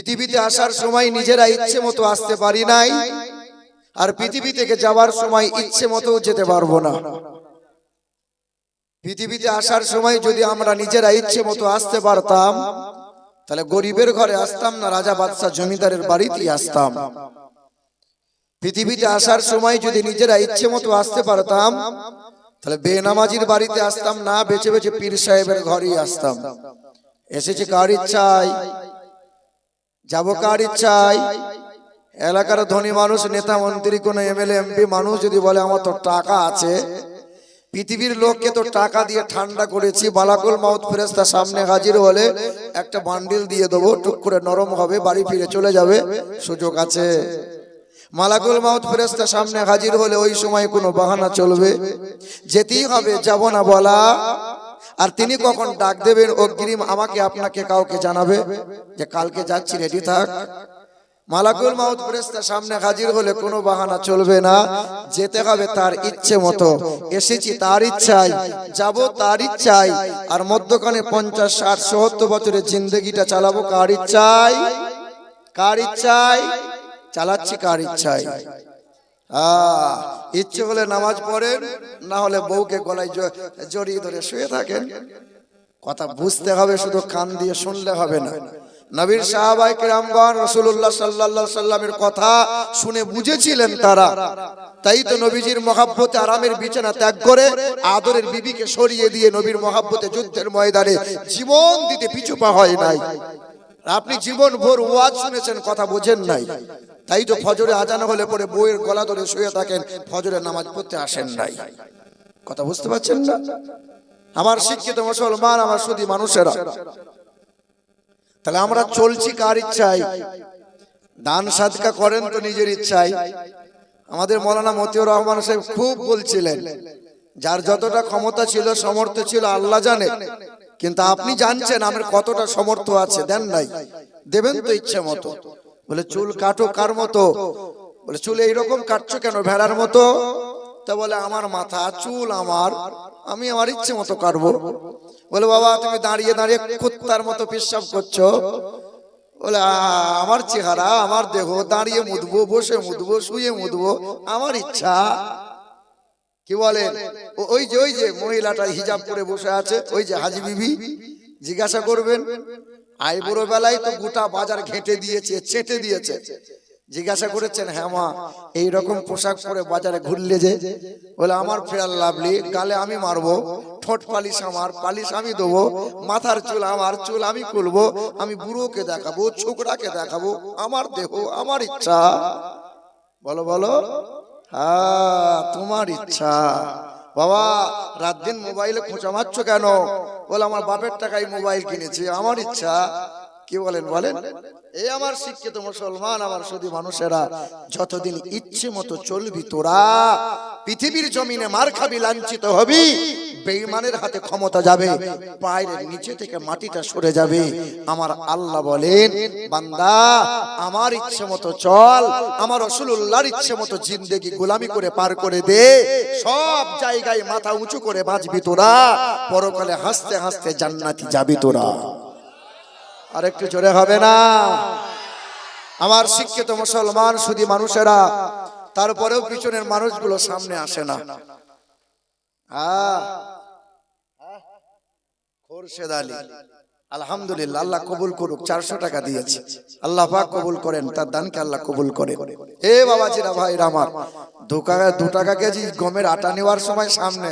পৃথিবীতে আসার সময় নিজেরা ইচ্ছে মতো আসতে পারি নাই, আর পৃথিবী থেকে যাওয়ার সময় ইচ্ছে মতো যেতে পারবো না। পৃথিবীতে আসার সময় যদি আমরা নিজেরা ইচ্ছে মতো আসতে পারতাম, তাহলে গরিবের ঘরে আসতাম না, রাজা বাদশাহ জমিদারের বাড়িতেই আসতাম। পৃথিবীতে আসার সময় যদি নিজেরা ইচ্ছে মতো আসতে পারতাম, তাহলে বেনামাজির বাড়িতে আসতাম না, বেছে বেছে পীর সাহেবের ঘরেই আসতাম। এসেছে কার ইচ্ছায়, যাবো কার ইচ্ছায়। এলাকার ধনী মানুষ, নেতা মন্ত্রী, কোন এমএলএ এমপি মানুষ যদি বলে আমার তো টাকা আছে, পৃথিবীর লোককে তো টাকা দিয়ে ঠান্ডা করেছি, মালাকুল মাউত ফেরেশতা সামনে হাজির হলে একটা বান্ডিল দিয়ে দেবো, টুক করে নরম হবে, বাড়ি ফিরে চলে যাবে, সুযোগ আছে। মালাকুল মাউত ফেরেশতা সামনে হাজির হলে ওই সময় কোনো বাহানা চলবে, যেতেই হবে, যাব না বলা। আর তিনি কখন ডাক দেবেন, অগ্রিম আমাকে আপনাকে কাউকে জানাবে যে কালকে যাচ্ছি, রেডি থাক। মালাকুল মাউত ফেরেশতা সামনে হাজির হলে কোনো বাহানা চলবে না, যেতে হবে তার ইচ্ছে মতো। এসেছি তার ইচ্ছায়, যাব তার ইচ্ছায়, আর মধ্যখানে 50, 60, 70 বছরের জিন্দেগিটা চালাবো কার ইচ্ছায়। কার ইচ্ছায় চালাচ্ছি, কার ইচ্ছায়। ইচ্ছে হলে নামাজ পড়েন, না হলে বউকে গলায় জড়িয়ে ধরে শুয়ে থাকেন। কথা বুঝতে হবে, শুধু কান দিয়ে শুনলে হবে না। নবীর সাহাবায়ে কেরামগণ রাসূলুল্লাহ সাল্লাল্লাহু আলাইহি সাল্লামের কথা শুনে বুঝেছিলেন তারা, তাই তো নবীজির মহব্বতে আরামের বিছানা ত্যাগ করে আদরের বিবিকে সরিয়ে দিয়ে নবীর মহব্বতে যুদ্ধের ময়দানে জীবন দিতে পিছু পা হয় নাই। আপনি জীবন ভোর ওয়াজ শুনেছেন, কথা বোঝেন নাই, তাই তো ফজরে আজান হলে পরে বউয়ের গলা ধরে শুয়ে থাকেন, ফজরের নামাজ পড়তে আসেন নাই। কথা বুঝতে পারছেন না? আমার শিক্ষিত মুসলমান, আমার সুধী মানুষেরা, তাহলে আমরা চলছি কার ইচ্ছায়? দান সাদকা করেন তো নিজের ইচ্ছায়। আমাদের মৌলানা মতিউর রহমান সাহেব খুব বলছিলেন, যার যতটা ক্ষমতা ছিল, সামর্থ্য ছিল, আল্লাহ জানে, কিন্তু আপনি জানছেন আমার কতটা সামর্থ্য আছে, দেন নাই, দেবেন তো ইচ্ছে মতো। বলে চুল কাটো কার মতো? বলে চুল এইরকম কাটছো কেন, ভেড়ার মতো? তা বলে আমার মাথা চুল আমি আমার ইচ্ছে মতো কাটবো। বলে বাবা তুমি দাঁড়িয়ে দাঁড়িয়ে কুত্তার মতো পেশাব করছো। বলে আমার চেহারা, আমার দেহ, দাঁড়িয়ে মুদবো, বসে মুদবো, শুয়ে মুদবো, আমার ইচ্ছা। কি বলেন? ওই যে মহিলাটা হিজাব করে বসে আছে, ওই যে হাজি বিবি, জিজ্ঞাসা করবেন, আইবুড়ো বেলায় তো গোটা বাজার ঘেঁটে দিয়েছে, চেটে দিয়েছে। জিজ্ঞাসা করেছেন, হ্যাঁ মা এইরকম পোশাক পরে বাজারে ঘুরলে যে? বলে আমার ফেয়ার লাভলি, গালে আমি মারবো, ঠোঁট পালিশ আমার, পালিশ আমি দেবো, মাথার চুল আমার, চুল আমি খুলবো, আমি বুড়োকে দেখাবো, ছোকরাকে দেখাবো, আমার দেহ, আমার ইচ্ছা। বলো বলো, হ্যাঁ তোমার ইচ্ছা। বাবা রাত দিন মোবাইলে খোঁচা মারছো কেন? বলে আমার বাপের টাকায় মোবাইল কিনেছি, আমার ইচ্ছা। কি বলেন বলেন? এই আমার শিক্ষিত মুসলমান, আমার শুধু মানুষেরা, যতদিন ইচ্ছে মতো চলবি তোরা, পৃথিবীর জমিনে মার খাবি, লাঞ্ছিত হবি, বেঈমানের হাতে ক্ষমতা যাবে, পায়ের নিচে থেকে মাটিটা সরে যাবে। আমার আল্লাহ বলেন, বান্দা আমার ইচ্ছে মতো চল, আমার রাসূলুল্লাহর ইচ্ছে মতো জিন্দেগি গোলামি করে পার করে দে, সব জায়গায় মাথা উঁচু করে বাঁচবি তোরা, পরকালে হাসতে হাসতে জান্নাতি যাবি তোরা। আর একটু জোরে হবে না? আমার শিক্ষিত মুসলমান শুধু মানুষেরা, তারপরেও পিছনের মানুষগুলো সামনে আসে না। খোরশেদ আলী, আলহামদুলিল্লাহ, আল্লাহ কবুল করুক, 400 টাকা দিয়েছে, আল্লাহ পাক কবুল করেন, তার দানকে আল্লাহ কবুল করেন। এ বাবাজিরা, ভাইরা আমার, 2 টাকা কেজি গমের আটা নেওয়ার সময় সামনে,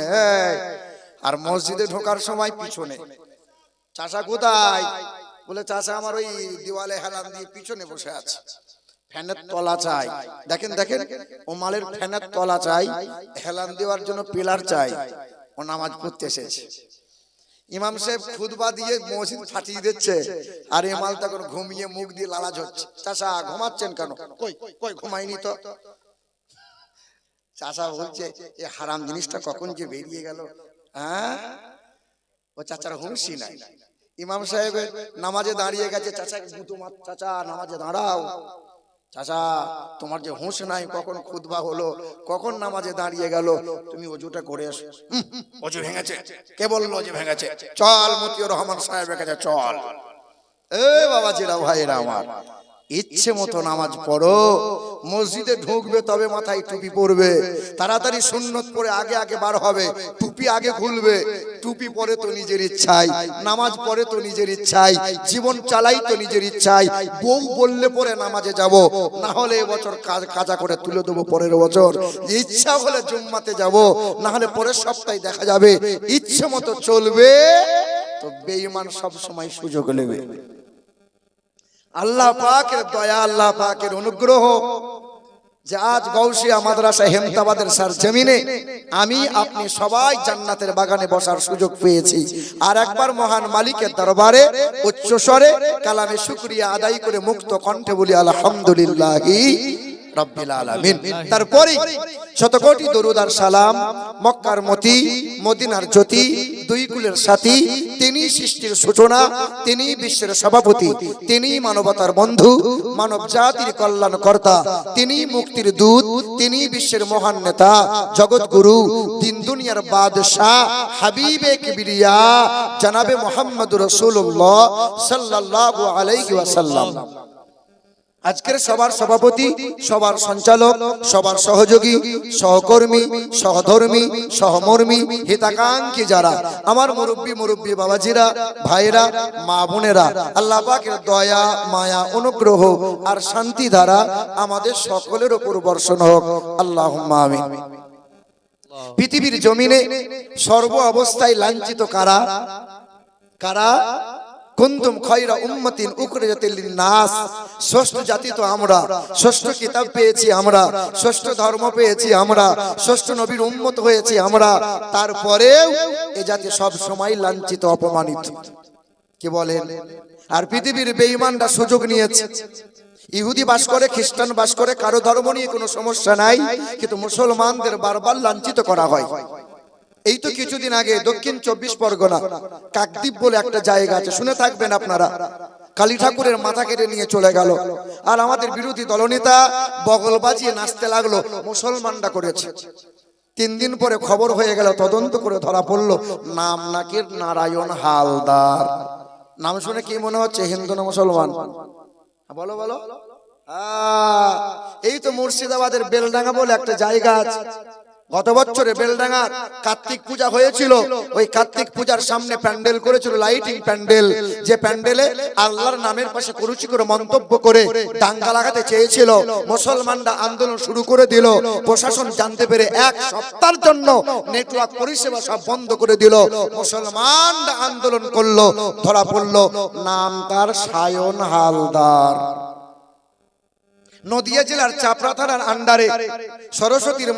আর মসজিদে ঢোকার সময় পিছনে। চাচা কোথায়? বলে চাচা আমার ওই দেওয়ালে হেলান দিয়ে পিছনে বসে আছে, ফ্যানের তলা চাই। দেখেন দেখেন, ও মালের ফ্যানের তলা চাই, হেলান দেওয়ার জন্য পিলার চাই, ও নামাজ পড়তে এসেছে। ইমাম সাহেব খুতবা দিয়ে মসজিদ ফাটিয়ে দিচ্ছে, আর এই মাল তখন ঘুমিয়ে মুখ দিয়ে লালাজ হচ্ছে। চাচা ঘুমাচ্ছেন কেন? কই কই ঘুমাইনি তো। চাচা বলছে এই হারাম জিনিসটা কখন যে বেরিয়ে গেল। হ্যাঁ, ও চাচার হুঁশই নাই। ইমাম সাহেব নামাজে দাঁড়িয়ে গেছে, চাচা গুতো মার, চাচা নামাজে দাঁড়াও, চাচা তোমার যে হুঁশ নাই, কখন খুতবা হলো, কখন নামাজে দাঁড়িয়ে গেল, তুমি ওযুটা করে এসো। ওযু ভেঙেছে? কে বললো যে ভেঙেছে? চল মতিউর রহমান সাহেবের কাছে চল। এ বাবাজিরা ভাইরা আমার, ইচ্ছে মতো নামাজ পড়ো। মসজিদে ঢুকবে তবে মাথায় টুপি পরবে, তাড়াতাড়ি সুন্নত পড়ে আগে আগে বার হবে, টুপি আগে খুলবে। টুপি পরে তো নিজের ইচ্ছায়, নামাজ পড়ে তো নিজের ইচ্ছায়, জীবন চালাই তো নিজের ইচ্ছায়। বউ বললে পরে নামাজে যাব, না হলে এবছর কাজা করে তুলে দেবো পরের বছর। ইচ্ছা হলে জুম্মাতে যাব, না হলে পরের সপ্তাহে দেখা যাবে। ইচ্ছে মতো চলবে তো বেঈমান সব সময় সুযোগ নেবে। আল্লাহ পাকের দয়া, আল্লাহ পাকের অনুগ্রহ যে আজ গাউসিয়া মাদ্রাসা হেমতাবাদের সরজমিনে আমি আপনি সবাই জান্নাতের বাগানে বসার সুযোগ পেয়েছি। আর একবার মহান মালিকের দরবারে উচ্চ স্বরে কালামে শুকরিয়া আদায় করে মুক্ত কণ্ঠে বলি আলহামদুলিল্লাহি রব্বিল আলামিন। তারপরে শতকোটি দরুদ আর সালাম মক্কার মতি, মদিনার জ্যোতি, দুই কুলের সাথী, তিনি সৃষ্টির সূচনা, তিনি বিশ্বের সভাপতি, তিনি মানবতার বন্ধু, মানব জাতির কল্যাণকর্তা, তিনি মুক্তির দূত, তিনি বিশ্বের মহান নেতা, জগৎগুরু, দিন দুনিয়ার বাদশাহ, হাবিবে কিবরিয়া জনাবে মুহাম্মদুর রাসূলুল্লাহ সাল্লাল্লাহু আলাইহি ওয়াসাল্লাম। আজকের সবার সভাপতি, সবার সঞ্চালক, সবার সহযোগী, সহকর্মী, সহধর্মী, সহমর্মী, হিতাকাঙ্ক্ষী যারা আমার মুরব্বী বাবাজিরা, ভাইরা, মা বোনেরা, আল্লাহ পাকের দয়া, মায়া, অনুগ্রহ আর শান্তি ধারা আমাদের সকলের উপর বর্ষণ হোক, আল্লাহুম্মা আমিন। পৃথিবীর জমিনে সর্ব অবস্থায় লাঞ্ছিত কারা? কারা? কুনতুম খায়রা উম্মাতিন উখরিজাত লিন-নাস। ষষ্ঠ জাতি তো আমরা, ষষ্ঠ কিতাব পেয়েছি আমরা, ষষ্ঠ ধর্ম পেয়েছি আমরা, ষষ্ঠ নবীর উম্মত হয়েছি আমরা। তারপরেও এই জাতি সব সময় লাঞ্ছিত, অপমানিত। কি বলেন? আর পৃথিবীর বেঈমানরা সুযোগ নিয়েছে। ইহুদি বাস করে, খ্রিস্টান বাস করে, কারো ধর্ম নিয়ে কোনো সমস্যা নাই, কিন্তু মুসলমানদের বারবার লাঞ্ছিত করা হয়। এই তো কিছুদিন আগে দক্ষিণ 24 পরগনা কাকদ্বীপ বলে একটা জায়গা আছে, শুনে থাকবেন আপনারা। কালী ঠাকুরের মাথা কেটে নিয়ে চলে গেল, আর আমাদের বিরোধী দলনেতা বগল বাজিয়ে নাচতে লাগলো। মুসলমানরা করেছে। 3 দিন পরে খবর হয়ে গেল, তদন্ত করে ধরা পড়লো নাম নাকি নারায়ণ হালদার। নাম শুনে কি মনে হচ্ছে? হিন্দু না মুসলমান? বলো বলো। এই তো মুর্শিদাবাদের বেলডাঙ্গা বলে একটা জায়গা আছে। গত বছরে বেলডাঙ্গার কার্তিক পূজা হয়েছিল। ওই কার্তিক পূজার সামনে প্যান্ডেল করেছিল, লাইটিং প্যান্ডেল, যে প্যান্ডেলে আল্লাহর নামের পাশে কুরুচি করে মন্তব্য করে দাঙ্গা লাগাতে চেয়েছিল। মুসলমানরা আন্দোলন শুরু করে দিল। প্রশাসন জানতে পেরে 1 সপ্তাহের জন্য নেটওয়ার্ক পরিষেবা সব বন্ধ করে দিল। মুসলমানরা আন্দোলন করলো, ধরা পড়লো। নাম তার সায়ন হালদার। নদিয়া জেলার চাপড়া থানার আন্ডারে সরস্বতীর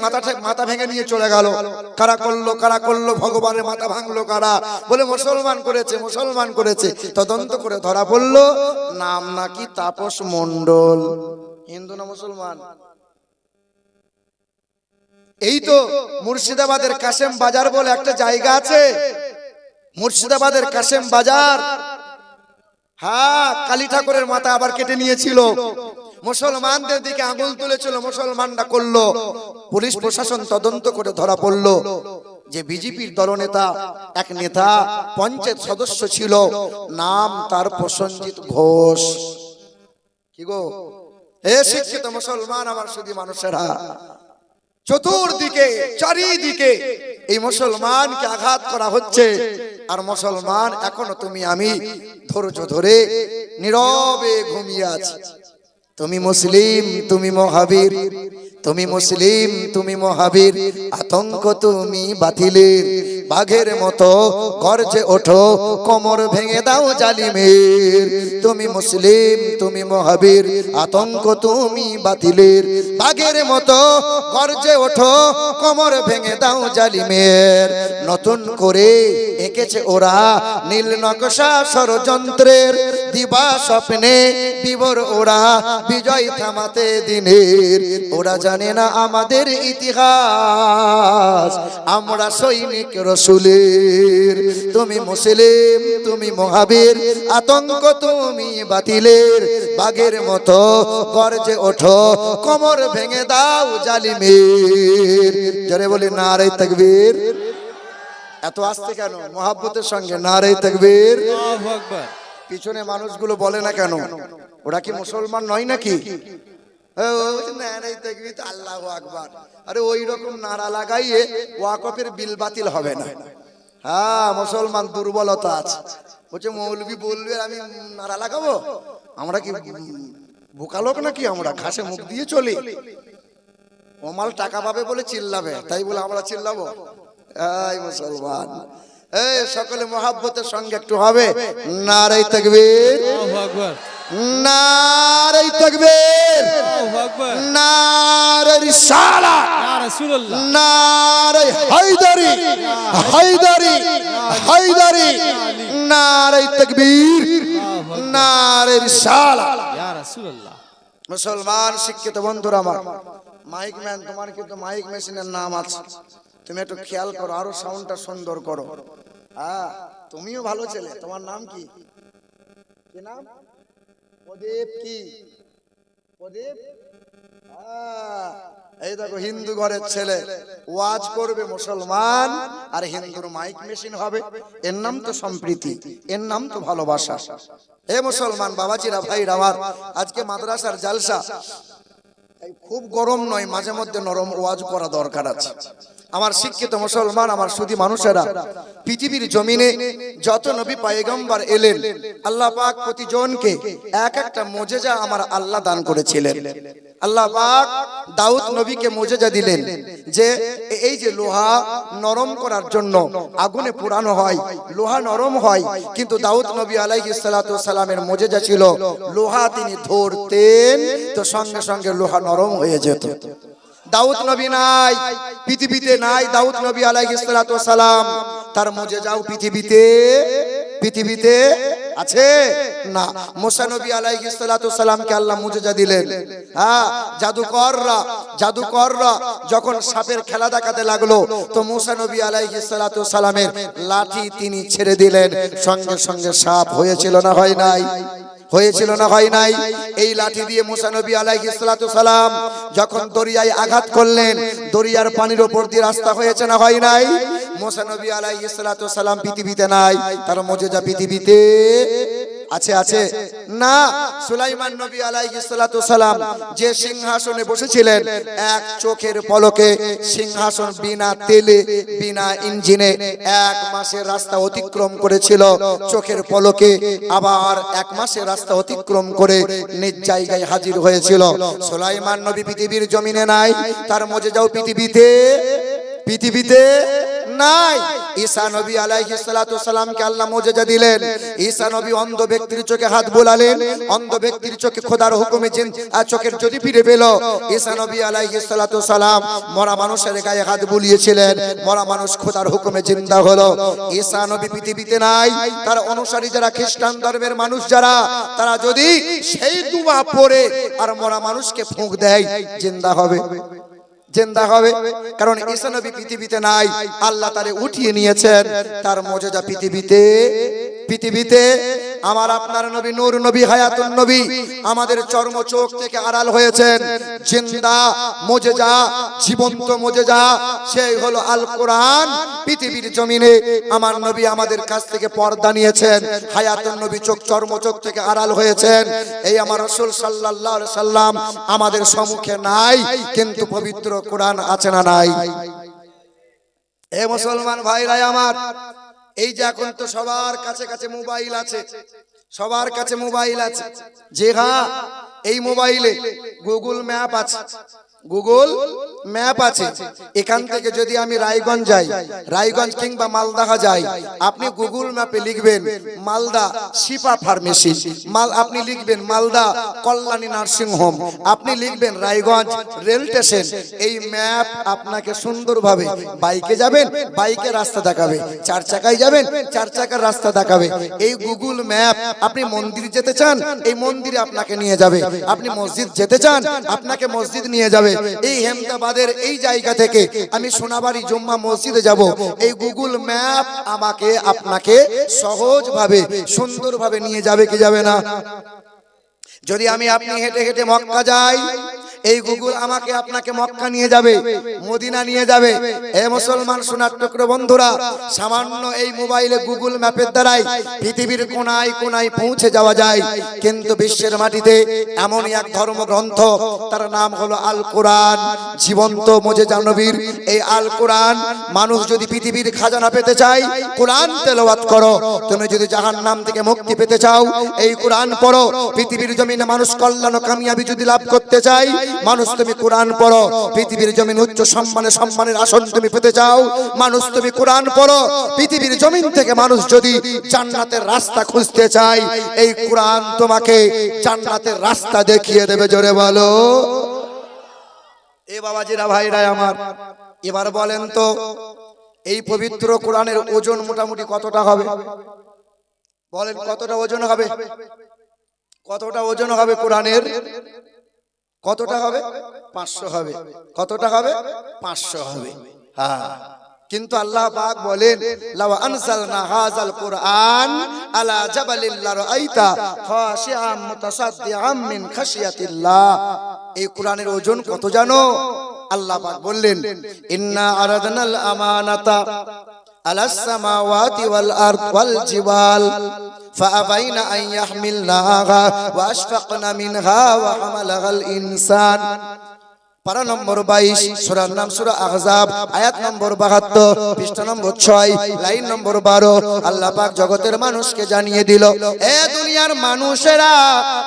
মাথা ভেঙে নিয়ে চলে গেল। কারা করলো? কারা করলো? ভগবানের মাথা ভাঙলো কারা? বলে মুসলমান করেছে, মুসলমান করেছে। তদন্ত করে ধরা পড়লো নাম নাকি তাপস মণ্ডল। হিন্দু না মুসলমান? এই তো মুর্শিদাবাদের কাশেম বাজার বলে একটা জায়গা আছে, মুর্শিদাবাদের কাশেম বাজার। হ্যাঁ, কালী ঠাকুরের মাথা আবার কেটে নিয়েছিল। মুসলমানদের দিকে আঙুল তুলেছিল, মুসলমানরা করলো। পুলিশ প্রশাসন তদন্ত করে ধরা পড়লো যে বিজেপির দলনেতা এক নেতা পঞ্চায়েত সদস্য ছিল, নাম তার প্রসঞ্জিৎ ঘোষ। কি গো এ শিক্ষিত মুসলমান আমার শুধু মানুষেরা, চতুর্দিকে চারিদিকে এই মুসলমানকে আঘাত করা হচ্ছে। আর মুসলমান এখনো তুমি আমি ধৈর্য ধরে নীরবে ঘুমিয়ে আছি। তুমি মুসলিম, তুমি মহাবীর, তুমি মুসলিম, তুমি মহাবীর, আতঙ্ক তুমি বাতিলের। বাঘের মতো গর্জে ওঠো, কোমর ভেঙে দাও জালিমের। তুমি মুসলিম, তুমি মহাবীর, আতঙ্ক তুমি বাতিলের। বাঘের মতো গর্জে ওঠো, কোমর ভেঙে দাও জালিমের। নতুন করে এঁকেছে ওরা নীল নকশা ষড়যন্ত্রের, দিবা স্বপ্নে বিবর ওরা বিজয় থামাতে দিনের। ওরা জানে না আমাদের ইতিহাস, আমরা সৈনিক রসুলের। তুমি মুসলিম, তুমি মহাবীর, আতঙ্ক তুমি বাতিলের। বাঘের মতো গর্জে ওঠো, কোমর ভেঙে দাও জালিমের। জোরে বলি নারে তাকবীর। এত আসতে কেন? মহাব্বতের সঙ্গে নারে তাকবীর। পিছনে মানুষগুলো বলে না কেন, ওরা কি মুসলমান নয় নাকি? আল্লাহু আকবার। আরে ওই রকম নারা লাগাইয়ে ওয়াকফের বিল বাতিল হবে না। হ্যাঁ, মুসলমান দুর্বলতা আছে। বলছে মৌলবি বলবে আমি নারা লাগাবো? আমরা কি বোকা লোক নাকি? আমরা ঘাসে মুখ দিয়ে চলি? ওমাল টাকা পাবে বলে চিল্লাবে, তাই বলে আমরা চিল্লাবো? এই মুসলমান, এই সকলে মহাব্বতের সঙ্গে একটু হবে নারে তাকবীর, আল্লাহু আকবার, নারে তাকবীর, আল্লাহু আকবার, নারে রিসালাত, ইয়া রাসূলুল্লাহ, নারে হায়দারি, হায়দারি, হায়দারি, নারে তাকবীর, নারে রিসালাত, ইয়া রাসূলুল্লাহ। মুসলমান শিক্ষিত বন্ধুরা আমার, মাইক ম্যান, তোমার কিন্তু মাইক মেশিনের নাম আছে, তুমি একটু খেয়াল করো, আরো সাউন্ডটা সুন্দর করো। হ্যাঁ, তুমিও ভালো ছেলে, তোমার নাম কি? কি নাম? প্রদীপ। কি প্রদীপ? এই দেখো, হিন্দু ঘরের ছেলে ওয়াজ করবে মুসলমান, আর হিন্দুর মাইক মেশিন হবে। এর নাম তো সম্প্রীতি, এর নাম তো ভালোবাসা। হে মুসলমান বাবাজিরা, ভাইরা আমার, আজকে মাদ্রাসার জালসা, খুব গরম নয়, মাঝে মধ্যে নরম ওয়াজ করা দরকার আছে। আমার শিক্ষিত মুসলমান, আমার সুধী মানুষেরা, পৃথিবীর জমিনে যত নবী পয়গম্বর এলেন, আল্লাহ পাক প্রতিজনকে এক একটা মুজিজা আমার আল্লাহ দান করেছিলেন। আল্লাহ পাক দাউদ নবীকে মুজিজা দিলেন যে এই যে লোহা নরম করার জন্য আগুনে পোড়ানো হয়, লোহা নরম হয়, কিন্তু দাউদ নবী আলাইহিস সালাতু সালামের মুজিজা ছিল লোহা তিনি ধরতেন তো সঙ্গে সঙ্গে লোহা নরম হয়ে যেত। দাউদ নবী নাই, পৃথিবীতে নাই দাউদ নবী আলাইহিস সালাতু সালাম, তার মুজিজাও পৃথিবীতে আছে না। মুসা নবী আলাইহিস সালাতু সালামকে আল্লাহ মুজিজা দিলেন। হ্যাঁ, জাদুকররা যখন সাপের খেলা দেখাতে লাগলো, তো মুসা নবী আলাইহিস সালাতু সালামের লাঠি তিনি ছেড়ে দিলেন, সঙ্গে সঙ্গে সাপ হয়েছিল না হয় নাই? হয়েছিল না হয় নাই? এই লাঠি দিয়ে মুসা নবী আলাইহিস সালাতু সালাম যখন দরিয়ায় আঘাত করলেন, দরিয়ার পানির উপর দিয়ে রাস্তা হয়েছে না হয় নাই? মুসা নবী আলাইহিস সালাতু সালাম পৃথিবীতে নাই, তার মুজিজা পৃথিবীতে আছে না। সুলাইমান নবী আলাইহিস সালাতু সালাম যে সিংহাসনে বসেছিলেন, এক চোখের পলকে সিংহাসন বিনা তেলে বিনা ইঞ্জিনে 1 মাসের রাস্তা অতিক্রম করেছিল। চোখের পলকে আবার 1 মাসের রাস্তা অতিক্রম করে নিজ জায়গায় হাজির হয়েছিল। সুলাইমান নবী পৃথিবীর জমিনে নাই, তার মুজিজাও পৃথিবীতে নাই। ঈসা নবী আলাইহিস সালাতু সালামকে আল্লাহ মুজিজা দিলেন। ঈসা নবী অন্ধ ব্যক্তির চোখে হাত বোলালেন, অন্ধ ব্যক্তির চোখে খোদার হুকুমে চোখের জ্যোতি ফিরে পেল। ঈসা নবী আলাইহিস সালাতু সালাম মরা মানুষের গায়ে হাত বুলিয়েছিলেন, মরা মানুষ খোদার হুকুমে জিন্দা হলো। ঈসা নবী পৃথিবীতে নাই, তার অনুসারী যারা খ্রিস্টান ধর্মের মানুষ যারা, তারা যদি সেই দুয়া পড়ে আর মরা মানুষকে ফুঁক দেয়, জিন্দা হবে। কারণ ঈসা নবী পৃথিবীতে নাই, আল্লাহ তারে উঠিয়ে নিয়েছেন, তার মুজিজা পৃথিবীতে। আমার আপনার নবী নূর নবী হায়াতুন নবী আমাদের চর্ম চোখ থেকে আড়াল হয়েছেন। জিন্দা মুজিজা, জীবন্ত মুজিজা, সেই হলো আল কোরআন। পৃথিবীর জমিনে আমার নবী আমাদের কাছ থেকে পর্দা নিয়েছেন, হায়াতুন নবী চর্ম চোখ থেকে আড়াল হয়েছেন। এই আমার রাসূল সাল্লাল্লাহু আলাইহি সাল্লাম আমাদের সম্মুখে নাই, কিন্তু পবিত্র কোরআন আছে না নাই? এ মুসলমান ভাইরা আমার, এই যে এখন তো সবার কাছে মোবাইল আছে, সবার কাছে মোবাইল আছে। যে হ্যাঁ, এই মোবাইলে গুগল ম্যাপ আছে, গুগল ম্যাপ আছে। এখান থেকে যদি আমি রায়গঞ্জ যাই, রায়গঞ্জ কিংবা মালদা যাই, আপনি গুগল ম্যাপে লিখবেন মালদা শিপা ফার্মেসি, আপনি লিখবেন মালদা কল্যাণী নার্সিং হোম, আপনি লিখবেন রায়গঞ্জ রেল স্টেশন। এই ম্যাপ আপনাকে সুন্দরভাবে, বাইকে যাবেন বাইকের রাস্তা দেখাবে, 4 চাকায় যাবেন 4 চাকার রাস্তা দেখাবে। এই গুগল ম্যাপ, আপনি মন্দির যেতে চান, এই মন্দিরে আপনাকে নিয়ে যাবে, আপনি মসজিদ যেতে চান, আপনাকে মসজিদ নিয়ে যাবে। এই হেমদাবাদের এই জায়গা থেকে আমি সোনাবাড়ি জুম্মা মসজিদে যাব, এই গুগল ম্যাপ আমাকে আপনাকে সহজভাবে সুন্দরভাবে নিয়ে যাবে কি যাবে না? যদি আপনি হেঁটে হেঁটে মক্কা যাই, এই গুগল আমাকে আপনাকে মক্কা নিয়ে যাবে, মদিনা নিয়ে যাবে। এ মুসলমান সোনার টুকরো বন্ধুরা, সামান্য এই মোবাইলে গুগল ম্যাপের দ্বারাই পৃথিবীর কোনায় কোনায় পৌঁছে যাওয়া যায়। কিন্তু বিশ্বের মাটিতে এমনই এক ধর্মগ্রন্থ, তার নাম হলো আল কোরআন, জীবন্ত মুজিজা নবীর এই আল কোরআন। মানুষ যদি পৃথিবীর খাজানা পেতে চায়, কোরআন তেলাওয়াত করো। তুমি যদি জাহান্নাম থেকে মুক্তি পেতে চাও, এই কোরআন পড়ো। পৃথিবীর জমিনে মানুষ কল্যাণ ও কামিয়াবি যদি লাভ করতে চাই, মানুষ তুমি কোরআন পড়ো। পৃথিবীর জমিন উচ্চ সম্মানের আসন তুমি পেতে চাও, মানুষ তুমি কোরআন পড়ো। পৃথিবীর জমিন থেকে মানুষ যদি জান্নাতের রাস্তা খুঁজতে চায়, এই কোরআন তোমাকে জান্নাতের রাস্তা দেখিয়ে দেবে। জোরে বলো। এ বাবাজিরা, ভাইরা আমার, এবার বলেন তো এই পবিত্র কোরআনের ওজন মোটামুটি কতটা হবে? বলেন কতটা ওজন হবে? কতটা ওজন হবে কোরআনের? কতটা হবে? 500 হবে। কতটা হবে? 500 হবে। হ্যাঁ, কিন্তু আল্লাহ পাক বলেন, লাউ আনজালনা হাযাল কুরআন আলা জাবালিল লারাইতা খাশিআম মুতাসাদ্দিআম মিন খাশিয়াতিল্লাহ। এই কোরআনের ওজন কত জানো? আল্লাহ পাক বললেন, ইন্না আরাদনাল আমানাতা আলাস সামাওয়াতি ওয়াল আরদ ওয়াল জিবাল ফাআবাইনা আন ইয়াহমিলনাহা ওয়া আশফাকনা মিনহা ওয়া হামালাহাল ইনসান। পারা নম্বর 22, সূরার নাম সূরা আহজাব, আয়াত নম্বর 72, পৃষ্ঠা নম্বর 6, লাইন নম্বর 12। আল্লাহ পাক জগতের মানুষকে জানিয়ে দিল, এ দুনিয়ার মানুষেরা,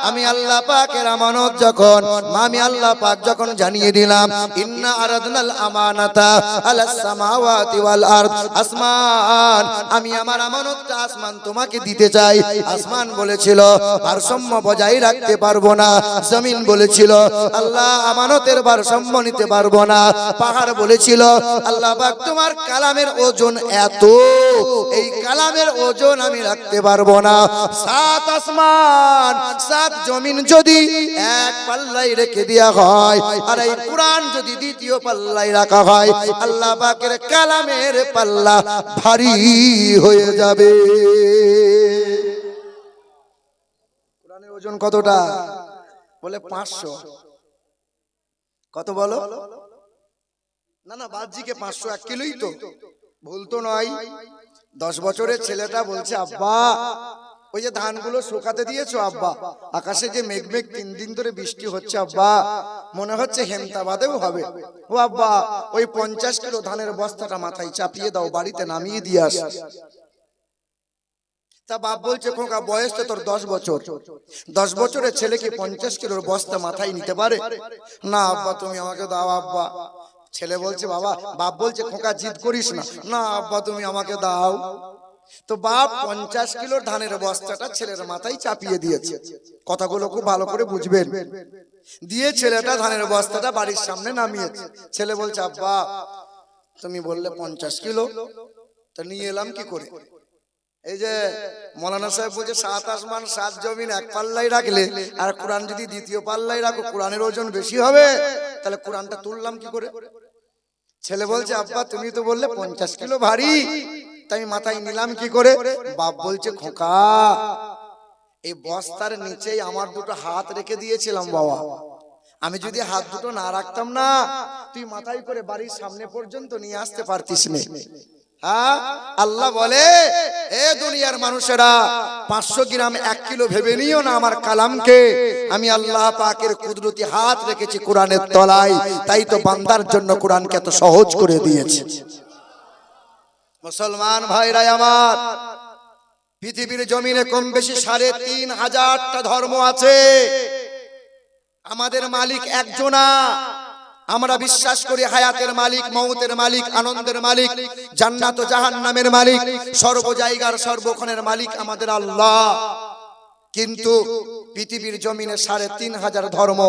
আমি আল্লাহ পাকের আমানত যখন আমি আল্লাহ পাক যখন জানিয়ে দিলাম, ইন্না আরাদনাল আমানাতা আলাস সামাওয়াতি ওয়াল আরদ, আসমান, আমি আমার আমানতটা আসমান তোমাকে দিতে চাই। আসমান বলেছিল ভারসাম্য বজায় রাখতে পারবো না। জমিন বলেছিল আল্লাহ আমানতের ভারসাম্য নিতে পারবো না। পাহাড় বলেছিল আল্লাহ পাক তোমার কালামের ওজন এত, এই কালামের ওজন আমি রাখতে পারবো না। 7 আসমান 7 জমিন যদি এক পাল্লায় রেখে দেয়া হয়, আর এই কোরআন যদি দ্বিতীয় পাল্লায় রাখা হয়, আল্লাহ পাকের কালামের পাল্লা ভারী হয়ে যাবে। কোরআনের ওজন কতটা? বলে 500। কত বলো? না বাহ্যিকে 500, 1 কিলোই তো, ভুল তো নয়। 10 বছরের ছেলেটা বলছে, আব্বা ওই যে ধানগুলো শুকাতে দিয়েছো আব্বা, আকাশে যে মেঘ 3 দিন ধরে বৃষ্টি হচ্ছে আব্বা, মনে হচ্ছে হেমতাবাদেও হবে। ও আব্বা, ওই 50 কিলো ধানের বস্তাটা মাথায় চাপিয়ে দাও, বাড়িতে নামিয়ে দিয়ে আস। তা বাপ বলছে, খোকা বয়স তো তোর 10 বছর, 10 বছরের ছেলে কি 50 কিলোর বস্তা মাথায় নিতে পারে? না আব্বা তুমি আমাকে দাও আব্বা। ছেলে বলছে বাবা, বাপ বলছে খোকা জিদ করিস না, না আব্বা তুমি আমাকে দাও। তো বাপ 50 কিলোর ধানের বস্তাটা ছেলের মাথায় চাপিয়ে দিয়েছে। কথাগুলো খুব ভালো করে বুঝবেন। দিয়ে ছেলেটা ধানের বস্তাটা বাড়ির সামনে নামিয়েছে। ছেলে বলছে আব্বা তুমি বললে 50 কিলো, তা নিয়ে এলাম কি করে? এই যে মৌলানা সাহেব বলছে 7 আসমান 7 জমিন এক পাল্লাই রাখলে, আর কোরআন যদি দ্বিতীয় পাল্লাই রাখো, কোরআনের ওজন বেশি হবে, তাহলে কোরআনটা তুললাম কি করে? ছেলে বলছে আব্বা তুমি তো বললে 50 কিলো ভারী, তাই আমি মাথায় নিলাম কি করে? বাপ বলছে খোকা এই বস্তার নিচেই আমার দুটো হাত রেখে দিয়েছিলাম বাবা, আমি যদি হাত দুটো না রাখতাম না, তুই মাথায় করে বাড়ির সামনে পর্যন্ত নিয়ে আসতে পারতিস না। হ্যাঁ, আল্লাহ বলে, এ দুনিয়ার মানুষেরা 500 গ্রাম 1 কিলো ভেবে নিও না আমার কালামকে। আমি আল্লাহ পাকের কুদরতি হাত রেখেছি কোরআনের তলায়, তাই তো বান্দার জন্য কোরআনকে এত সহজ করে দিয়েছে। মুসলমান ভাইরা আমার, পৃথিবীর জমিনে কম বেশি 3500টা ধর্ম আছে। আমাদের মালিক একজনা। আমরা বিশ্বাস করি হায়াতের মালিক, মৌতের মালিক, আনন্দের মালিক, জান্নাত ও জাহান্নামের মালিক, সর্ব জায়গার সর্বক্ষণের মালিক আমাদের আল্লাহ। কিন্তু পৃথিবীর জমিনে 3500 ধর্ম।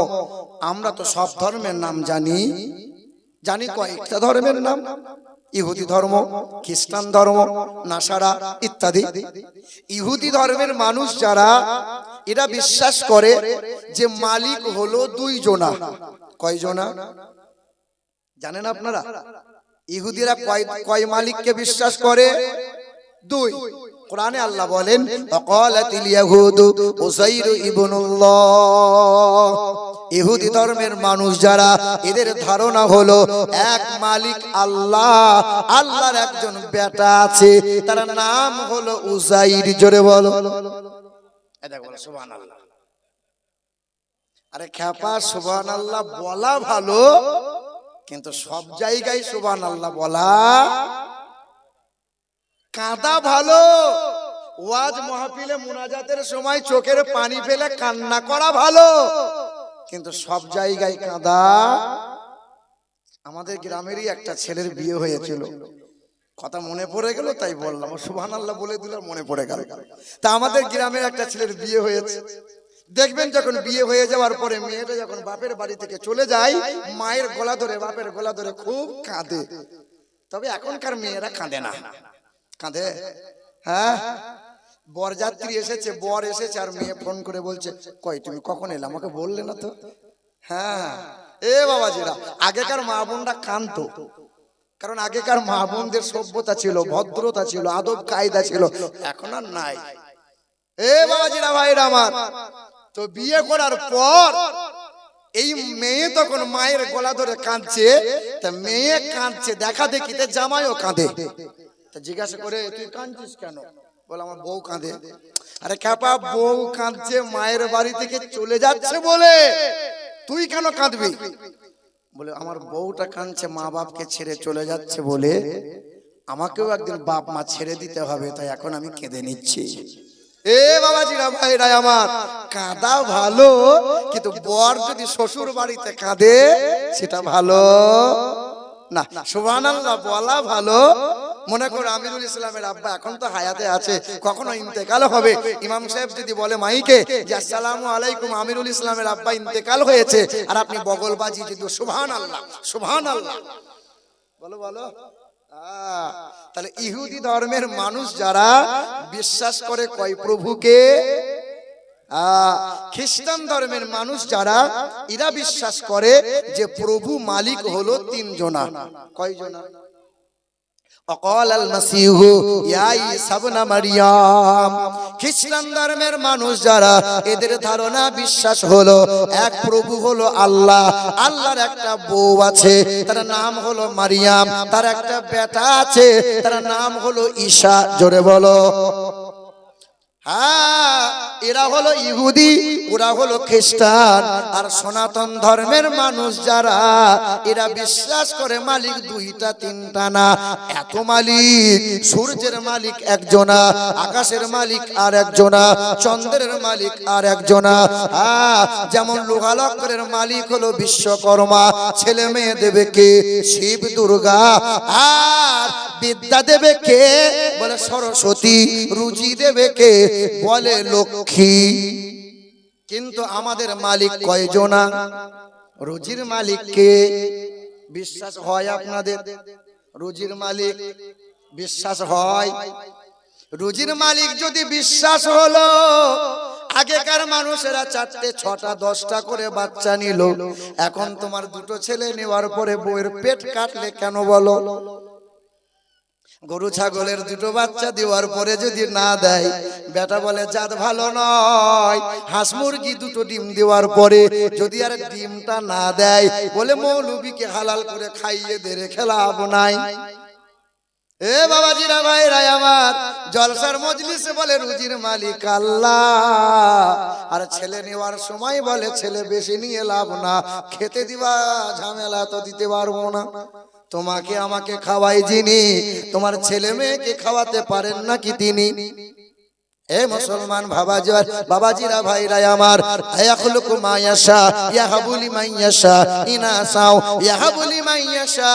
আমরা তো সব ধর্মের নাম জানি। জানি কয়েকটা ধর্মের নাম, ইহুদি ধর্ম, খ্রিস্টান ধর্ম, নাসারা ইত্যাদি। ইহুদি ধর্মের মানুষ যারা, এরা বিশ্বাস করে যে মালিক হলো 2 জনা। কয় জনা জানেন আপনারা? ইহুদিরা কয় মালিককে বিশ্বাস করে? 2। কোরআনে আল্লাহ বলেন, ওয়াকালাতিল ইয়াহুদু উযাইর ইবনুল্লাহ, ইহুদি ধর্মের মানুষ যারা, এদের ধারণা হলো এক মালিক আল্লাহ, আল্লাহর একজন বেটা আছে, তার নাম হলো উজাইর। জোরে বলো, এটা বলো সুবহানাল্লাহ। আরে খ্যাপা, সুবহানাল্লাহ বলা ভালো, কিন্তু সব জায়গায় সুবহানাল্লাহ বলা, কাঁদা ভালো। ওয়াজ মাহফিলে মুনাজাতের সময় চোখের পানি ফেলে কান্না করা ভালো, কিন্তু সব জায়গায় কাঁদা। আমাদের গ্রামেরই একটা ছেলের বিয়ে হয়েছিল, কথা মনে পড়ে গেল তাই বললাম, সুবহানাল্লাহ বলে দিলাম, মনে পড়ে গেল। তা আমাদের গ্রামের একটা ছেলের বিয়ে হয়েছে। দেখবেন যখন বিয়ে হয়ে যাওয়ার পরে মেয়েটা যখন বাপের বাড়ি থেকে চলে যায়, মায়ের গলা ধরে, বাপের গলা ধরে খুব কাঁদে। তবে এখনকার মেয়েরা কাঁদে না। কাঁদে? হ্যাঁ, বরযাত্রী এসেছে, বর এসেছে, আর মেয়ে ফোন করে বলছে, কই তুমি কখন এলে, আমাকে বললে না তো। হ্যাঁ, এ বাবাজিরা, আগেকার মা বোনরা কাঁদতো, কারণ আগেকার মা বোনদের সভ্যতা ছিল, ভদ্রতা ছিল, আদব কায়দা ছিল, এখন আর নাই। এ বাবাজিরা, ভাইরা আমার, তো বিয়ে করার পর এই মেয়ে তখন মায়ের গলা ধরে কাঁদছে। তা মেয়ে কাঁদছে দেখা দেখিতে জামাইও কাঁদে। তা জিজ্ঞাসা করে, তুই কাঁদছিস কেন? বলে, আমার বউ কাঁদে। আরে খ্যাপা, বউ কাঁদছে মায়ের বাড়ি থেকে চলে যাচ্ছে বলে, তুই কেন কাঁদবি? বলে, আমার বউটা কাঁদছে মা বাপকে ছেড়ে চলে যাচ্ছে বলে, আমাকেও একদিন বাপ মা ছেড়ে দিতে হবে, তাই এখন আমি কেঁদে নিচ্ছি। এ বাবাজিরা, ভাইরা আমার, কাঁদা ভালো, কিন্তু বর যদি শ্বশুর বাড়িতে কাঁদে সেটা ভালো না। সুবহানাল্লাহ বলা ভালো। মনে করো আমিরুল ইসলামের আব্বা এখন তো হায়াতে আছে, কখনো ইন্তেকাল হবে, ইমাম সাহেব যদি বলে মাইকে যে আসসালামু আলাইকুম, আমিরুল ইসলামের আব্বা ইন্তেকাল হয়েছে, আর আপনি বগলবাজি যদি সুবহানাল্লাহ সুবহানাল্লাহ বলো বলো, তাহলে ইহুদি ধর্মের মানুষ যারা বিশ্বাস করে কয় প্রভুকে, খ্রিস্টান ধর্মের মানুষ যারা, এরা বিশ্বাস করে যে প্রভু মালিক হলো তিনজনা। কয়জনা? অকাল আল মাসিহ ইয়া ঈসা ইবনে মারইয়াম। খ্রিস্টান ধর্মের মানুষ যারা, এদের ধারণা বিশ্বাস হলো এক প্রভু হলো আল্লাহ, আল্লাহর একটা বউ আছে, তার নাম হলো মারিয়াম, তার একটা বেটা আছে, তার নাম হলো ঈসা। জোরে বলো। হ্যাঁ, এরা হলো ইহুদি, ওরা হলো খ্রিস্টান। আর সনাতন ধর্মের মানুষ যারা, এরা বিশ্বাস করে মালিক দুইটা তিনটা না, এত মালিক। সূর্যের মালিক একজনা, আকাশের মালিক আর একজনা, চন্দ্রের মালিক আর একজনা। যেমন লোহালক্করের মালিক হলো বিশ্বকর্মা, ছেলে মেয়ে দেবে কে? শিব দুর্গা। আর বিদ্যা দেবে কে? বলে সরস্বতী। রুজি দেবে কে? বলে লক্ষ্মী। কিন্তু আমাদের মালিক কয়জনা? রুজির মালিক কে? বিশ্বাস হয় আপনাদের? রুজির মালিক বিশ্বাস হয়? রুজির মালিক যদি বিশ্বাস হলো, আগেকার মানুষেরা 4টে 6টা 10টা করে বাচ্চা নিল, এখন তোমার 2টো ছেলে নেওয়ার পরে বউয়ের পেট কাটলে কেন বলো? গরু ছাগলের 2টো বাচ্চা দেওয়ার পরে যদি না দেয়, বেটা বলে জাত ভালো নয়। হাঁস মুরগি 2টো ডিম দেওয়ার পরে যদি আর ডিমটা না দেয়, বলে মৌলবীকে হালাল করে খাইয়ে দে, রেখে লাভ নাই। এ বাবাজিরা, ভাইরা আমার, জলসার মজলিসে বলে রুজির মালিক আল্লাহ, আর ছেলে নেওয়ার সময় বলে ছেলে বেশি নিয়ে লাভ না, খেতে দিবা ঝামেলা তো দিতে পারবো না। তোমাকে আমাকে খাওয়াই যিনি, তোমার ছেলে মেয়েকে খাওয়াতে পারেন নাকি তিনি? এ মুসলমান বাবাজিরা, ভাইরা আমার, ইয়াখলুকু মা ইয়াশা ইয়াহাবু লিমান ইয়াশা ইনাসা ইয়াহাবু লিমান ইয়াশা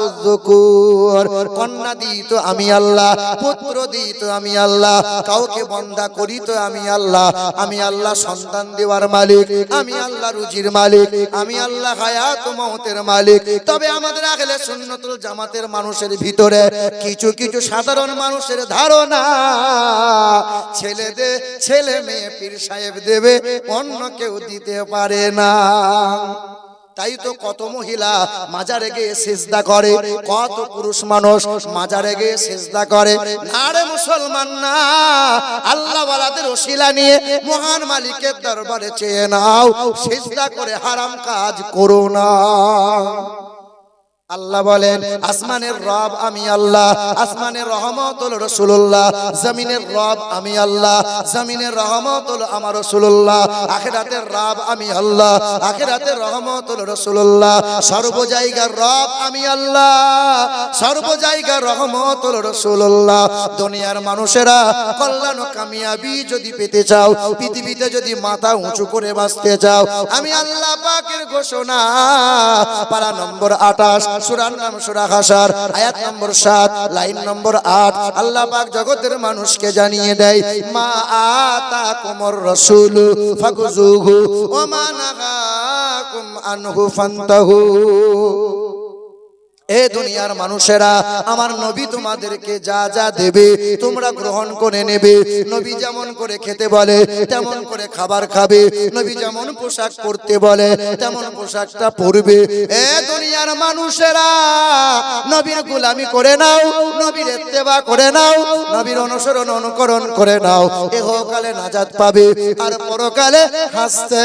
উযযুকুর। কন্যা দিই তো আমি আল্লাহ, পুত্র দিই তো আমি আল্লাহ, কাউকে বন্দা করি তো আমি আল্লাহ। আমি আল্লাহ সন্তান দেওয়ার মালিক, আমি আল্লাহ রুজির মালিক, আমি আল্লাহ হায়াত ও মওতের মালিক। তবে আমাদের আহলে সুন্নাতুল জামাতের মানুষের ভিতরে কিছু কিছু সাধারণ মানুষের ধারণা, ছেলে মেয়ে পীর সাহেব দেবে, অন্য কেউ দিতে পারে না। তাই তো কত মহিলা মাজারে গিয়ে সিজদা করে, কত পুরুষ মানুষ মাজারে গিয়ে সিজদা করে। না রে মুসলমান না, আল্লাহ ওয়ালাদের ওসিলা নিয়ে মহান মালিকের দরবারে চেয়ে নাও, সিজদা করে হারাম কাজ করো না। আল্লাহ বলেন আসমানের রব আমি আল্লাহ, আসমানের রহমত হলো রাসূলুল্লাহ, জমিনের রব আমি আল্লাহ, জমিনের রহমত হলো আমার রাসূলুল্লাহ, আখিরাতের রব আমি আল্লাহ, আখিরাতের রহমত হলো রাসূলুল্লাহ, সর্ব জায়গার রব আমি আল্লাহ, সর্ব জায়গার রহমত হলো রাসূলুল্লাহ। দুনিয়ার মানুষেরা কল্যাণ ও কামিয়াবি যদি পেতে চাও, পৃথিবীতে যদি মাথা উঁচু করে বাঁচতে চাও, আমি আল্লাহ পাকের ঘোষণা পারা নম্বর 28 সূরার নাম সূরা হাসর, আয়াত নম্বর 7 লাইন নম্বর 8। আল্লাহ পাক জগতের মানুষকে জানিয়ে দেয় মা আতাকুমুর রাসূল ফাকুযুহু ওয়া মা নাহাকুম আনহু ফান্তাহু। এ দুনিয়ার মানুষেরা আমার নবী তোমাদেরকে যা যা দেবে তোমরা গ্রহণ করে নেবে। নবী যেমন করে খেতে বলে তেমন করে খাবার খাবে, নবী যেমন পোশাক পরতে বলে তেমন পোশাকটা পরবে। এ দুনিয়ার মানুষেরা নবীর গোলামি করে নাও, নবীর ইত্তেবা করে নাও, নবীর অনুসরণ অনুকরণ করে নাও, ইহকালে নাজাত পাবে আর পরকালে হাসতে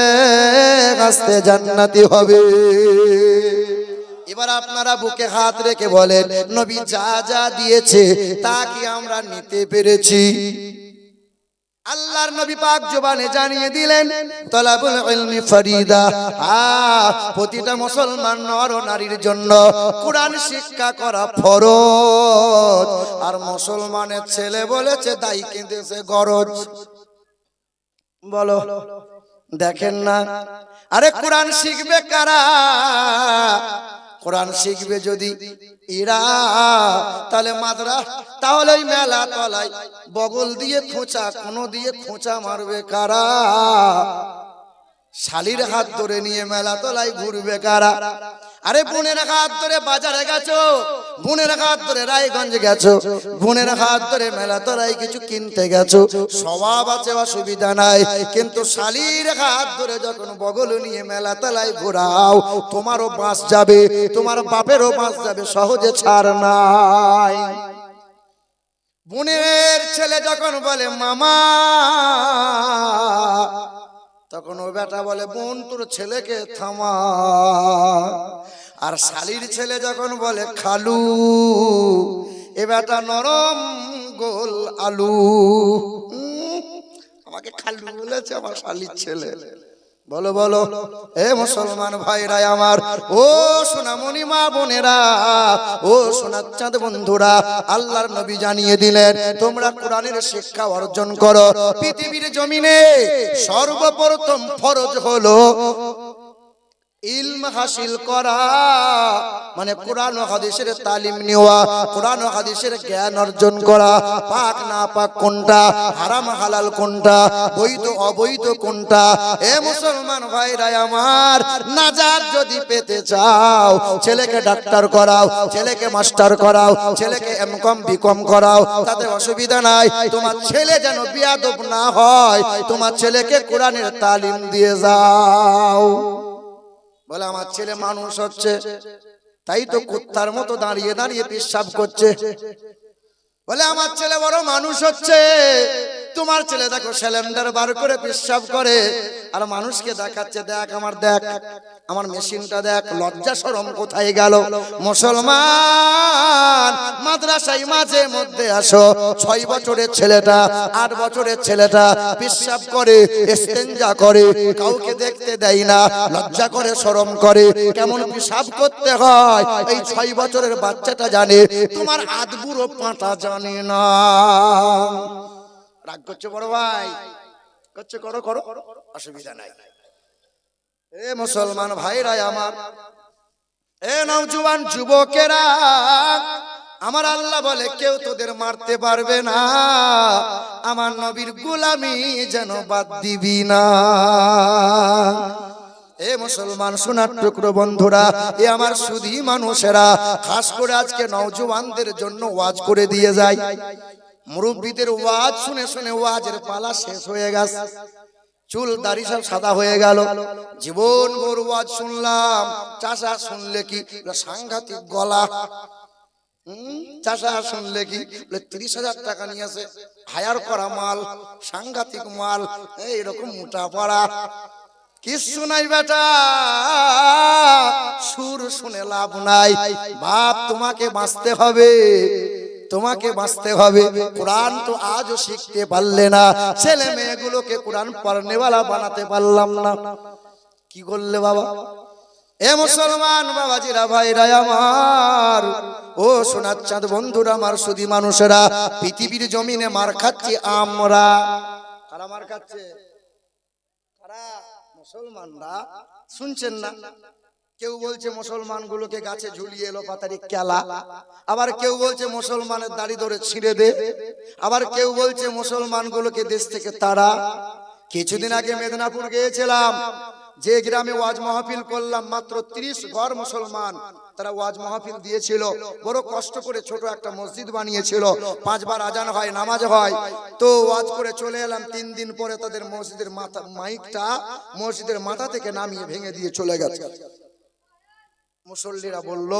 হাসতে জান্নাতি হবে। এবার আপনারা বুকে হাত রেখে বলেন নবী যা যা দিয়েছে তা কি আমরা নিতে পেরেছি? আল্লাহর নবী পাক জবানে জানিয়ে দিলেন তলাবুল ইলমি ফরিদা, প্রতিটা মুসলমান নর ও নারীর জন্য কোরআন শিক্ষা করা ফরজ। আর মুসলমানের ছেলে বলেছে দাই কেঁদেছে গরজ। বলো দেখেন না, আরে কোরআন শিখবে কারা? কোরআন শিখবে যদি এরা, তাহলে মাদ্রাসা, তাহলে ওই মেলা তলায় বগল দিয়ে খোঁচা, কোন দিয়ে খোঁচা মারবে কারা? শালির হাত ধরে নিয়ে মেলা তলায় ঘুরবে কারা? আরে বোনের হাত ধরে বাজারে গেছো, বোনের হাত ধরে রায়গঞ্জ গেছো, বোনের হাত ধরে মেলা তলায় কিছু কিনতে গেছো, স্বভাব আছে অসুবিধা নাই, কিন্তু শালির হাত ধরে যখন বগল নিয়ে মেলা তলায় ঘোরাও তোমারও বাঁশ যাবে, তোমার বাপেরও বাঁশ যাবে, সহজে ছাড় নাই। বোনের ছেলে যখন বলে মামা, তখন ও বেটা বলে বোন তোর ছেলেকে থামা। আর শালির ছেলে যখন বলে খালু, এ বেটা নরম গোল আলু। আমাকে খালু বলেছে আমার শালির ছেলে। বলো বলো এ মুসলমান ভাইরা আমার, ও সোনামণি মা বোনেরা, ও সোনার চাঁদ বন্ধুরা, আল্লাহর নবী জানিয়ে দিলেন তোমরা কোরআনের শিক্ষা অর্জন করো। পৃথিবীর জমিনে সর্বপ্রথম ফরজ হলো ইলম হাসিল করা, মানে কোরআন ও হাদিসের তালিম নেওয়া, কোরআন ও হাদিসের জ্ঞান অর্জন করা, পাক না পাক কোনটা, হারাম হালাল কোনটা, বৈধ অবৈধ কোনটা। এ মুসলমান ভাইরা আমার, নাজাত যদি পেতে চাও ছেলেকে ডাক্তার করাও, ছেলেকে মাস্টার করাও, ছেলেকে এমকম বিকম করাও, তাতে অসুবিধা নাই। তোমার ছেলে যেন বিয়াদব না হয়, তোমার ছেলেকে কোরআনের তালিম দিয়ে যাও। বলে আমার ছেলে মানুষ হচ্ছে, তাই তো কুত্তার মতো দাঁড়িয়ে দাঁড়িয়ে পেশাব করছে। বলে আমার ছেলে বড় মানুষ হচ্ছে, তোমার ছেলে দেখো সিলিন্ডার বার করে পেশাব করে আর মানুষকে দেখাচ্ছে দেখ আমার, দেখ আমার মেশিনটা দেখ। লজ্জা শরম কোথায় গেল? মুসলমান মাদ্রাসায় মাঝে মধ্যে আসো, 6 বছরের ছেলেটা 8 বছরের ছেলেটা পেশাব করে, ইস্তেঞ্জা করে, কাউকে দেখতে দেয় না, লজ্জা করে শরম করে, কেমন পেশাব করতে হয় এই 6 বছরের বাচ্চাটা জানে, তোমার আদবুড়ো পাঁটা জানে না। রাগ করছে বড় ভাই, করছে করো করো, অসুবিধা নাই। এ মুসলমান ভাইরা আমার, এ নওজোয়ান যুবকেরা আমার, আল্লাহ বলে কেউ তোদের মারতে পারবে না, আমার নবীর গোলামি যেন বাদ দিবি না। এ মুসলমান সোনার টুকরো বন্ধুরা, এ আমার সুধী মানুষেরা, খাস করে আজকে নওজোয়ানদের জন্য ওয়াজ করে দিয়ে যায়। মুরব্বীদের ওয়াজ শুনে শুনে ওয়াজের পালা শেষ হয়ে গেছে, চুল দাড়ি সব সাদা হয়ে গেল। জীবন ভর ওয়াজ শুনলাম, চাষা শুনলে কি সাংঘাতিক গলা। চাষা শুনলে কি 30,000 টাকা নিয়েছে, হায়ার করা মাল, সাংঘাতিক মাল, এইরকম মোটা পাড়া। কিছু নাই বেটা, সুর শুনে লাভ নাই। বাপ তোমাকে বাঁচতে হবে, তোমাকে বাঁচতে হবে। কোরআন তো আজও শিখতে পারলে না, ছেলে মেয়েগুলোকে কোরআন পড়নেওয়ালা বানাতে পারলাম না। কি করলে বাবা? এ মুসলমান বাবাজিরা, ভাইরা আমার, ও সোনার চাঁদ বন্ধুরা, আমার সুধী মানুষেরা, পৃথিবীর জমিনে মার খাচ্ছি আমরা। কারা মার খাচ্ছে? কারা? মুসলমানরা। শুনছেন না? কেউ বলছে মুসলমান গুলোকে গাছে ঝুলিয়ে এলো পাতারি কেলা, আবার কেউ বলছে মুসলমানের দাড়ি ধরে ছিঁড়ে দে, আবার কেউ বলছে মুসলমান গুলোকে দেশ থেকে তারা। কিছুদিন আগে মেদিনীপুর গিয়েছিলাম, যে গ্রামে ওয়াজ মাহফিল করলাম, মাত্র 30 ঘর মুসলমান তারা ওয়াজ মাহফিল দিয়েছিল। বড় কষ্ট করে ছোট একটা মসজিদ বানিয়েছিল, 5 বার আজান হয়, নামাজ হয়। তো ওয়াজ করে চলে এলাম। 3 দিন পরে তাদের মসজিদের মাইকটা মসজিদের মাথা থেকে নামিয়ে ভেঙে দিয়ে চলে গেছে। মুসল্লিরা বলল,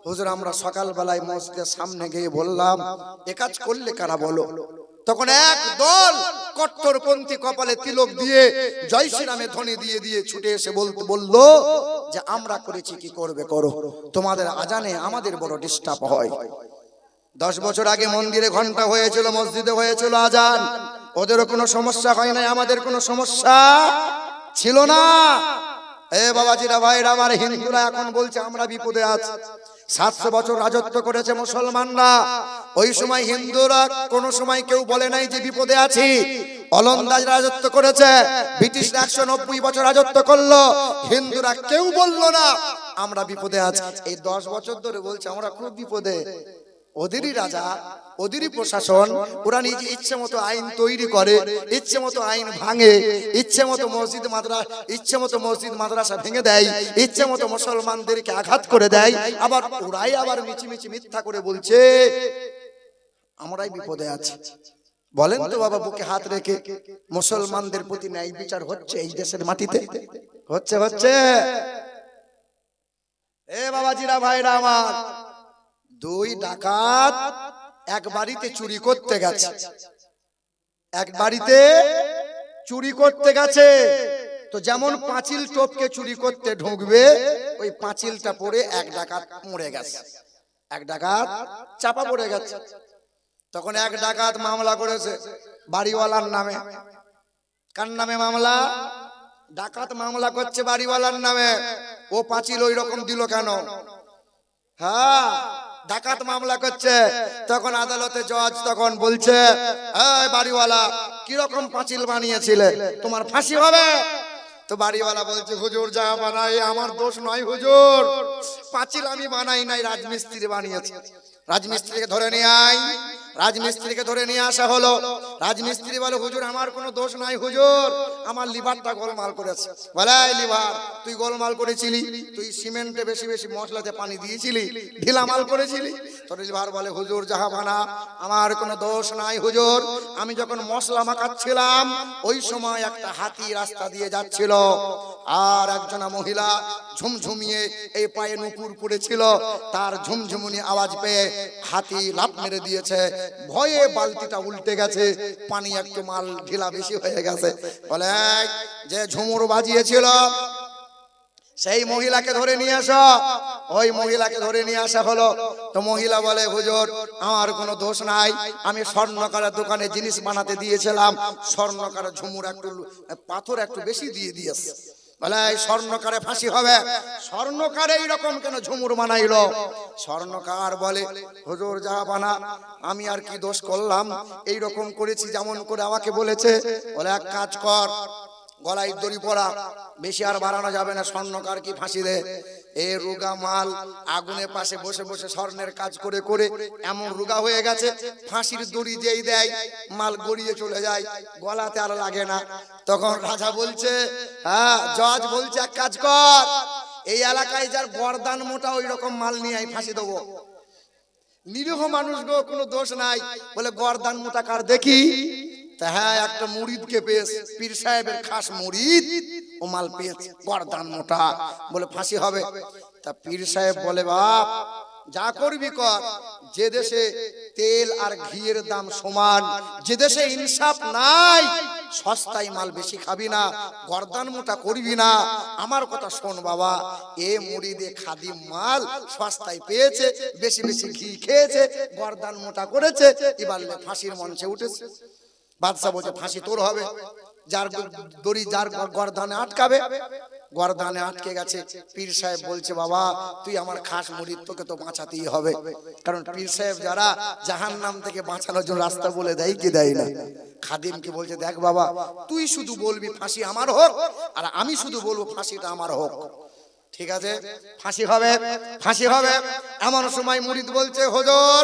হুজুর আমরা সকাল বেলায় মসজিদের সামনে গিয়ে বললাম, এ কাজ করলে কারা বলো? তখন এক দল কট্টরপন্থী কপালে তিলক দিয়ে জয় শ্রীরামের ধ্বনি দিয়ে দিয়ে ছুটে এসে বলল যে আমরা করেছি, কি করবে করো, তোমাদের আজানে আমাদের বড় ডিস্টার্ব হয়। 10 বছর আগে মন্দিরে ঘন্টা হয়েছিল, মসজিদে হয়েছিল আজান, ওদেরও কোনো সমস্যা হয় নাই, আমাদের কোনো সমস্যা ছিল না। এ বাবাজিরা, ভাইরা আমার, হিন্দুরা এখন বলছে আমরা বিপদে আছি। 700 বছর রাজত্ব করেছে মুসলমানরা, ওই সময় হিন্দুরা কোন সময় কেউ বলে নাই যে বিপদে আছি। ওলন্দাজ রাজত্ব করেছে, ব্রিটিশরা 190 বছর রাজত্ব করলো, হিন্দুরা কেউ বললো না আমরা বিপদে আছি। এই 10 বছর ধরে বলছে আমরা খুব বিপদে। ওদেরই রাজা, ওদেরই প্রশাসন, ওরা নিজে ইচ্ছে মতো আইন তৈরি করে, ইচ্ছে মতো আইন ভাঙে, ইচ্ছে মতো মসজিদ মাদ্রাসা ভেঙে দেয়, ইচ্ছে মতো মুসলমানদেরকে আঘাত করে দেয়। আবার ওরাই আবার মিছিমিছি মিথ্যা করে বলছে আমরাই বিপদে আছি। বলেন তো বাবা, বুকে হাত রেখে, মুসলমানদের প্রতি ন্যায় বিচার হচ্ছে এই দেশের মাটিতে? হচ্ছে? এ বাবাজিরা, ভাইরা আমার, 2 ডাকাত এক বাড়িতে চুরি করতে গেছে, এক বাড়িতে চুরি করতে গেছে। তো যেমন পাঁচিল টপকে চুরি করতে ঢুকবে, ওই পাঁচিলটা পড়ে এক ডাকাত মরে গেছে, এক ডাকাত চাপা পড়ে গেছে। তখন এক ডাকাত মামলা করেছে বাড়িওয়ালার নামে। কার নামে মামলা? ডাকাত মামলা করছে বাড়িওয়ালার নামে। ও পাঁচিল ওই রকম দিল কেন? হ্যাঁ, ডাকাত মামলা করছে। তখন আদালতে জজ তখন বলছে, এই বাড়িওয়ালা, কিরকম পাঁচিল বানিয়েছিলে, তোমার ফাঁসি হবে। তো বাড়িওয়ালা বলছে, হুজুর যা বানাই আমার দোষ নয় হুজুর, পাঁচিল আমি বানাই নাই, রাজমিস্ত্রি বানিয়েছে। রাজমিস্ত্রিকে ধরে নিয়ে আয়। রাজমিস্ত্রিকে ধরে নিয়ে আসা হলো। রাজমিস্ত্রি বলে, হুজুর আমার কোনো দোষ নাই হুজুর, আমার লিভারটা গোলমাল করেছে। বলে, এই লিভার তুই গোলমাল করেছিলি, তুই সিমেন্টে বেশি বেশি মশলাতে পানি দিয়েছিলি, ঢিলামাল করেছিলি। তোর লিভার বলে, হুজুর জাহাপানা আমার কোনো দোষ নাই হুজুর, আমি যখন মশলা মাখাচ্ছিলাম ওই সময় একটা হাতি রাস্তা দিয়ে যাচ্ছিল, আর একজনা মহিলা ঝুমঝুমিয়ে এই পায়ে নুপুর পড়েছিল, তার ঝুমঝুমুনি আওয়াজ পেয়ে হাতি লাফ মেরে দিয়েছে, ভয়ে বালতিটা উল্টে গেছে, পানি একটু মাল ঢিলা বেশি হয়ে গেছে। বলে, যে ঝুমুর বাজিয়েছিল সেই মহিলাকে ধরে নিয়ে আসো। ওই মহিলাকে ধরে নিয়ে আসা হলো। তো মহিলা বলে, হুজুর আমার কোনো দোষ নাই, আমি স্বর্ণকারের দোকানে জিনিস বানাতে দিয়েছিলাম, স্বর্ণকার ঝুমুর একটু পাথর একটু বেশি দিয়ে দিয়েছে। বলে, স্বর্ণকারে ফাঁসি হবে। স্বর্ণকারে এইরকম কেন ঝুমুর বানাইলো? স্বর্ণকার বলে, হুজুর জাহাপানা আমি আর কি দোষ করলাম, এইরকম করেছি যেমন করে আমাকে বলেছে। বলে, এক কাজ কর, গলায় দড়ি পরা, বেশি আর বাড়ানো যাবে না, স্বর্ণকার কি ফাঁসি দে। এ রুগা মাল আগুনের পাশে বসে বসে স্বর্ণের কাজ করে করে এমন রুগা হয়ে গেছে, ফাঁসির দড়ি যেই দেয় মাল গড়িয়ে চলে যায়, গলাতে আর লাগে না। তখন রাজা বলছে, হ্যাঁ জজ বলছে, এক কাজ কর, এই এলাকায় যার গর্দান মোটা ওই রকম মাল নিয়ে আই, ফাঁসি দেবো। নিরীহ মানুষ গো, কোনো দোষ নাই। বলে, গর্দান মোটা কার দেখি? তা হ্যাঁ একটা মুরিদকে পেয়েছে, পীর সাহেবের খাস মুরিদ, ও মাল পেয়েছে গর্দান মোটা, বলে ফাঁসি হবে। তা পীর সাহেব বলে বাপ যা করবি কর, যে দেশে তেল আর ঘিয়ের দাম সমান, যে দেশে ইনসাফ নাই, সস্তায় মাল বেশি খাবি না, গর্দান মোটা করবি না। আমার কথা শোন বাবা, এ মুরিদে খাদিম মাল সস্তায় পেয়েছে, বেশি বেশি ঘি খেয়েছে, গর্দান মোটা করেছে, এবার ফাঁসির মঞ্চে উঠেছে। বাদশা বলছে ফাঁসি তোর হবে, যার দড়ি যার গর্দানে আটকাবে। গর্দানে আটকে গেছে। পীর সাহেব বলছে বাবা তুই আমার খাস মুরিদ, তোকে তো বাঁচাতেই হবে, কারণ পীর সাহেব যারা জাহান্নাম থেকে বাঁচানোর জন্য রাস্তা বলে দেয় কি দেয় না। খাদিমকে বলছে দেখ বাবা তুই শুধু বলবি ফাঁসি আমার হোক, আর আমি শুধু বলবো ফাঁসিটা আমার হোক, ঠিক আছে ফাঁসি হবে, ফাঁসি হবে। এমন সময় মুরিদ বলছে হুজুর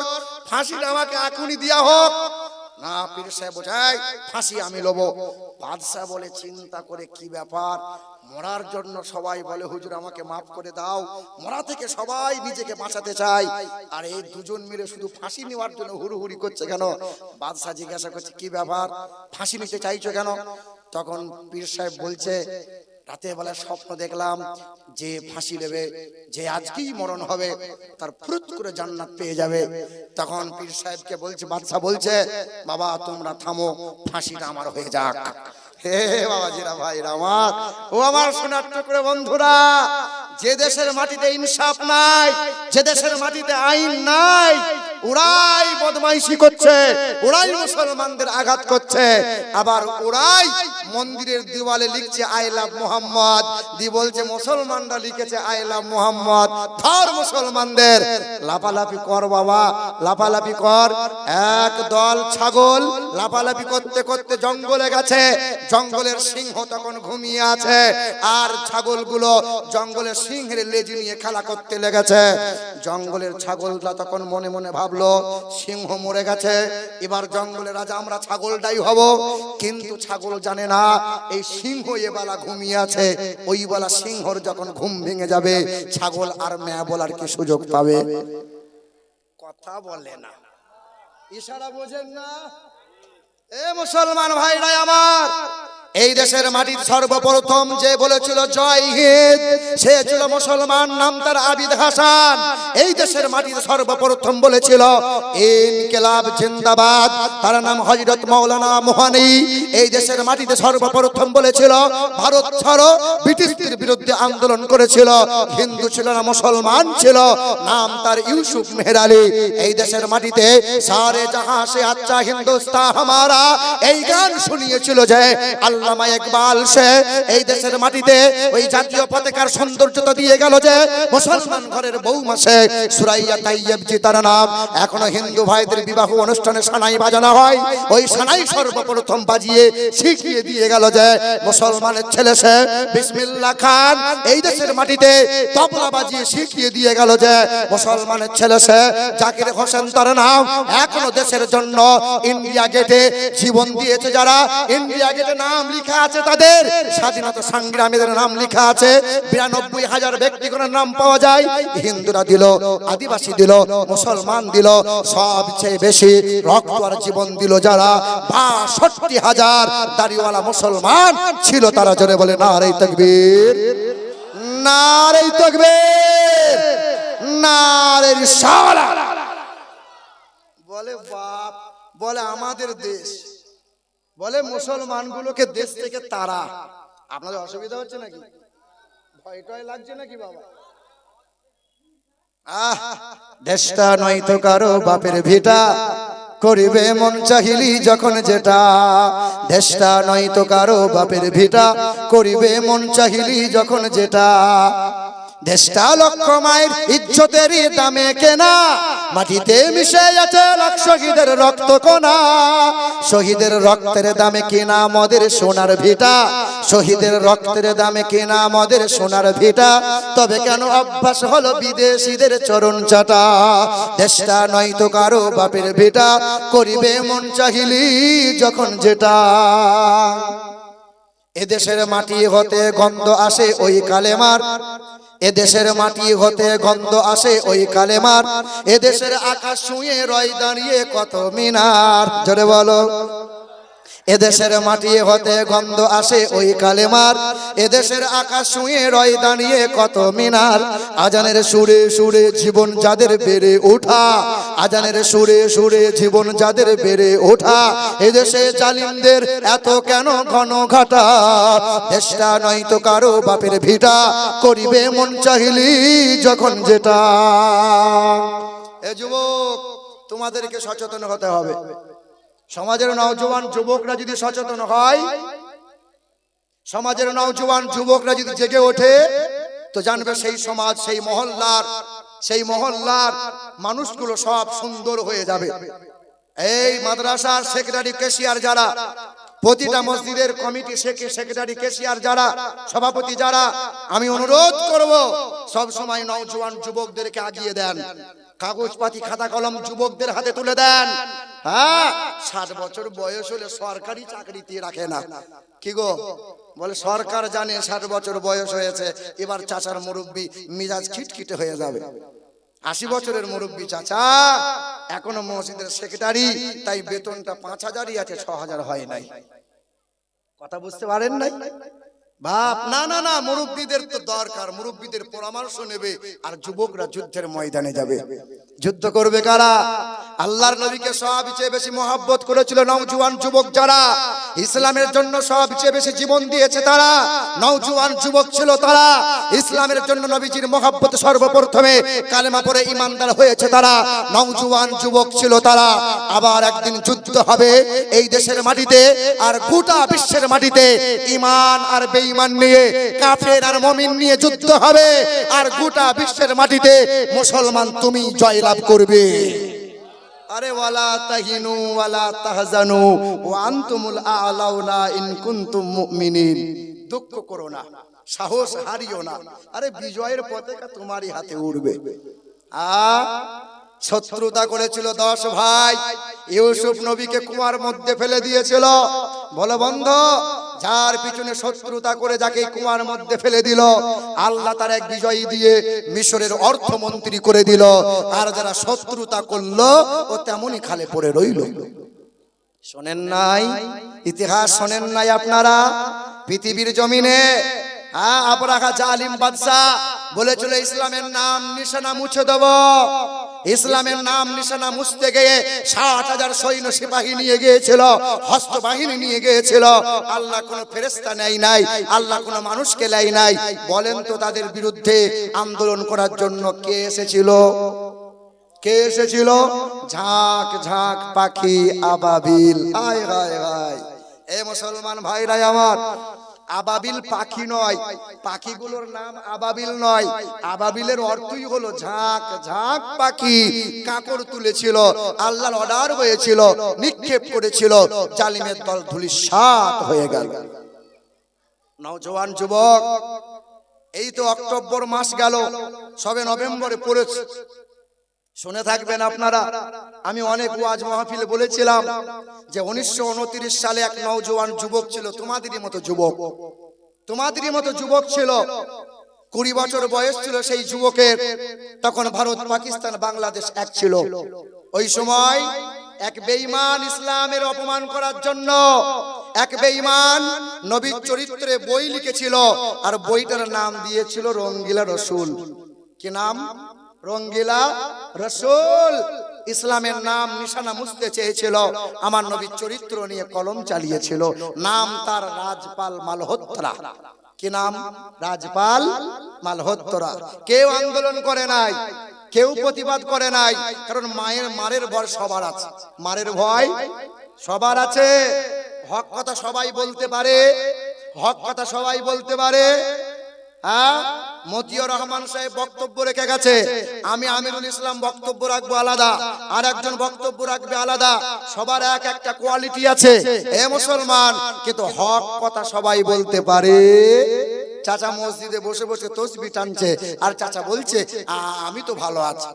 ফাঁসিটা আমাকে এখনই দেয়া হোক। না, পীর সাহেব বলছে ফাঁসি আমি লব। বাদশা বলে চিন্তা করে কি ব্যাপার, মরার জন্য সবাই বলে হুজুর আমাকে মাফ করে দাও, মরা থেকে সবাই নিজেকে বাঁচাতে চায়, আর এই দুজন মিলে শুধু ফাঁসি নেওয়ার জন্য হুড়ুহুড়ি করছে কেন? বাদশা জিজ্ঞাসা করছে কি ব্যাপার, ফাঁসি নিতে চাইছো কেন? তখন পীর সাহেব বলছে রাতে বেলা স্বপ্ন দেখলাম যে ফাঁসি নেবে, যে আজকেই মরণ হবে তার ফুরুত করে জান্নাত পেয়ে যাবে। তখন পীর সাহেবকে বলছে, বাদশা বলছে বাবা তোমরা থামো, ফাঁসিটা আমার হয়ে যাক। হে বাবাজিরা ভাইরা আমার, ও আমার সোনার টুকরো বন্ধুরা, যে দেশের মাটিতে ইনসাফ নাই, যে দেশের মাটিতে আইন নাই, ওরাই বদমাইশি করছে, ওরাই মুসলমানদের আঘাত করছে, আবার ওরাই মন্দিরের দেওয়ালে লিখছে আই লাভ মোহাম্মদ, দি বলছে মুসলমানরা লিখেছে আই লাভ মোহাম্মদ। ধর মুসলমানদের, লাফালাফি কর বাবা, লাফালাফি কর। এক দল ছাগল লাফালাফি করতে করতে জঙ্গলে গেছে, জঙ্গলের সিংহ তখন ঘুমিয়ে আছে, আর ছাগলগুলো জঙ্গলের সিংহের লেজ নিয়ে খেলা করতে লেগেছে। জঙ্গলের ছাগলরা তখন মনে মনে ভাবলো সিংহ মরে গেছে, এবার জঙ্গলের রাজা আমরা ছাগলটাই হব। কিন্তু ছাগল জানে না এই সিংহ এবেলা ঘুমিয়ে আছে, ওই বেলা সিংহর যখন ঘুম ভেঙে যাবে ছাগল আর ম্যা বলার কি সুযোগ পাবে? কথা বলে না, ইশারা বোঝেন না? এ মুসলমান ভাইরা আমার, এই দেশের মাটির সর্বপ্রথম যে বলেছিল জয় হিন্দ সে ছিল মুসলমান, নাম তার আবিদ হাসান। এই দেশের মাটির সর্বপ্রথম বলেছিল ইনকিলাব জিন্দাবাদ, তার নাম হযরত মাওলানা মুহানি। এই দেশের মাটিতে সর্বপ্রথম বলেছিল ভারত ছাড়ো, ব্রিটিশদের বিরুদ্ধে আন্দোলন করেছিল, হিন্দু ছিল না মুসলমান ছিল, নাম তার ইউসুফ মেহের আলী। এই দেশের মাটিতে সারে জাহাঁ সে আচ্ছা হিন্দুস্তান হামারা, এই গান শুনিয়েছিল যে আল্লামা ইকবাল। সে এই দেশের মাটিতে ওই জাতীয় পতাকার সৌন্দর্যতা দিয়ে গেল যে মুসলমান ঘরের বউ মাসে সুরাইয়া তাইয়্যিব জি তার নাম। এখনো হিন্দু ভাইদের বিবাহ অনুষ্ঠানে সানাই বাজানো হয়, ওই সানাই সর্বপ্রথম বাজিয়ে শিখিয়ে দিয়ে গেল যে মুসলমানের ছেলে সে বিসমিল্লাহ খান। এই দেশের মাটিতে তবলা বাজিয়ে শিখিয়ে দিয়ে গেল যে মুসলমানের ছেলে সে জাকির হোসেন তার নাম। এখনো দেশের জন্য ইন্ডিয়া গেটে জীবন দিয়েছে যারা, ইন্ডিয়া গেটে নাম লিখা আছে তাদের, স্বাধীনতা সংগ্রামীদের নাম লিখা আছে, 92,000 ব্যক্তিগণের নাম পাওয়া যায়। হিন্দুরা দিল, আদিবাসী দিল, মুসলমান দিল, সবচেয়ে বেশি রক্ত আর জীবন দিল যারা 62,000 দাড়িওয়ালা মুসলমান ছিল তারা। জোরে বলে নারে তাকবীর, নারে তাকবীর, নারে রিসালাত। বলে বাপ, বলে আমাদের দেশ, বলে মুসলমানগুলোকে দেশ থেকে তারা। আপনাদের অসুবিধা হচ্ছে নাকি? ভয় টয় লাগছে নাকি বাবা? দেশটা নয় তো কারো বাপের ভিটা, করিবে মন চাহিলি যখন যেটা। দেশটা নয় তো কারো বাপের ভিটা, করিবে মন চাহিলি যখন যেটা। দেশটা লক্ষ মায়ের ইজ্জতের দামে কেনা, মাটিতে মিশে আছে লাখ শহীদের রক্ত কোনা। শহীদের রক্তের দামে কেনা মদের সোনার ভিটা, শহীদের রক্তের দামে কেনা মদের সোনার ভিটা। তবে কেন অভ্যাস হলো বিদেশিদের চরণ চাটা। দেশটা নয় তো কারো বাপের ভিটা, করিবে মন চাহিলি যখন যেটা। এদেশের মাটি হতে গন্ধ আসে ওই কালেমার, এদেশের মাটি হতে গন্ধ আসে ওই কালেমার। এদেশের আকাশ ছুঁয়ে রয় দাঁড়িয়ে কত মিনার। জোরে বলো। এদেশের মাটি হতে গন্ধ আসে ওই কালেমার, এদেশের আকাশ ছুঁয়ে রয় দাঁড়িয়ে কত মিনার। আজানের সুরে সুরে জীবন যাদের বেড়ে ওঠা, আজানের সুরে সুরে জীবন যাদের বেড়ে ওঠা, এদেশে জালিমদের এত কেন ঘন ঘাটা। দেশটা নয়তো কারো বাপের ভিটা, করিবে মন চাহিলি যখন যেটা। এ যুবক, তোমাদেরকে সচেতন হতে হবে। সমাজের নওজোয়ান যুবকরা যদি সচেতন হয়, সমাজের নওজোয়ান যুবকরা যদি জেগে ওঠে, তো জানবে সেই সমাজ, সেই মহল্লার মানুষগুলো সব সুন্দর হয়ে যাবে। এই মাদ্রাসার সেক্রেটারি ক্যাশিয়ার যারা, প্রতিটা মসজিদের কমিটি সেক্রেটারি ক্যাশিয়ার যারা, সভাপতি যারা, আমি অনুরোধ করব সব সময় নওজোয়ান যুবকদেরকে আগিয়ে দেন, কাগজপাতি খাতা কলম যুবকদের হাতে তুলে দেন। হ্যাঁ, 60 বছর বয়স হলে সরকারি চাকরি দিয়ে রাখে না। কি গো বলে, সরকার জানে 60 বছর বয়স হয়েছে, এবার চাচার মুরব্বি মিজাজ খিটখিটে হয়ে যাবে। 80 বছরের মুরব্বি চাচা এখনো মসজিদের সেক্রেটারি, তাই বেতনটা 5000ই আছে, 6000 হয় নাই। কথা বুঝতে পারেন নাই বাপ? না না না, মুরব্বীদের তো দরকার, মুরব্বীদের পরামর্শ নেবে, আর যুবকরা যুদ্ধের ময়দানে যাবে। যুদ্ধ করবে কারা? আল্লাহর নবীকে সবচেয়ে বেশি মহব্বত করেছিল নওজোয়ান যুবক যারা, ইসলামের জন্য সবচেয়ে বেশি জীবন দিয়েছে তারা, নওজোয়ান যুবক ছিল তারা। ইসলামের জন্য নবীজির মহব্বত সর্বপ্রথমে কালেমা পড়ে ইমানদার হয়েছে তারা, নওজোয়ান যুবক ছিল তারা। আবার একদিন যুদ্ধ হবে এই দেশের মাটিতে আর গোটা বিশ্বের মাটিতে, ইমান আর বেঈমান নিয়ে, কাফের আর মুমিন নিয়ে যুদ্ধ হবে, আর গোটা বিশ্বের মাটিতে মুসলমান তুমি জয়লাভ করবে। আরে ওয়ালা তাহিনু ওয়ালা তাহজানু ওয়া আনতুমুল আ'লাউনা ইন কুনতুম মুমিনিন। দুঃখ করো না, সাহস হারিও না, আরে বিজয়ের পতাকা তোমারই হাতে উড়বে। শত্রুতা করেছিল 10 ভাই, ইউসুফ নবীকে কুয়ার মধ্যে ফেলে দিয়েছিল। বলো বন্ধু, যার পিছনে শত্রুতা করে যাকে কুয়ার মধ্যে ফেলে দিল, আল্লাহ তার এক বিজয়ী দিয়ে মিশরের অর্থমন্ত্রী করে দিল। আর যারা শত্রুতা করলো ও তেমনই খালে পড়ে রইল। শোনেন নাই ইতিহাস? শোনেন নাই আপনারা? পৃথিবীর জমিনে আবরাহা জালিম বাদশা বলেছিল ইসলামের নাম নিশানা মুছে দেব। ইসলামের নাম নিশানা মুছতে গিয়ে 60,000 সৈন্য সিপাহী নিয়ে গিয়েছিল, হস্ত বাহিনী নিয়ে গিয়েছিল। আল্লাহ কোন ফেরেশতা নেয় নাই, আল্লাহ কোন মানুষকে নেয় নাই। বলেন তো তাদের বিরুদ্ধে আন্দোলন করার জন্য কে এসেছিল? কে এসেছিল? ঝাঁক ঝাঁক পাখি আবাবিল। হায় হায় হায়! এ মুসলমান ভাইরা আমার, আবাবিল পাখি নয়, পাখিগুলোর নাম আবাবিল নয়। আবাবিলের অর্থই হলো ঝাঁক ঝাঁক পাখি। কাকর তুলেছিল, আল্লাহর অর্ডার হয়েছিল, নিক্ষেপ করেছিল, জালিমের দল ধূলিসাৎ হয়ে গেল। নওজোয়ান যুবক, এই তো অক্টোবর মাস গেল, সবে নভেম্বরে পড়েছে। শুনে থাকবেন আপনারা, আমি অনেক ওয়াজ মাহফিলে বলেছিলাম যে 1929 সালে এক নওজোয়ান যুবক ছিল, তোমাদেরই মতো যুবক, তোমাদেরই মতো যুবক ছিল। 20 বছর বয়স ছিল সেই যুবকের। তখন ভারত, পাকিস্তান, বাংলাদেশ এক ছিল। ওই সময় এক বেঈমান ইসলামের অপমান করার জন্য এক বেঈমান নবীর চরিত্রে বই লিখেছিল, আর বইটার নাম দিয়েছিল রঙ্গিলা রসুল। কি নাম? রঙ্গিলা রসুল। ইসলামের নাম নিশানা মুছতে চেয়েছিল, আমার নবীর চরিত্র নিয়ে কলম চালিয়েছিল। নাম তার রাজপাল মালহোত্রা। কি নাম? রাজপাল মালহোত্রা। কেউ আন্দোলন করে নাই, কেউ প্রতিবাদ করে নাই, কারণ মারের ভয় সবার আছে। মারের ভয় সবার আছে। হক কথা সবাই বলতে পারে, হক কথা সবাই বলতে পারে। হ্যাঁ, মতিউর রহমান সাহেব বক্তব্য রেখে গেছে, আমি আমিরুল ইসলাম বক্তব্য রাখবো আলাদা, আর একজন বক্তব্য রাখবে আলাদা। সবার এক একটা কোয়ালিটি আছে এ মুসলমান, কিন্তু হক কথা সবাই বলতে পারে। চাচা মসজিদে বসে বসে তসবিহ টানছে, আর চাচা বলছে আমি তো ভালো আছি,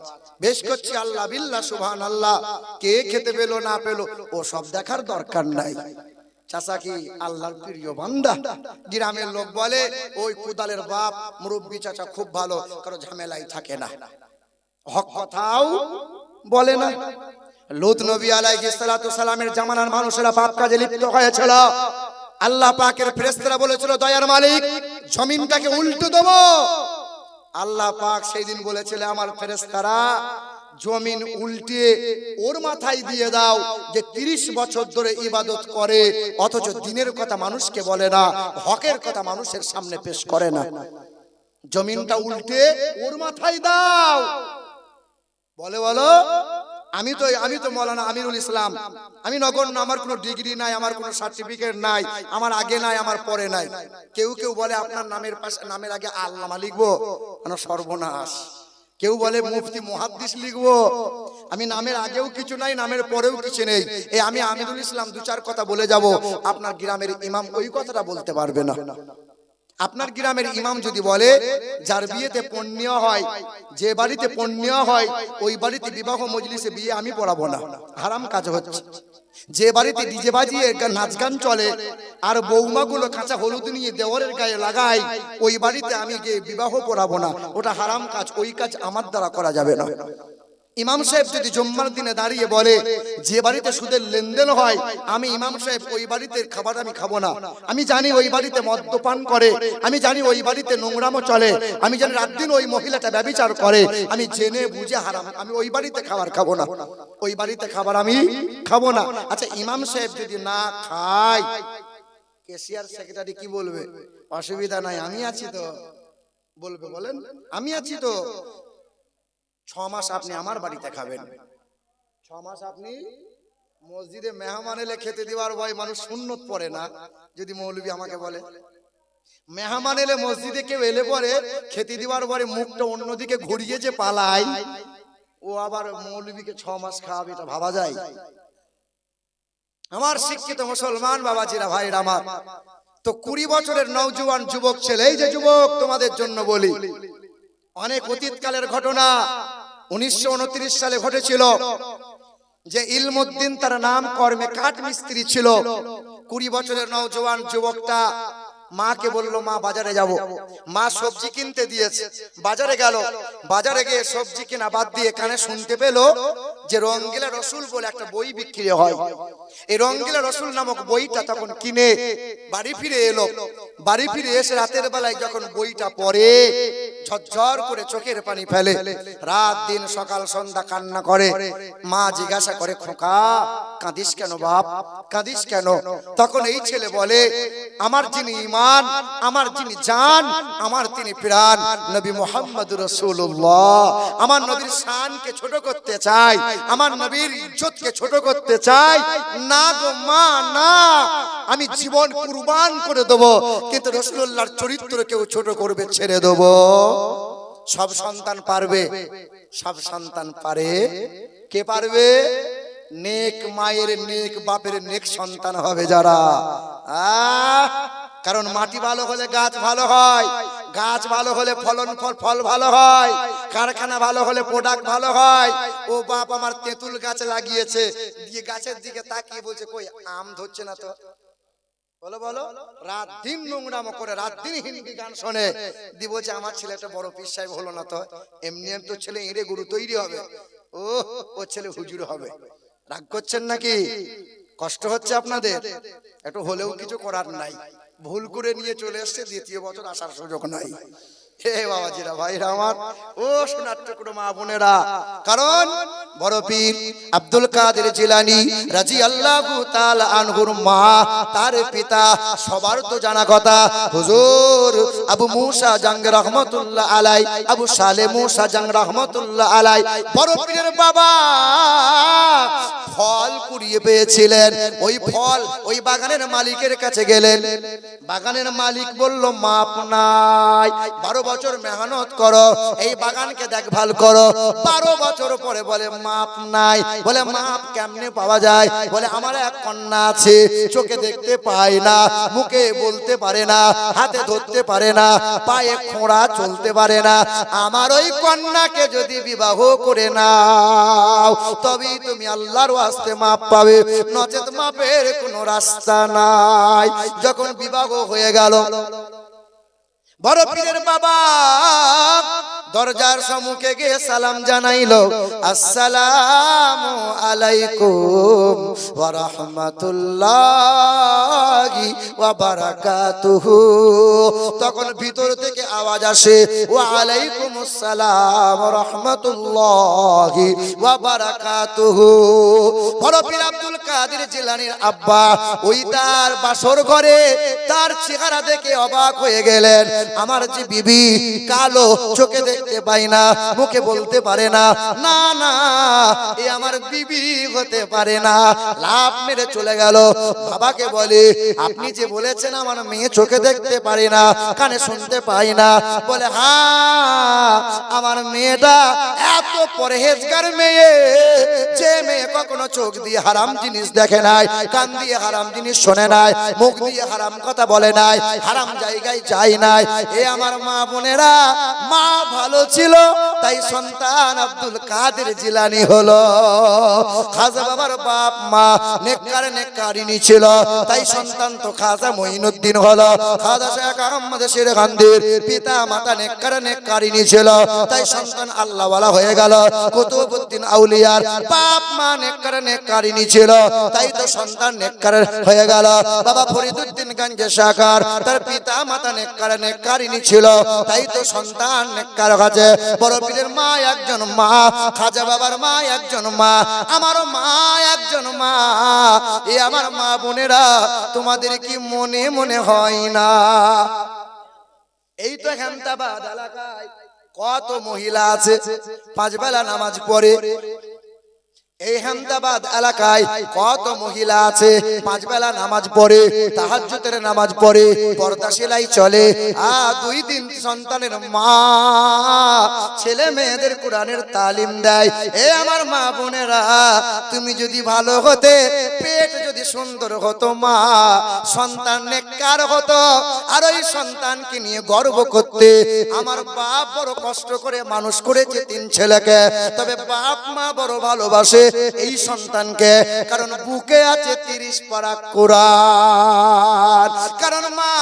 বেশ করছি, আল্লাহ বিল্লাহ সুবহানাল্লাহ। কে খেতে পেলো না পেলো ও সব দেখার দরকার নাই। চাচা কি আল্লাহর প্রিয় বান্দা? গ্রামের লোক বলে ওই কুদালের বাপ মুরব্বী চাচা খুব ভালো, কারো ঝামেলাই থাকে না, হক কথাও বলে না। লূত নবী আলাইহিস সালাতু সালামের জামানার মানুষেরা পাপ কাজে লিপ্ত হয়েছিল। আল্লাহ পাকের ফেরেশতারা বলেছিল, দয়ার মালিক জমিনটাকে উল্টো দেবো। আল্লাহ পাক সেই দিন বলেছিল, আমার ফেরেশতারা জমিন উল্টে ওর মাথায় দিয়ে দাও যে 30 বছর ধরে ইবাদত করে, অথচ দিনের কথা মানুষকে বলে না, হকের কথা মানুষের সামনে পেশ করে না। জমিনটা উল্টে ওর মাথায় দাও। বলে বলো, আমি তো মৌলানা আমিরুল ইসলাম, আমি নগণ্য, আমার কোনো ডিগ্রি নাই, আমার কোনো সার্টিফিকেট নাই, আমার আগে নাই, আমার পরে নাই। কেউ কেউ বলে আপনার নামের পাশে, নামের আগে আল্লামা লিখবো, মানে সর্বনাশ। কেউ বলে মুফতি মুহাদ্দিস লিখবো। আমি নামের আগেও কিছু নাই, নামের পরেও কিছু নেই। এই আমি আমিরুল ইসলাম 2-4 কথা বলে যাব, আপনার গ্রামের ইমাম ওই কথাটা বলতে পারবে না। আপনার গ্রামের ইমাম যদি বলে যার বিয়েতে পণ্য হয়, যে বাড়িতে পণ্য হয় ওই বাড়িতে বিবাহ মজলিসে বিয়ে আমি পড়াবো না, হারাম কাজ হচ্ছে। যে বাড়িতে ডিজে বাজিয়ে নাচ গান চলে আর বৌমাগুলো কাঁচা হলুদ নিয়ে দেওয়ারের গায়ে লাগায়, ওই বাড়িতে আমি গিয়ে বিবাহ পড়াবো না, ওটা হারাম কাজ, ওই কাজ আমার দ্বারা করা যাবে না। ইমাম সাহেব যদি জুম্মার দিনে দাঁড়িয়ে বলে যে বাড়িতে সুদের লেনদেন হয়, আমি ইমাম সাহেব ওই বাড়িতে খাবার আমি খাবো না, আমি জানি ওই বাড়িতে মদ্যপান করে, আমি জানি ওই বাড়িতে নোংরামো চলে, আমি জানি রাত দিন ওই মহিলাটা ব্যভিচার করে, আমি জেনে বুঝে হারাম, আমি ওই বাড়িতে খাবার খাবো না, ওই বাড়িতে খাবার আমি খাবো না। আচ্ছা, ইমাম সাহেব যদি না খায়, ক্যাশিয়ার সেক্রেটারি কি বলবে? অসুবিধা নাই, আমি আছি তো। বলবে, বলেন আমি আছি তো। 6 মাস আপনি আমার বাড়িতে খাবেন, 6 মাস আপনি মসজিদে মেহমান এলে খেতে দেওয়ার ভয় মানুষ সুন্নত পড়ে না। যদি মৌলবী আমাকে বলে মেহমান এলে মসজিদে কেউ এলে পরে খেতে দেওয়ার পরে মুখটা অন্যদিকে ঘুরিয়ে যে পালায়, ও আবার মৌলবীকে 6 মাস খাওয়াবে, এটা ভাবা যায়? আমার শিক্ষিত মুসলমান বাবাজিরা, ভাইরা আমার, তো 20 বছরের নওজোয়ান যুবক ছেলে, এই যে যুবক তোমাদের জন্য বলি, অনেক অতীতকালের ঘটনা। 1929 সালে ঘটেছিল যে ইলমুদ্দিন, তার নাম, কর্মে কাঠ মিস্ত্রি ছিল। 20 বছরের নওজোয়ান যুবকটা মাকে বলল, মা বাজারে যাব। মা সবজি কিনতে দিয়েছে, বাজারে গেল। বাজারে গিয়ে সবজি কিনা বাদ দিয়ে কানে শুনতে পেল যে রঙ্গিলা রসুল বলে একটা বই বিক্রি হয়। এই রঙ্গিলা রসুল নামক বইটা তখন কিনে বাড়ি ফিরে এলো। বাড়ি ফিরে এসে রাতের বেলায় যখন বইটা পড়ে, ঝরঝর করে চোখের পানি ফেলে, রাত দিন সকাল সন্ধ্যা কান্না করে। মা জিজ্ঞাসা করে, খোকা কাঁদিস কেন বাপ, কাঁদিস কেন? তখন এই ছেলে বলে, আমার যিনি ঈমান, আমার যিনি জান, আমার তিনি প্রাণ, নবী মুহাম্মদুর রাসূলুল্লাহ, আমার নবীর শানকে ছোট করতে চাই, আমার নবীর ইজ্জতকে ছোট করতে চাই না গো মা, না, আমি জীবন কুরবান করে দেব, কিন্তু রাসূলুল্লাহর চরিত্র কেউ ছোট করবে ছেড়ে দেব? সব সন্তান পারবে? সব সন্তান পারে? কে পারবে? নেক মায়ের, নেক বাপের নেক সন্তান হবে যারা। কারণ মাটি ভালো হলে গাছ ভালো হয়, গাছ ভালো হলে ফল ভালো হয়, কারখানা ভালো হলে প্রোডাক্ট ভালো হয়। ও বাপ আমার তেঁতুল গাছ লাগিয়েছে, দিয়ে গাছের দিকে তাকিয়ে বলছে, কই আম ধরছে না তো। বলো বলো, রাত দিন নোংরামো করে, রাত দিন হিন্দি গান শোনে, দিয়ে বলছে আমার ছেলেটা বড় পীর সাহেব হলো না তো, এমনি তো ছেলে এঁড়ে গরু তৈরি হবে, ও ছেলে হুজুর হবে। রাগ করছেন নাকি? কষ্ট হচ্ছে আপনাদের? একটু হলেও কিছু করার নাই, ভুল করে নিয়ে চলে এসছে, 2য় বছর আসার সুযোগ নাই। হে বাবাজিরা, ভাইরা আমার, ও সোনার টুকরো মা বোনেরা, কারণ বড় পীর আব্দুল কাদের জিলানী রাদিয়াল্লাহু তাআলা আনহুর মা, তার পিতা সবার তো জানা কথা, হুজুর আবু মুসা জাং রহমাতুল্লাহ আলাই, আবু সালে মুসা জাং রহমাতুল্লাহ আলাই, বড় পীরের বাবা ফল কুড়িয়ে পেয়েছিলেন। ওই ফল ওই বাগানের মালিকের কাছে গেলেন। বাগানের মালিক বলল, মাপ নাই, 12 বছর মেহনত করো, এই বাগানকে দেখভাল করো। 12 বছর পরে বলে মাপ নাই। বলে মাপ কেমনে পাওয়া যায়? বলে আমার এক কন্যা আছে, চোখে দেখতে পায় না, মুখে বলতে পারে না, হাতে ধরতে পারে না, পায়ে খোঁড়া চলতে পারে না, আমার ওই কন্যাকে যদি বিবাহ করে নাও তবেই তুমি আল্লাহর ওয়াস্তে মাপ পাবে, নচেত মাপের কোনো রাস্তা নাই। যখন বিবাহ হয়ে গেল, বড় পীরের বাবা দরজার সম্মুখে গিয়ে সালাম জানাইলো, আসসালামু আলাইকুম ওয়া রাহমাতুল্লাহি ওয়া বারাকাতুহু। তখন ভিতর থেকে আওয়াজ আসে, ওয়া আলাইকুমুস সালাম ওয়া রাহমাতুল্লাহি ওয়া বারাকাতুহু। বড় পীর আব্দুল কাদের জিলানীর আব্বা ওই তার বাসর ঘরে তার চেহারা দেখে অবাক হয়ে গেলেন। আমার যে বিবি কালো, চোখে দেখতে পাই না, মুখে বলতে পারে না, না না এ আমার বিবি হতে পারে না। লাফ মেরে চলে গেল। বাবাকে বলে, আপনি যে বলেছেন আমার মেয়ে চোখে দেখতে পারে না, কানে শুনতে পাই না, বলে হ্যাঁ আমার মেয়েটা এত পরহেজগার মেয়ে, যে মেয়ে কখনো চোখ দিয়ে হারাম জিনিস দেখে নাই, কান দিয়ে হারাম জিনিস শোনে নাই, মুখ দিয়ে হারাম কথা বলে নাই, হারাম জায়গায় যায় নাই। এ আমার মা বোনেরা, মা ভালো ছিল তাই সন্তান আব্দুল কাদের জিলানী হলো। খাজা বাবার বাপ মা নেককার নেককারিনী ছিল, তাই সন্তান তো খাজা মঈনুদ্দিন হলো। খাজা শেখ আহমদ শেরগান্দির পিতা মাতা নেককার নেককারিনী ছিল, তাই সন্তান আল্লাহওয়ালা হয়ে গেল। কুতুবউদ্দিন আউলিয়ার বাপ মা নেককার নেককারিনী ছিল, তাই তো সন্তান নেককার হয়ে গেল। বাবা ফরিদউদ্দিন গঞ্জে শাকার, তার পিতা মাতা নেককার নেককারিনী ছিল, তাই তো সন্তান নেককার হয়েছে। বড় পীরের মা একজন মা, খাজা বাবার মা একজন মা, আমারও মা একজন মা। এ আমার মা বোনেরা, তোমাদের কি মনে মনে হয় না? এই তো হেমতাবাদ এলাকায় কত মহিলা আছে 5 বেলা নামাজ পড়ে। এই হেমদাবাদ এলাকায় কত মহিলা আছে 5 বেলা নামাজ পড়ে, তাহাজ্জুদের নামাজ পড়ে, পর্দা সেলাই চলে, 2 দিন সন্তানের মা, ছেলে মেয়েদের কোরআনের তালিম দেয়। এ আমার মা বোনেরা, তুমি যদি ভালো হতে, পেট যদি সুন্দর হতো মা, সন্তান নেককার হতো, আর ওই সন্তানকে নিয়ে গর্ব করতে। আমার বাপ বড় কষ্ট করে মানুষ করেছে 3 ছেলেকে, তবে বাপ মা বড় ভালোবাসে এই সন্তানকে, কারণ বুকে আছে 30 পারা কোরআন। কারণ মা,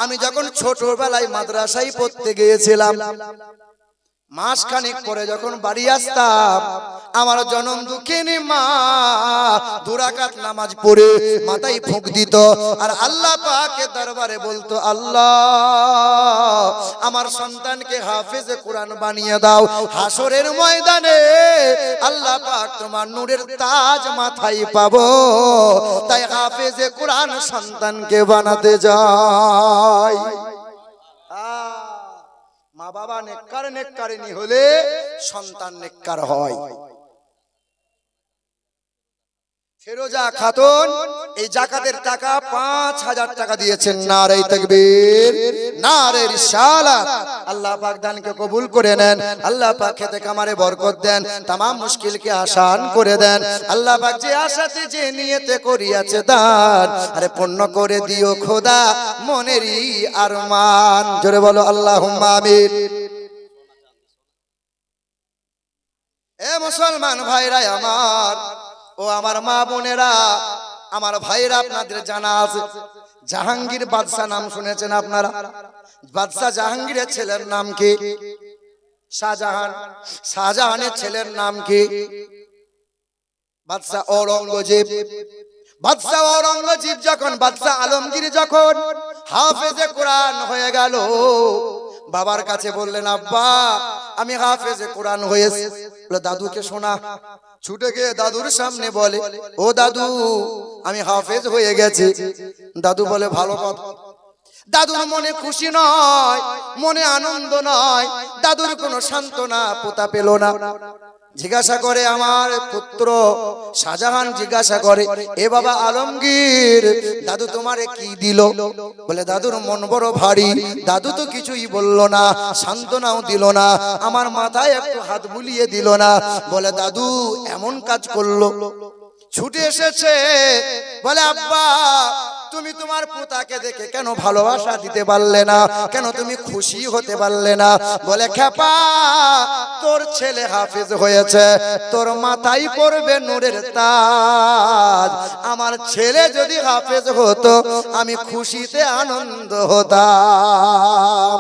আমি যখন ছোটবেলায় মাদ্রাসায় পড়তে গিয়েছিলাম, মাসখানেক পরে যখন বাড়ি আসতাম, আমার জনম দুঃখিনী মা 2 রাকাত নামাজ পড়ে মাথায় ফুঁক দিত, আর আল্লাহ পাকের দরবারে বলতো, আল্লাহ আমার সন্তানকে হাফেজে কোরআন বানিয়ে দাও। হাসরের ময়দানে আল্লাহ পাক তোমার নূরের তাজ মাথায় পাবো, তাই হাফেজে কোরআন সন্তানকে বানাতে যায়। মা বাবা নেককার নেককারিনী হলে সন্তান নেককার হয়। ফেরোজা খাতুন এই যাকাতের টাকা 5000 টাকা দিয়েছেন। নারে তাকবীর, নারে রিসালাত। আল্লাহ পাক দানকে কবুল করে নেন। আল্লাহ পাক খেতে কামারে বরকত দেন, तमाम মুশকিলকে আসান করে দেন। আল্লাহ পাক যে আশাতে যে নিয়তে করিয়াছে দান, আরে পূর্ণ করে দিও খোদা মনেরই আরমান। জোরে বলো আল্লাহুম্মা আমিন। এ মুসলমান ভাইরা আমার, ও আমার মা বোনেরা, আমার ভাইরা, আপনাদের জানা আছে জাহাঙ্গীর বাদশা নাম শুনেছেন আপনারা? বাদশা জাহাঙ্গীরের ছেলের নাম কি? শাহজাহান। শাহজাহানের ছেলের নাম কি? বাদশা ঔরঙ্গজেব। বাদশা ঔরঙ্গজেব যখন, বাদশা আলমগীর যখন হাফেজে কোরআন হয়ে গেল, বাবার কাছে বললেন, আব্বা আমি হাফেজে কোরআন হয়েছি। বলে দাদুকে শোনা। ছুটে গিয়ে দাদুর সামনে বলে, ও দাদু আমি হাফেজ হয়ে গেছি। দাদু বলে, ভালো কথা। দাদুর মনে খুশি নয়, মনে আনন্দ নয়, দাদুর কোনো সান্ত্বনা পোতা পেল না। জিজ্ঞাসা করে আমার পুত্র শাহজাহান, জিজ্ঞাসা করে, এ বাবা আলমগীর দাদু তোমারে কি দিল? বলে দাদুর মন বড় ভারী, দাদু তো কিছুই বলল না, সান্ত্বনাও দিল না, আমার মাথায় একটু হাত বুলিয়ে দিল না। বলে দাদু এমন কাজ করলো। ছুটে এসেছে, বলে আব্বা তুমি তোমার পুতাকে দেখে কেন ভালোবাসা দিতে পারলে না? কেন তুমি খুশি হতে পারলে না? বলে খেপা, তোর ছেলে হাফেজ হয়েছে, তোর মাথায় পড়বে নূরের তাজ। আমার ছেলে যদি হাফেজ হতো আমি খুশিতে আনন্দ হতাম।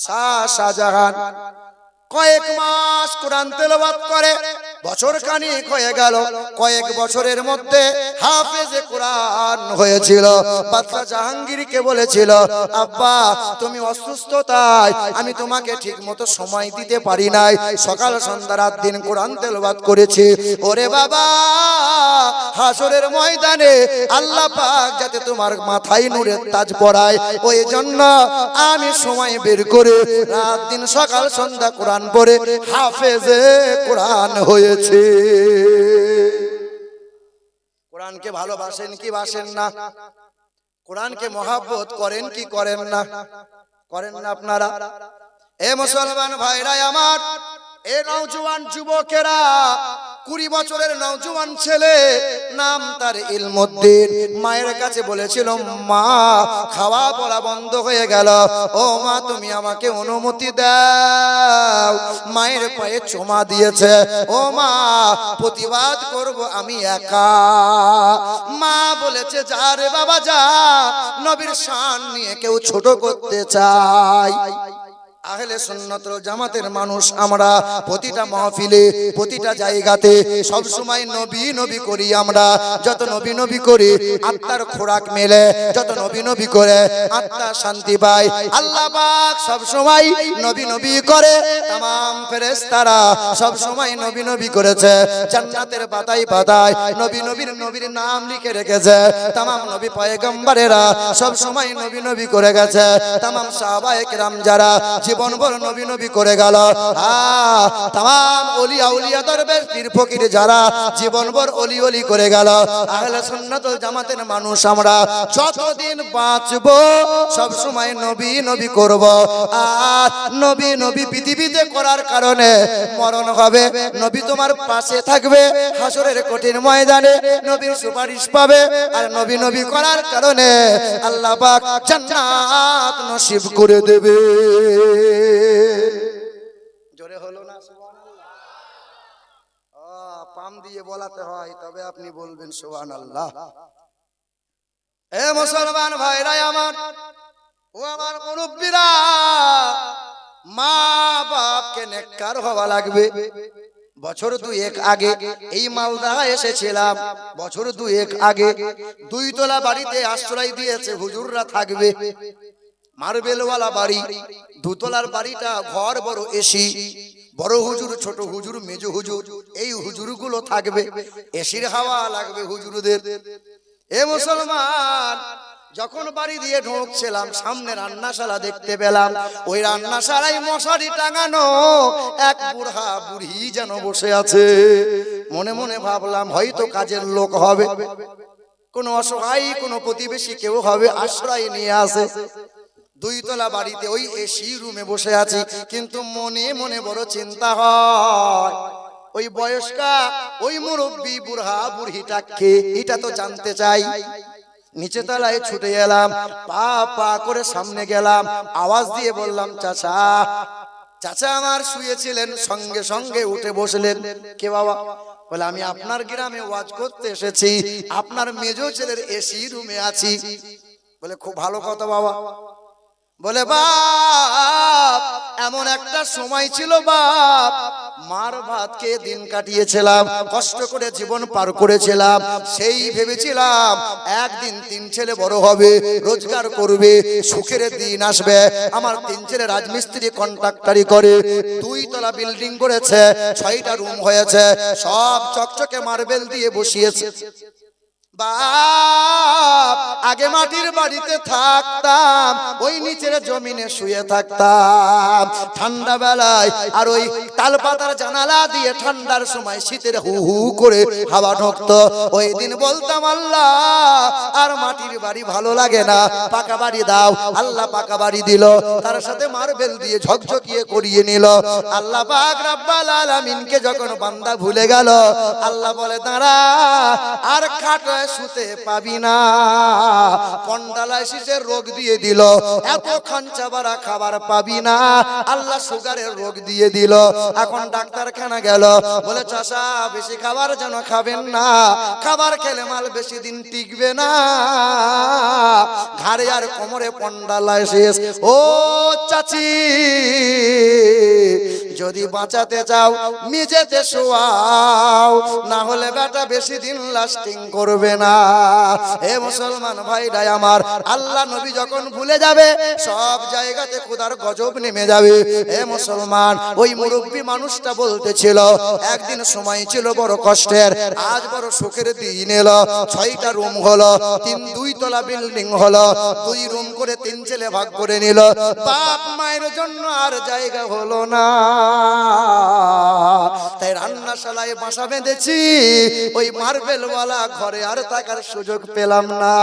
বাদশাহ শাহজাহান কয়েক মাস কোরআন তেলাওয়াত করে, বছর খানিক হয়ে গেল। কয়েক বছরের মধ্যে হাফেজে কোরআন হয়েছিল। বাদশা জাহাঙ্গীরকে বলেছিল, আব্বা তুমি অসুস্থতায় আমি তোমাকে ঠিক মতো সময় দিতে পারি নাই, সকাল সন্ধ্যা রাত দিন কোরআন তেলাওয়াত করেছি। ওরে বাবা, হাসরের ময়দানে আল্লাহ পাক যাতে তোমার মাথায় নূরের তাজ পরায়, ওই জন্য আমি সময় বের করে রাত দিন সকাল সন্ধ্যা কোরআন পড়ে হাফেজে কোরআন হয়েছে। কোরআনকে ভালোবাসেন কি বাসেন না? কোরআনকে মহব্বত করেন কি করেন না? করেন না আপনারা? এ মুসলমান ভাইরা আমার, এ নওজোয়ান যুবকেরা, 20 বছরের নওজোয়ান ছেলে, নাম তার ইলমুদ্দিন, মায়ের কাছে বলেছিল, মা খাওয়া পড়া বন্ধ হয়ে গেল, ও মা তুমি আমাকে অনুমতি দাও। মায়ের পায়ে চুমা দিয়েছে, ও মা প্রতিবাদ করব আমি একা। মা বলেছে, যা রে বাবা যা, নবীর শান নিয়ে কেউ ছোট করতে চায়। আহলে সুন্নাত ওয়াল জামাতের মানুষ আমরা প্রতিটা মাহফিলে প্রতিটা জায়গাতে সব সময় নবী নবী করি। আমরা যত নবী নবী করি আত্মার খোরাক মেলে, যত নবী নবী করে আত্মা শান্তি পায়। আল্লাহ পাক সব সময় নবী নবী করে, तमाम ফেরেশতারা সব সময় নবী নবী করেছে। জান্নাতের পাতায় পাতায় নবী নবীর নাম লিখে রেখেছে। तमाम নবী পয়গম্বরেরা সব সময় নবী নবী করে গেছে। तमाम সাহাবায়ে কেরাম যারা জীবন ভর নবী নবী করে গেল, तमाम ওলিয়া উলিয়া দরবেশ পীর ফকির যারা জীবন ভর ওলি ওলি করে গেল। আহলে সুন্নাত ওয়াল জামাতের মানুষ আমরা যতদিন বাঁচব সব সময় নবী নবী করব। আর নবী নবী পৃথিবীতে করার কারণে মরণ হবে, নবী তোমার পাশে থাকবে, হাসরের কঠিন ময়দানে নবীর সুপারিশ পাবে। আর নবী নবী করার কারণে আল্লাহ পাক জান্নাত নসিব করে দেবে। জোরে হলো না সুবহানাল্লাহ? পাম দিয়ে বলাতে হয়, তবে আপনি বলবেন সুবহানাল্লাহ। এ মুসলমান ভাইরা আমার, ও আমার মুরব্বিরা, মা বাপকে নেককার হওয়া লাগবে। বছর 2 আগে এই মালদা এসেছিলাম, বছর 2 আগে 2 তলা বাড়িতে আশ্রয় দিয়েছে, হুজুররা থাকবে। মার্বেলওয়ালা বাড়ি, 2 তলার বাড়িটা, ঘর বড়, এসি, বড় হুজুর, ছোট হুজুর, মেজ হুজুর, এই হুজুরগুলো থাকবে, এসির হাওয়া লাগবে হুজুরদের। এ মুসলমান, যখন বাড়ি দিয়ে ঢুকছিলাম সামনে রান্নাশালা দেখতে পেলাম। ওই রান্নাশালায় মশারি টাঙানো এক বুড়া বুড়ি যেন বসে আছে। মনে মনে ভাবলাম হয়তো কাজের লোক হবে, কোন অসহায় কোন প্রতিবেশী কেউ হবে, আশ্রয় নিয়ে আসে। 2 তলা বাড়িতে ওই এসি রুমে বসে আছি, কিন্তু মনে মনে বড় চিন্তা হয়, ওই বয়স্কা ওই মুরব্বী বুড়া বুড়িটা কে, এটা তো জানতে চাই। নিচে তলায় ছুটে এলাম, পা পা করে সামনে গেলাম, আওয়াজ দিয়ে বললাম, চাচা। চাচা আমার শুয়েছিলেন, সঙ্গে সঙ্গে উঠে বসলেন। কে বাবা? বলে, আমি আপনার গ্রামে ওয়াজ করতে এসেছি, আপনার মেজো ছেলের এসি রুমে আছি। বলে, খুব ভালো কথা বাবা। বলে, বাপ এমন একটা সময় ছিল বাপ, মার ভাত খেয়ে দিন কাটিয়েছিলাম, কষ্ট করে জীবন পার করেছিলাম। সেই ভেবেছিলাম একদিন 3 ছেলে বড় হবে, রোজগার করবে, সুখের দিন আসবে। আমার 3 ছেলে রাজমিস্ত্রি কন্ট্রাক্টরি করে, 2 তলা বিল্ডিং করেছে, 6টা রুম হয়েছে, সব চকচকে মার্বেল দিয়ে বসিয়েছে। বাপ আগে মাটির বাড়িতে থাকতাম, ওই নিচের জমিনে শুয়ে থাকতাম ঠান্ডা বেলায়। আর ওই তালপাতার জানালা দিয়ে ঠান্ডার সময় শীতের হু হু করে হাওয়া ঢুকতো। ওই দিন বলতাম, আল্লাহ আর মাটির বাড়ি ভালো লাগে না, পাকা বাড়ি দাও। আল্লাহ পাকা বাড়ি দিল, তার সাথে মার্বেল দিয়ে ঝকঝকিয়ে করিয়ে নিল। আল্লাহ পাক রব্বুল আলামিনকে যখন বান্দা ভুলে গেল, আল্লাহ বলে, দাঁড়া, আর খাট কয় শুতে পাবি না, পন্ডালাইসিসের রোগ দিয়ে দিল, এত খাঞ্চা বাড়া খাবার পাবি না, আল্লাহ সুগারের রোগ দিয়ে দিল। এখন ডাক্তারখানা গেল, বলে চাষা বেশি খাবার যেন খাবেন না, খাবার খেলে মাল বেশি দিন টিকবে না, ঘাড়ে আর কোমরে পন্ডালাইসিস। ও চাচি, যদি বাঁচাতে চাও নিজেতে শোয়াও, না হলে বেটা বেশি দিন লাস্টিং করবে না। হে মুসলমান ভাইরা আমার, আল্লাহ নবী যখন ভুলে যাবে সব জায়গাতে খোদার গজব নেমে যাবে। হে মুসলমান, ওই মুরব্বী মানুষটা বলতেছিল একদিন সময় ছিল বড় কষ্টের, আজ বড় সুখের দিন এলো। 6টা রুম হলো, 2 তলা বিল্ডিং হলো, 2 রুম করে 3 ছেলে ভাগ করে নিল। বাপ মায়ের জন্য আর জায়গা হলো না, তাই রান্নাশালায় বাসা বেঁধেছি, ওই মার্বেলওয়ালা ঘরে আর থাকার সুযোগ পেলাম না।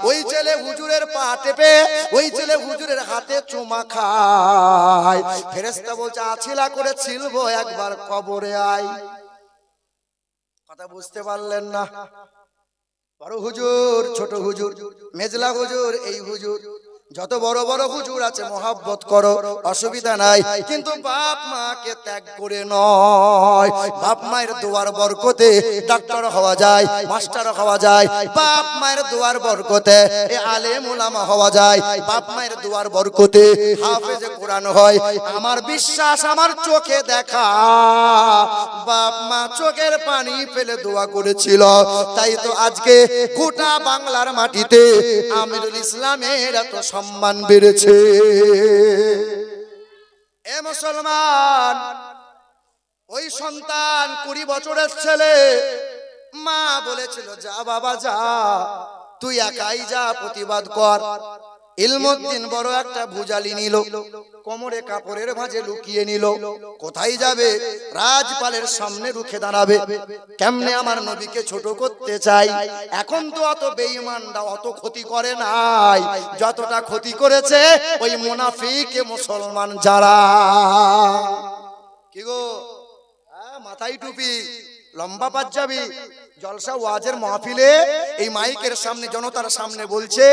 ওই ছেলে হুজুরের পা টেপে, ওই ছেলে হুজুরের হাতে চুমা খায়। ফেরেশতা বলছে আছিলা করে ছিলবো, একবার কবরে আয়। কথা বুঝতে পারলেন না? বড় হুজুর, ছোট হুজুর, মেজলা হুজুর, এই হুজুর, যত বড় বড় হুজুর আছে মহব্বত করো, অসুবিধা নাই, কিন্তু বাপ মাকে ত্যাগ করে নয়। বাপ মায়ের দোয়ার বরকতে ডাক্তার হওয়া যায়, মাস্টার হওয়া যায়, বাপ মায়ের দোয়ার বরকতে আলেম উলামা হওয়া যায়, বাপ মায়ের দোয়ার বরকতে হাফেজে কোরআন হয়। আমার বিশ্বাস, আমার চোখে দেখা, বাপ মা চোখের পানি ফেলে দোয়া করেছিল, তাই তো আজকে গোটা বাংলার মাটিতে আমিরুল ইসলামের এত সম্মান বেড়েছে। এ মুসলমান, ওই সন্তান 20 বছরের ছেলে, মা বলেছিল যা বাবা যা, তুই একাই যা, প্রতিবাদ কর। ইলমুদ্দিন বড় একটা ভুজালি নিল, কোমরে কাপড়ের ভাঁজে লুকিয়ে নিল। কোথায় যাবে? রাজপালের সামনে রুখে দাঁড়াবে। কেমনে আমার নবীকে ছোট করতে চাই। এখন তো অত বেঈমানরা অত ক্ষতি করে নাই, যতটা ক্ষতি করেছে ওই মুনাফিক মুসলমান যারা। কি গো, মাথায় টুপি, লম্বা পাঞ্জাবি, জলসা ওয়াজের মাহফিলে এই মাইকের সামনে জনতার সামনে বলছে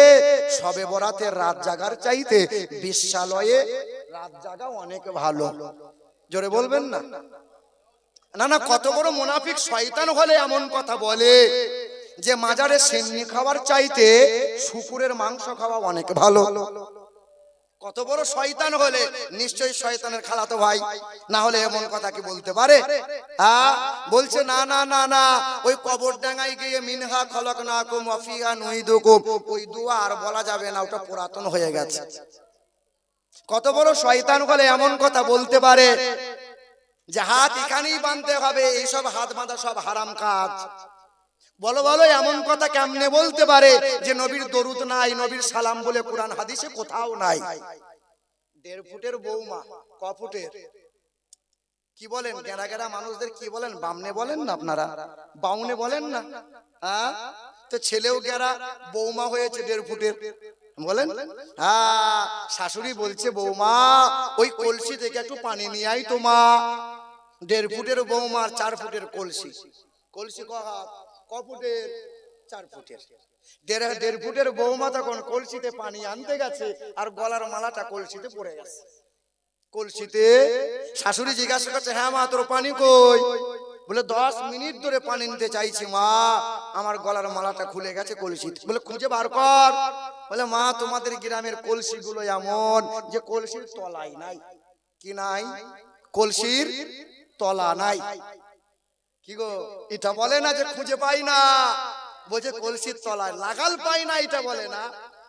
সবে বরাতের রাত জাগার চাইতে বিশ্বালয়ে রাত জাগা অনেক ভালো। জোরে বলবেন না? না না, কত বড় মুনাফিক শয়তান হলে এমন কথা বলে যে মাজারে সিন্নি খাওয়ার চাইতে শুকুরের মাংস খাওয়া অনেক ভালো। কত বড় শয়তান হলে, নিশ্চয়ই শয়তানের খালাতো ভাই, না হলে এমন কথা কি বলতে পারে? বলছে না না না না, ওই কবর ডাঙ্গায় গিয়ে মিনহা খলাকনাকুম ওয়া ফিহা নুইদুকুম, ওই দোয়া আর বলা যাবে না, ওটা পুরাতন হয়ে গেছে। কত বড় শয়তান হলে এমন কথা বলতে পারে যে হাত এখানেই বাঁধতে হবে, এইসব হাত বাঁধা সব হারাম কাজ। বলো বলো, এমন কথা কেমনে বলতে পারে যে নবীর দরুদ নাই, নবীর সালাম বলে কোরআন হাদিসে কোথাও নাই। 1.5 ফুটের বৌমা, ক ফুটের? কি বলেন গেরা গেরা মানুষদের কি বলেন? বামনে বলেন না আপনারা? বাউনে বলেন না? তো ছেলেও গেরা, বৌমা হয়েছে 1.5 ফুটের বলেন। শাশুড়ি বলছে বৌমা ওই কলসি থেকে একটু পানি নিয়ে আই তো মা। 1.5 ফুটের বৌমার 4 ফুটের কলসি। কলসি ক হাত? ক ফুটের? 4 ফুটের। 1.5 ফুটের বৌমা তখন কলসিতে পানি আনতে গেছে, আর গলার মালাটা কলসিতে পড়ে গেছে। কলসিতে শাশুড়ি জিজ্ঞাসা করছে হ্যাঁ মা তোর পানি কই? বলে 10 মিনিট ধরে পানি নিতে চাইছি মা, আমার গলার মালাটা খুলে গেছে কলসিতে। বলে খুঁজে বার কর। বলে মা তোমাদের গ্রামের কলসিগুলো এমন যে কলসির তলায় নাই। কি নাই? কলসির তলা নাই। কি গো, এটা বলে না যে খুঁজে পাই না, বলছে কলসির তলায় লাগাল পাই না। এটা বলে না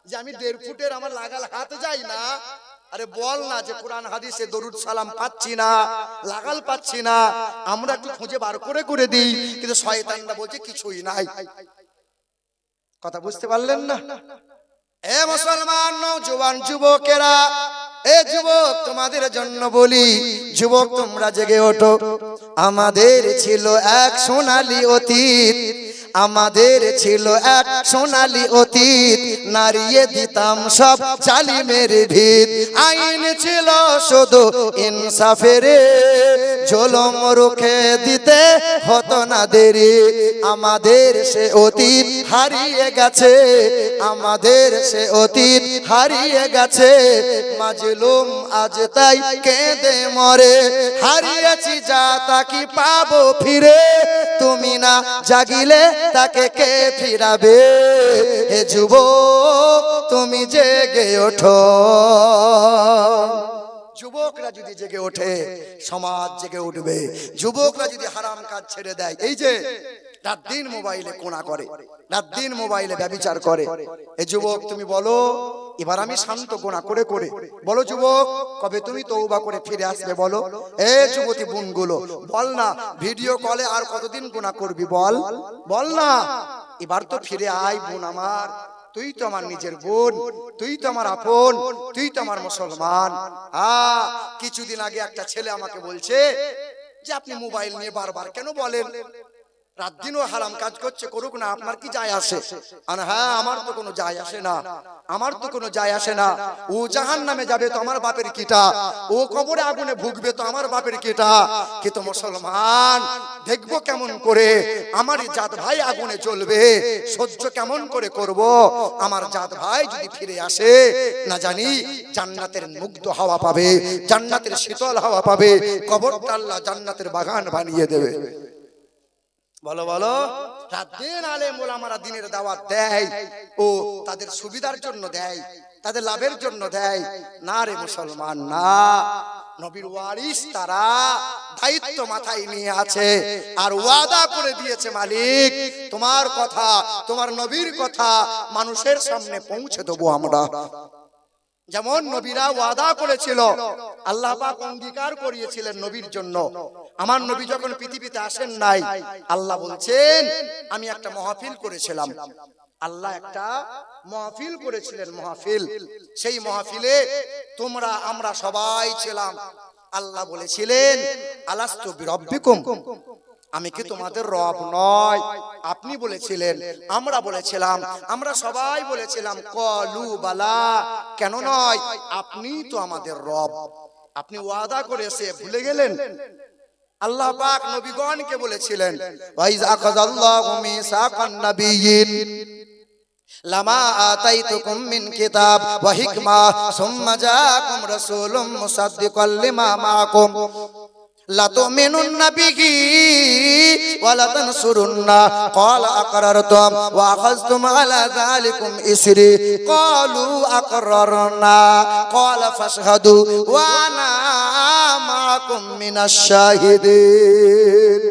যে আমি 1.5 ফুটের আমার লাগাল হাত যাই না। আরে বল না যে কোরআন হাদিসে দরুদ সালাম পাচ্ছি না, লাগাল পাচ্ছি না, আমরা একটু খুঁজে বার করে করে দিই, কিন্তু শয়তানরা বলছে কিছুই নাই। কথা বুঝতে পারলেন না? এ মুসলমান নওজোয়ান যুবকেরা, এ যুবক তোমাদের জন্য বলি, যুবক তোমরা জেগে ওঠো। আমাদের ছিল এক সোনালী অতীত, আমাদের ছিল এক সোনালী অতীত, নারিয়ে দিতাম সব জালিমের ভিত। আইন ছিল শুধু ইনসাফের, ঝোলম রুখে দিতে হতো না দেরি। আমাদের সে অতীত হারিয়ে গেছে, আমাদের সে অতীত হারিয়ে গেছে। মাজলুম আজ তাই কেঁদে মরে, হারিয়েছি যা তা কি পাবো ফিরে। তুমি না জাগিলে তাকে কে ফিরাবে? হে যুবক তুমি জেগে ওঠো। যুবকরা যদি জেগে ওঠে সমাজ জেগে উঠবে। যুবকরা যদি হারাম কাজ ছেড়ে দেয়, এই যে রাত দিন মোবাইলে কোনা করে, রাত দিন মোবাইলে ব্যভিচার করে, এই যুবক তুমি বলো এবার আমি শান্ত গোনা করে করে, বলো যুবক কবে তুমি তওবা করে ফিরে আসবে? বলো এ যুবতী বোনগুলো বল না, ভিডিও কলে আর কতদিন গোনা করবি? বল বল না, এবার তো ফিরে আয় বোন আমার। তুই তো আমার নিজের বোন, তুই তো আমার আপন, তুই তো আমার মুসলমান। কিছুদিন আগে একটা ছেলে আমাকে বলছে যে আপনি মোবাইল নিয়ে বারবার কেন বলেন? রাত দিনও হারাম কাজ করছে, করুক না, আপনার কি যায় আসে? হ্যাঁ আমার তো কোনো যায় আসে না, আমার তো কোনো যায় আসে না। ও জাহান্নামে যাবে তো আমার বাপের কিটা, ও কবরে আগুনে ভুগবে তো আমার বাপের কিটা। কিন্তু মুসলমান দেখবো কেমন করে আমার জাত ভাই আগুনে জ্বলবে, সহ্য কেমন করে করব? আমার জাত ভাই যদি ফিরে আসে না জানি জান্নাতের মুগ্ধ হাওয়া পাবে, জান্নাতের শীতল হাওয়া পাবে, কবরটা আল্লাহ জান্নাতের বাগান বানিয়ে দেবে। বলো বলো, রাত দিন আলেম ওলামারা দিনের দাওয়াত দেয়, ও তাদের সুবিধার জন্য দেয়, তাদের লাভের জন্য দেয় না রে মুসলমান, না। নবীর ওয়ারিস তারা দায়িত্ব মাথায় নিয়ে আছে আর ওয়াদা করে দিয়েছে মালিক তোমার কথা, তোমার নবীর কথা মানুষের সামনে পৌঁছে দেবো আমরা। যেমন নবীরা ওয়াদা করেছিল, আল্লাহ পাক অঙ্গীকার করিয়েছিলেন নবীর জন্য। আমার নবী যখন পৃথিবীতে আসেন নাই, আল্লাহ বলছেন আমি একটা মাহফিল করেছিলাম। আল্লাহ একটা মাহফিল করেছিলেন, মাহফিল। সেই মাহফিলে তোমরা আমরা সবাই ছিলাম। আল্লাহ বলেছিলেন আলাস্তু বিরব্বিকুম, আমি কি তোমাদের রব নয়? আপনি বলেছিলেন, আমরা বলেছিলাম, আমরা সবাই বলেছিলাম কলু বালা, কেন নয়, আপনি তো আমাদের রব। আপনি ওয়াদা করেছে ভুলে গেলেন? আল্লাহ পাক নবীগণকে বলেছিলেন ওয়াইজ আখাযাল্লাহু মিসাকান নাবিয়্যিন লামা আতাইতুকুম মিন কিতাব ওয়া হিকমা সুম্মা জাআকুম রাসূলুম মুসাদ্দিকাল লিমা মাআকুম লাতুমিনুন্না বিহি ওয়া লাতানসুরুন্না ক্বালা আকরারতুম ওয়া আখাযতুম আলা যালিকুম ইসরি ক্বালু আকরারনা ক্বালা ফাশহাদু ওয়া আনা মাআকুম মিনাশ শাহিদিন।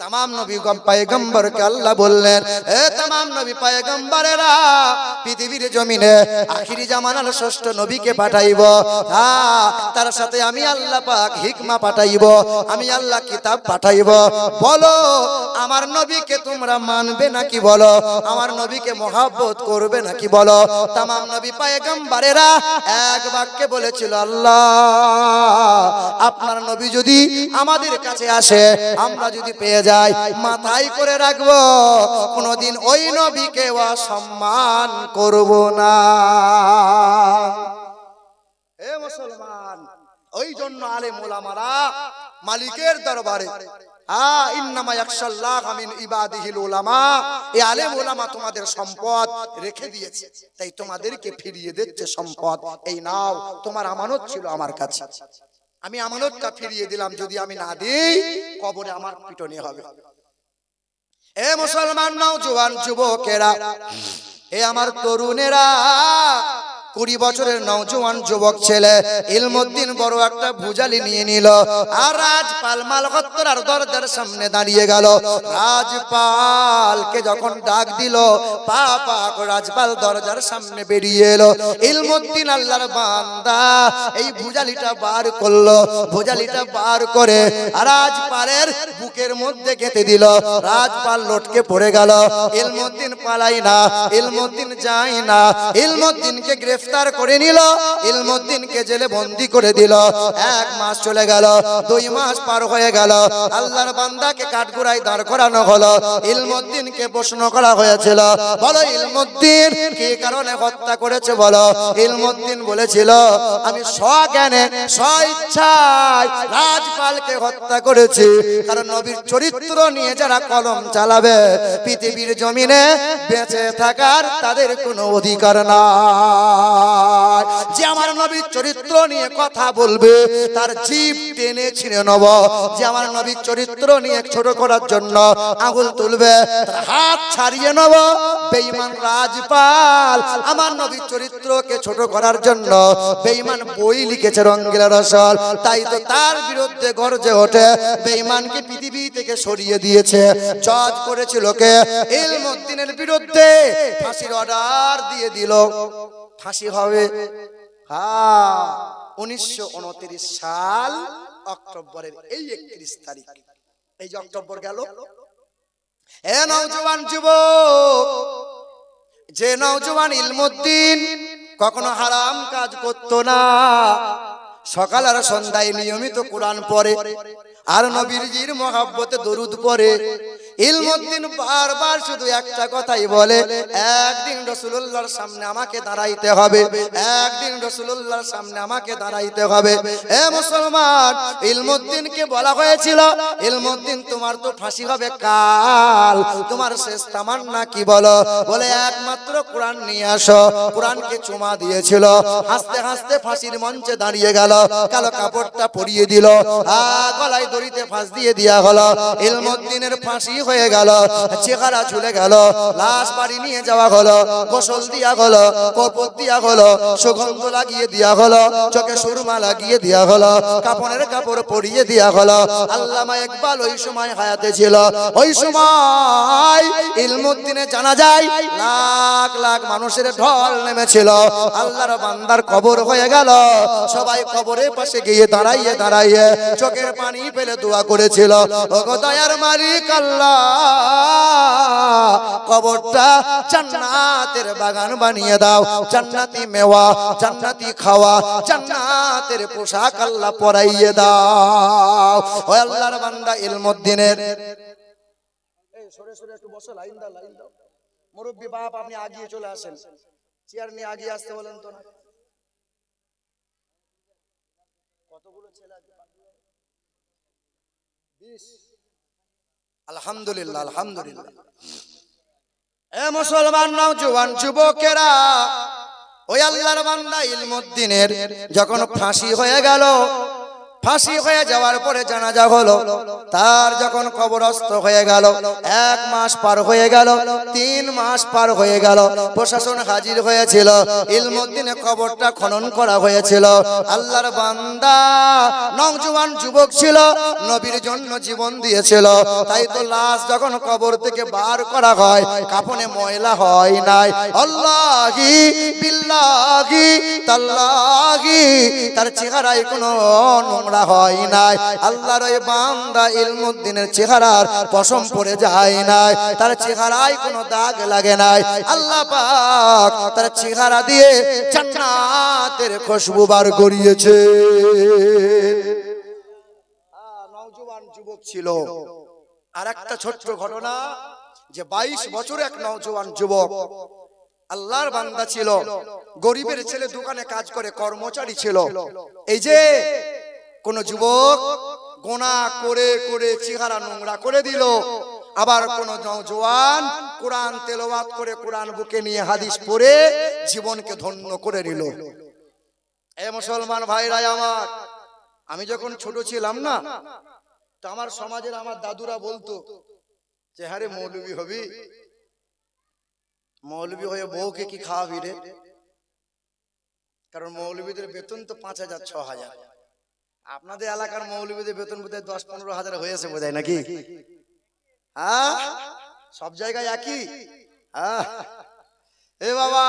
तमाम नबी पैगम्बर के अल्लाह बोलें ए तमाम नबी पैगम्बरेरा पृथिवीर जमीने आखिरी जमानार षष्ठ नबी के पाठाइबो। तार साथे आमी आल्लाह पाक हिकमा पाठाइबो, आमी आल्लाह किताब पाठाइबो। बोलो आमार नबी के तोमरा मानबे नाकि बोलो, आमार नबी के मोहब्बत करबे नाकि बोलो। तमाम नबी पैगम्बरेरा एक वाक्ये बोलेछिलो आल्लाह आपनार नबी जदि आमादेर काछे आसे आमरा जदि पेये যাই মাথায় করে রাখবো, কোনদিন ওই নবীকে অসম্মান করব না। এ মুসলমান, ওই জন্য আলেম ওলামারা মালিকের দরবারে ইন্নামা ইয়াখশাল্লাহ মিন ইবাদিহিল উলামা, এই আলেম ওলামা তোমাদের সম্পদ রেখে দিয়েছে, তাই তোমাদেরকে ফিরিয়ে দিচ্ছে সম্পদ। এই নাও তোমার আমানত ছিল আমার কাছে, আমি আমানতটা ফিরিয়ে দিলাম, যদি আমি না দিই কবরে আমার পিটনি হবে। এ মুসলমান নওজোয়ান যুবকেরা, এ আমার তরুণেরা, 20 বছরের নওজোয়ান যুবক ছেলে ইলমউদ্দিন বড় একটা ভুজালি নিয়ে নিল আর রাজপাল মালগত্তরার দরজার সামনে দাঁড়িয়ে গেল। রাজপালকে যখন ডাক দিল, পাপা রাজপাল দরজার সামনে বেরিয়ে এলো। ইলমউদ্দিন আল্লাহর বান্দা এই ভুজালিটা বার করলো, ভুজালিটা বার করে রাজপালের বুকের মধ্যে গেঁথে দিল। রাজপাল লটকে পড়ে গেল। ইলমউদ্দিন পালাই না, ইলমউদ্দিন যায় না, ইলমউদ্দিনকে গ্রেফতার গ্রেফতার করে নিল, ইলমুদ্দিনকে জেলে বন্দি করে দিল। 1 মাস চলে গেল, 2 মাস পার হয়ে গেল, আল্লাহর বান্দাকে কাঠগড়ায় দাঁড় করানো হলো। ইলমুদ্দিনকে প্রশ্ন করা হয়েছিল, বলো ইলমুদ্দিন কি কারণে হত্যা করেছে বলো। ইলমুদ্দিন বলেছিল, আমি স্বজ্ঞানে স্বইচ্ছায় রাজপালকে হত্যা করেছি। কারণ নবীর চরিত্র নিয়ে যারা কলম চালাবে, পৃথিবীর জমিনে বেঁচে থাকার তাদের কোনো অধিকার নাই। যে আমার নবীর চরিত্র নিয়ে কথা বলবে, তার জিভ টেনে ছিঁড়ে নেব। যে আমার নবীর চরিত্র নিয়ে ছোট করার জন্য আঙুল তুলবে, তার হাত ছাড়িয়ে নেব। বেঈমান রাজপাল আমার নবীর চরিত্রকে ছোট করার জন্য বেঈমান বই লিখেছে রঙ্গিলা রসল, তাই তো তার বিরুদ্ধে গর্জে ওঠে, বেঈমানকে পৃথিবী থেকে সরিয়ে দিয়েছে। জজ করেছিল কে? ইলমুদ্দিনের বিরুদ্ধে ফাঁসির অর্ডার দিয়ে দিল। ফাঁসি হবে 1929 সাল অক্টোবরের এই 31 তারিখ। এই যে অক্টোবর গেল, এ নওজোয়ান যুবক, যে নওজোয়ান ইলমুদ্দিন কখনো হারাম কাজ করত না, সকাল আর সন্ধ্যায় নিয়মিত কোরআন পড়ে আর নবীজির মহব্বতে দরুদ পড়ে, ইলমুদ্দিন বারবার শুধু একটা কথাই বলে, একদিন রাসূলুল্লাহর সামনে আমাকে দাঁড়াইতে হবে, একদিন রাসূলুল্লাহর সামনে আমাকে দাঁড়াইতে হবে। এ মুসলমান, ইলমুদ্দিনকে বলা হয়েছিল, ইলমুদ্দিন তোমার তো ফাঁসি হবে কাল, তোমার শেষ তামান্না কি বলো? বলে একমাত্র কোরআন নিয়ে আসো। কোরআনকে চুমা দিয়েছিল, হাসতে হাসতে ফাঁসির মঞ্চে দাঁড়িয়ে গেল, কালো কাপড়টা পরিয়ে দিল, গলায় দড়িতে ফাঁস দিয়ে দেয়া হলো। ইলমুদ্দিনের ফাঁসি হয়ে গেল, চেহারা ঝুলে গেল, লাশ বাড়ি নিয়ে যাওয়া হলো, গোসল দিয়া হলো, কপর দিয়া হলো, সুগন্ধ লাগিয়ে দেয়া হলো, চোখে সুরমা লাগিয়ে দেয়া হলো, কাপড়ের কাপড় পরিয়ে দেয়া হলো। আল্লামা ইকবাল ওই সময় হায়াতে ছিল। ওই সময় ইলমুদ্দিনে জানা যায় লাখ লাখ মানুষের ঢল নেমেছিল। আল্লাহর বান্দার কবর হয়ে গেল, সবাই কবরের পাশে গিয়ে দাঁড়াইয়ে দাঁড়াইয়ে চোখের পানি ফেলে দোয়া করেছিল, ওগো দয়ার মালিক আল্লাহ, কবরটা জান্নাতের বাগান বানিয়ে দাও, জান্নাতি মেওয়া, জান্নাতি খাওয়া, জান্নাতের পোশাক আল্লাহ পরাইয়ে দাও। ও আল্লাহর বান্দা ইলমুদ্দিনের, এই সরে সরে একটু বসো, লাইন দাও, লাইন দাও। মুরব্বি বাপ, আপনি আগিয়ে চলে আসেন, চেয়ার নিয়ে আগিয়ে আসতে বলেন তো না। কতগুলো ছেলে আছে? 20। আলহামদুলিল্লাহ, আলহামদুলিল্লাহ। এ মুসলমান নওজোয়ান যুবকেরা, ওই আল্লাহর বান্দা ইলমুদ্দিনের যখন ফাঁসি হয়ে গেল, ফাঁসি হয়ে যাওয়ার পরে জানাজা হলো, তার যখন কবরস্থ হয়ে গেল, 1 মাস পার হয়ে গেল, 3 মাস পার হয়ে গেল, প্রশাসন হাজির হয়েছিল, ইলমুদ্দিনের কবরটা খনন করা হয়েছিল। আল্লাহর বান্দা নওজোয়ান যুবক ছিল, নবীর জন্য জীবন দিয়েছিল, তাই তো লাশ যখন কবর থেকে বার করা হয়, কাফনে ময়লা হয় নাই। আল্লাহি বিল্লাহি তাল্লাহি, তার চেহারায় কোনো নোংরা হয় নাই। আল্লাহর ওই বান্দা ইলমুদ্দিনের চেহারার পশম পড়ে যায় নাই, তার চেহারায় কোনো দাগ লাগে নাই। আল্লাহ পাক তার চেহারা দিয়ে জান্নাতের খুশবু বার করিয়েছে। নওজোয়ান যুবক ছিল। আর একটা ছোট্ট ঘটনা, যে 22 বছর এক নওজোয়ান যুবক আল্লাহর বান্দা ছিল, গরিবের ছেলে, দোকানে কাজ করে, কর্মচারী ছিল। এই যে কোন যুবক গোনা করে করে চেহারা নোংরা করে দিল, আবার কোন নওজোয়ান কোরআন তেলাওয়াত করে, কোরআন বুকে নিয়ে হাদিস পড়ে জীবনকে ধন্য করে নিল। এ মুসলমান ভাইরা আমার, আমি যখন ছোট ছিলাম না, তো আমার সমাজের আমার দাদুরা বলতো যে হ্যাঁ রে, মৌলবি হবি, মৌলবি হয়ে বউকে কি খাওয়াবি রে? কারণ মৌলবীদের বেতন তো 5,000 6,000। আপনাদের এলাকার মৌলবীদের বেতন বোধহয় 10-15 হাজার হয়েছে বোধহয়, নাকি? হ্যাঁ, সব জায়গায় একই। এ বাবা,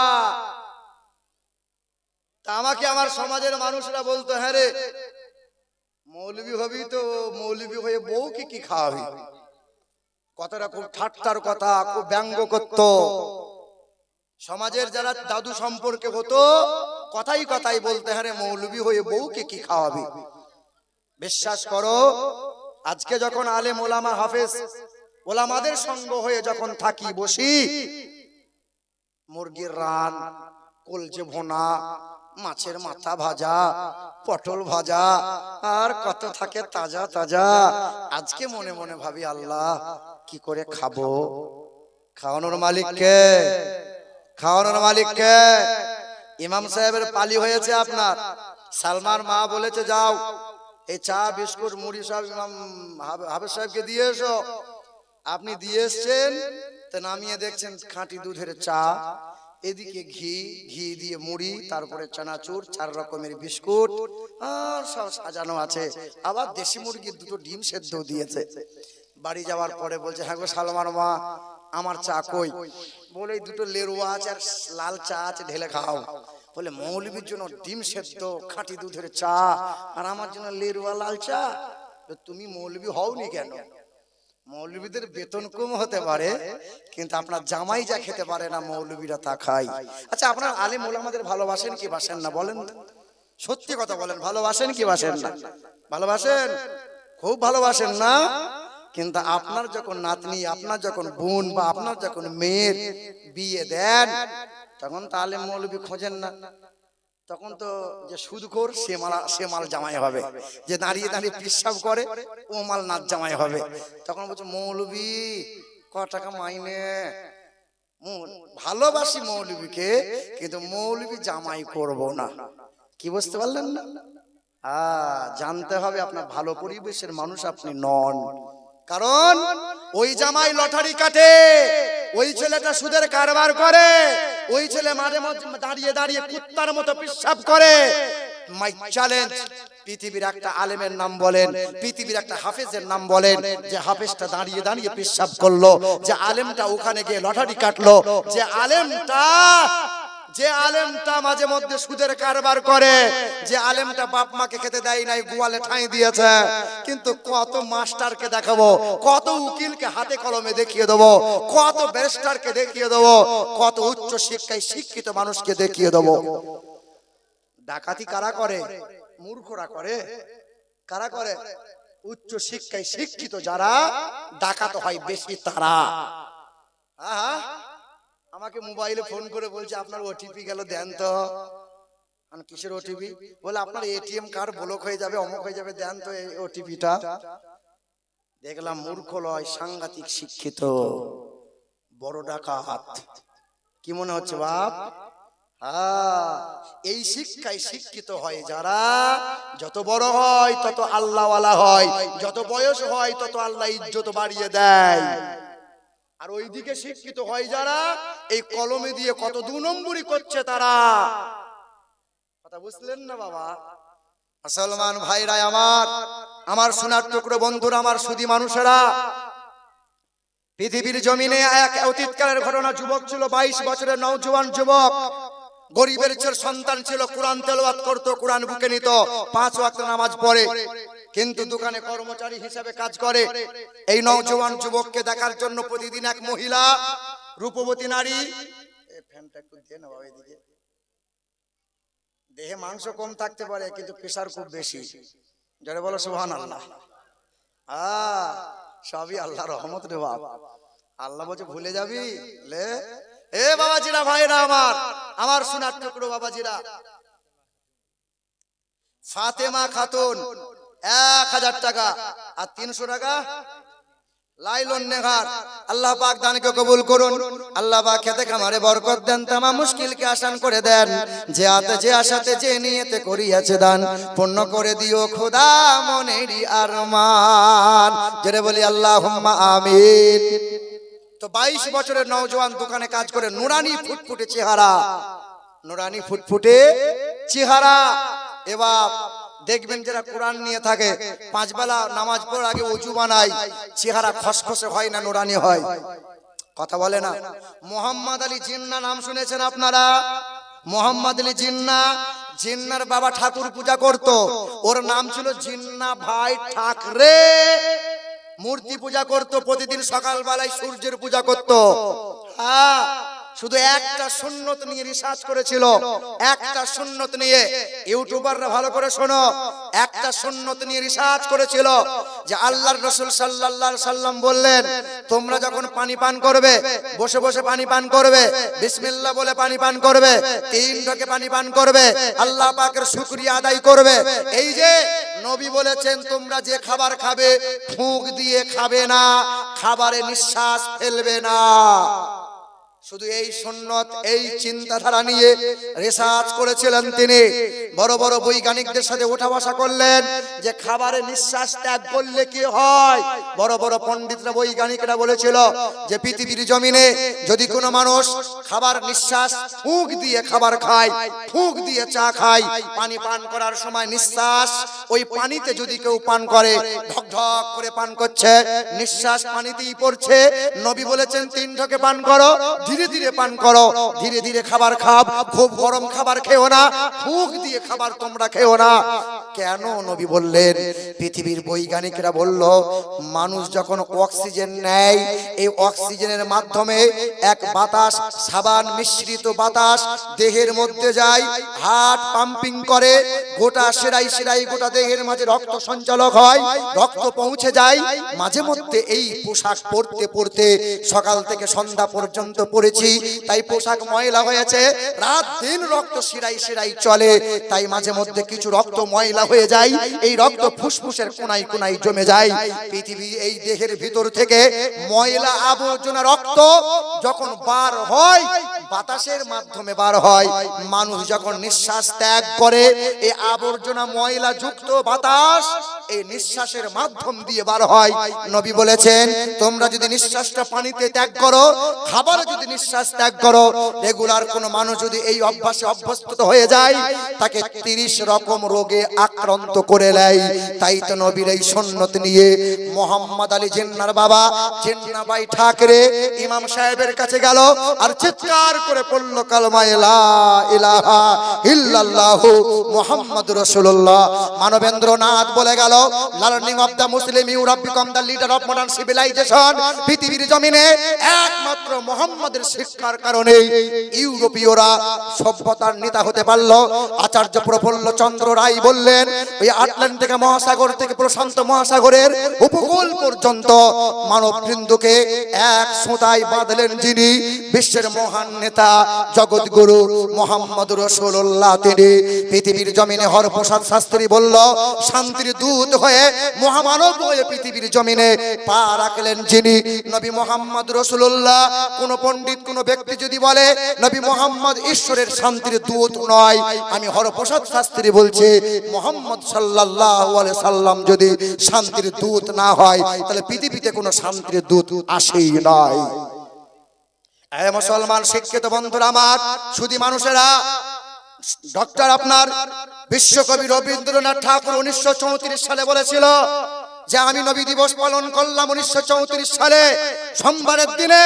তা আমাকে আমার সমাজের মানুষরা বলতো হ্যাঁ রে, মৌলবি হবি তো মৌলবি হয়ে বউকে কি খাওয়াবি? কথাটা খুব ঠাট্টার কথা, খুব ব্যঙ্গ করতো। সমাজের যারা দাদু সম্পর্কে হতো কথাই কথাই বলতে, হারে মৌলবি হয়ে বউকে কি খাওয়াবি। বিশ্বাস করো, আজকে যখন আলেম ওলামা হাফেজ ওলামাদের সঙ্গ হয়ে যখন থাকি বসি, মুরগির রান, কলজে ভোনা, মাছের মাথা ভাজা, পটল ভাজা, আর কত থাকে তাজা তাজা। আজকে মনে মনে ভাবি, আল্লাহ কি করে খাবো। খাওয়ানোর মালিককে, খাওয়ানোর মালিককে। ইমাম সাহেবের পালি হয়েছে আপনার, সালমান মা বলেছে যাও এই চা বিস্কুট মুড়ি সব ইমাম হাফেজ সাহেবকে দিয়ে এসো। আপনি দিয়ে এসছেন, তো নামিয়ে দেখছেন খাঁটি দুধের চা, এদিকে ঘি, ঘি দিয়ে মুড়ি, তারপরে চানাচুর, 4 রকমের বিস্কুট, আর সব সাজানো আছে। আবার দেশি মুরগির 2টো ডিম সেদ্ধ দিয়েছে। বাড়ি যাওয়ার পরে বলছে, হ্যাঁ গো সালমান মা, আমার চা কই? বলে 2টো লেরুয়া আছে আর লাল চা আছে, ঢেলে খাও। বলে মৌলবীর জন্য ডিম সেদ্ধ খাঁটি দুধের চা, আর আমার জন্য লেরুয়া লাল চা। তুমি মৌলবী হওনি কেন? মৌলবীদের বেতন কম হতে পারে, কিন্তু আপনার জামাই যা খেতে পারে না মৌলবীরা তা খায়। আচ্ছা, আপনার আলেম ওলামাদের ভালোবাসেন কি বাসেন না বলেন? সত্যি কথা বলেন, ভালোবাসেন কি বাসেন না? ভালোবাসেন, খুব ভালোবাসেন না? কিন্তু আপনার যখন নাতনি, আপনার যখন বোন বা আপনার যখন মেয়ের বিয়ে দেন, তখন তো আলেম মৌলবী খোঁজেন না। তখন তো যে সুদখোর সে মাল জামাই হবে, যে দাঁড়িয়ে দাঁড়িয়ে পিসাব করে ও মাল নাচ জামাই হবে। তখন বলছে মৌলবী ক টাকা মাইনে। ভালোবাসি মৌলবীকে, কিন্তু মৌলবী জামাই করব না। কি বুঝতে পারলেন না? জানতে হবে আপনার ভালো পরিবেশের মানুষ আপনি নন। কারণ ওই জামাই লটারি কাটে, ওই ছেলেটা সুদের কারবার করে, ওই ছেলে মাঝে মাঝে দাঁড়িয়ে দাঁড়িয়ে কুত্তার মতো পিশাব করে। মাই চ্যালেঞ্জ, পৃথিবীর একটা আলেমের নাম বলেন, পৃথিবীর একটা হাফেজের নাম বলেন, যে হাফেজটা দাঁড়িয়ে দাঁড়িয়ে পিশাব করলো, যে আলেমটা ওখানে গিয়ে লটারি কাটলো, যে আলেমটা মাঝে মধ্যে সুদের কারবার করে, যে আলেমটা বাপ মাকে খেতে দেয় নাই, গোয়ালে ঠাঁই দিয়েছে। কিন্তু কত মাস্টারকে দেখাবো, কত উকিলকে হাতে কলমে দেখিয়ে দেবো, কত ব্যারিস্টারকে দেখিয়ে দেবো, কত উচ্চ শিক্ষায় শিক্ষিত মানুষকে দেখিয়ে দেবো। ডাকাতি কারা করে? মূর্খরা করে। কারা করে? উচ্চ শিক্ষায় শিক্ষিত যারা ডাকাত হয় বেশি তারা। আমাকে মোবাইলে ফোন করে বলছে আপনার ওটিপি গেল দেন তো। কিসের ওটিপি? বলে আপনার এটিএম কার্ড ব্লক হয়ে যাবে, অমুক হয়ে যাবে, দেন তো এই ওটিপিটা। দেখলাম মূর্খ লয়, সাংঘাতিক শিক্ষিত, বড় ডাকাত। কি মনে হচ্ছে বাপ? এই শিক্ষায় শিক্ষিত হয় যারা, যত বড় হয় তত আল্লাহওয়ালা হয়, যত বয়স হয় তত আল্লাহ ইজ্জত বাড়িয়ে দেয়। আর ওইদিকে শিক্ষিত হয় যারা, এই কলমে দিয়ে কত 2 নম্বরই করছে তারা। কথা বুঝলেন না বাবা? মুসলমান ভাইরা আমার সোনার টুকরো বন্ধুরা, আমার সুধী মানুষেরা, পৃথিবীর জমিনে এক অতীতকালের ঘটনা। যুবক ছিল, 22 বছরের নওজোয়ান যুবক, গরিবের সন্তান ছিল, কোরআন তেলাওয়াত করতো, কোরআন বুকে নিত, 5 ওয়াক্ত নামাজ পড়ে, কিন্তু দোকানে কর্মচারী হিসেবে কাজ করে। এই নওজোয়ান যুবককে দেখার জন্য প্রতিদিন এক মহিলা, রূপবতী নারী, ফ্যানটা একটু দিয়ে নাও এদিকে, দেহে মাংস কম থাকতে পারে কিন্তু প্রেসার খুব বেশি, যারা বলো সুবহানাল্লাহ। সবই আল্লাহর রহমত রে বাপ। আল্লাহ বলছে ভুলে যাবি লে। এ বাবাজিরা, ভাইরা আমার সোনার টুকরো বাবাজিরা, ফাতেমা খাতুন 1000 টাকা আর 300 টাকা লাইলুন নেহার। আল্লাহ পাক দানকে কবুল করুন, আল্লাহ পাক খেতে খামারে বরকত দেন, তামাম মুশকিলকে আসান করে দেন। যে আশাতে যে নিয়তে করিয়াছে দান, পূর্ণ করে দিও খোদা মনেরই আরমান। জোরে বলি আল্লাহুম্মা আমিন। তো 22 বছরের নওজোয়ান দোকানে কাজ করে, নুরানি ফুটফুটে চেহারা, নুরানি ফুটফুটে চেহারা। এবার দেখবেন যারা কোরআন নিয়ে থাকে, 5 বেলা নামাজ পড়ার আগে ওযু বানায়, চেহারা খসখসে হয় না, নুরানি হয়। কথা বলে না? মোহাম্মদ আলী জিন্নাহ নাম শুনেছেন আপনারা? মোহাম্মদ আলী জিন্নাহ, জিন্নার বাবা ঠাকুর পূজা করত, ওর নাম ছিল জিন্নাহ ভাই ঠাকরে। মূর্তি পূজা করত, প্রতিদিন সকালবেলায় সূর্যের পূজা করত। শুধু একটা সুন্নত নিয়ে রিসার্চ করেছিল, একটা সুন্নত নিয়ে। ইউটিউবাররা ভালো করে শোনো, একটা সুন্নত নিয়ে রিসার্চ করেছিল যে আল্লাহর রাসূল সাল্লাল্লাহু আলাইহি সাল্লাম বললেন, তোমরা যখন পানি পান করবে, বসে বসে পানি পান করবে, বিসমিল্লাহ বলে পানি পান করবে, 3 ঢোকে পানি পান করবে, আল্লাহ পাকের শুকরিয়া আদায় করবে। এই যে নবী বলেছেন, তোমরা যে খাবার খাবে ফুঁক দিয়ে খাবে না, খাবারে নিঃশ্বাস ফেলবে না। শুধু এই সুন্নত, এই চিন্তাধারা নিয়ে রিসার্চ করেছিলেন তিনি। বড় বড় বৈজ্ঞানিকদের সাথে ওঠা বসা করলেন যে খাবারে নিঃশ্বাস ত্যাগ করলে কি হয়। বড় বড় পণ্ডিতরা, বৈজ্ঞানিকরা বলেছিল যে পৃথিবীর জমিনে যদি কোনো মানুষ খাবার নিঃশ্বাস ফুঁক দিয়ে খাবার খায়, ফুঁক দিয়ে চা খায়, পানি পান করার সময় নিঃশ্বাস ওই পানিতে যদি কেউ পান করে, ঢক ঢক করে পান করছে, নিঃশ্বাস পানিতেই পড়ছে। নবী বলেছেন 3 ঢোকে পান করো, ধীরে ধীরে পান করো, ধীরে ধীরে খাবার খাও, খুব গরম খাবার খেও না, ফুঁক দিয়ে খাবার তোমরা খেও না। কেন নবী বললেন? পৃথিবীর বৈজ্ঞানিকরা বলল, মানুষ যখন অক্সিজেন নেয়, এই অক্সিজেনের মাধ্যমে এক বাতাস, সাবান মিশ্রিত বাতাস দেহের মধ্যে যায়, হার্ট পাম্পিং করে, গোটা শিরাই শিরাই গোটা দেহের মাঝে রক্ত সঞ্চালক হয়, রক্ত পৌঁছে যায়। মাঝে মধ্যে এই পোশাক পরতে পরতে সকাল থেকে সন্ধ্যা পর্যন্ত পরেছি, তাই পোশাক ময়লা হয়েছে, রাত দিন রক্ত শিরাই শিরাই চলে, তাই মাঝে মধ্যে কিছু রক্ত ময়লা হয়ে যায়, এই রক্ত ফুসফুসের কোনায় কোনায় জমে যায়। পৃথিবী এই দেহের ভিতর থেকে ময়লা আবর্জনা রক্ত যখন বার হয়, বাতাসের মাধ্যমে বার হয়। মানুষ যখন নিঃশ্বাস ত্যাগ করে, এই আবর্জনা ময়লা যুক্ত বাতাস এই নিঃশ্বাসের মাধ্যম দিয়ে বার হয়। নবী বলেছেন, তোমরা যদি নিঃশ্বাসটা পানিতে ত্যাগ করো, খাবারে যদি নিঃশ্বাস ত্যাগ করো, রেগুলার কোন মানুষ যদি এই অভ্যাসে অভ্যস্ত হয়ে যায়, তাকে 30 রকম রোগে আক্রান্ত করে নেয়। তাই তো নবীর এই সুন্নত নিয়ে মোহাম্মদ আলী জিন্নার বাবা জিন্না ভাই ঠাকরে ইমাম সাহেবের কাছে গেল আর চিৎকার করে পড়ল কালেমা লা ইলাহা ইল্লাল্লাহু মুহাম্মাদুর রাসূলুল্লাহ। মানবেন্দ্রনাথ বলে গেল, learning of the Muslim Europe became the leader of modern civilisation. পৃথিবীর জমিনে একমাত্র মুহাম্মাদের শিক্ষার কারণে ইউরোপীয়রা সভ্যতার নেতা হতে পারল। আচার্য প্রফুল্ল চন্দ্র রায় বললেন, ওই আটলান্টিক মহাসাগর থেকে প্রশান্ত মহাসাগরের উপকূল পর্যন্ত মানববৃন্দকে এক সুতায় বাঁধলেন যিনি, বিশ্বের মহান নেতা জগৎগুরু মুহাম্মদুর রাসূলুল্লাহ। তিনি পৃথিবীর জমিনে হরপ্রসাদ শাস্ত্রী বলল, শান্তির দূত হয়ে মহামানব হয়ে পৃথিবীর জমিনে পা রাখলেন যিনি, নবী মুহাম্মদ রাসূলুল্লাহ। কোন পণ্ডিত, কোন ব্যক্তি যদি বলে নবী মুহাম্মদ ঈশ্বরের শান্তির দূত নয়, আমি হরপ্রসাদ শাস্ত্রী বলছি, মুহাম্মদ সাল্লাল্লাহু আলাইহি সাল্লাম যদি শান্তির দূত না হয়, তাহলে পৃথিবীতে কোনো শান্তির দূত আসেই নয়। এই মুসলমান শিক্ষিত বন্ধুরা আমার, শুধু মানুষেরা, ডক্টর আপনার বিশ্বকবি রবীন্দ্রনাথ ঠাকুর 1934 সালে বলেছিল যে আমি নবী দিবস পালন করলাম 1934 সালে সোমবারের দিনে।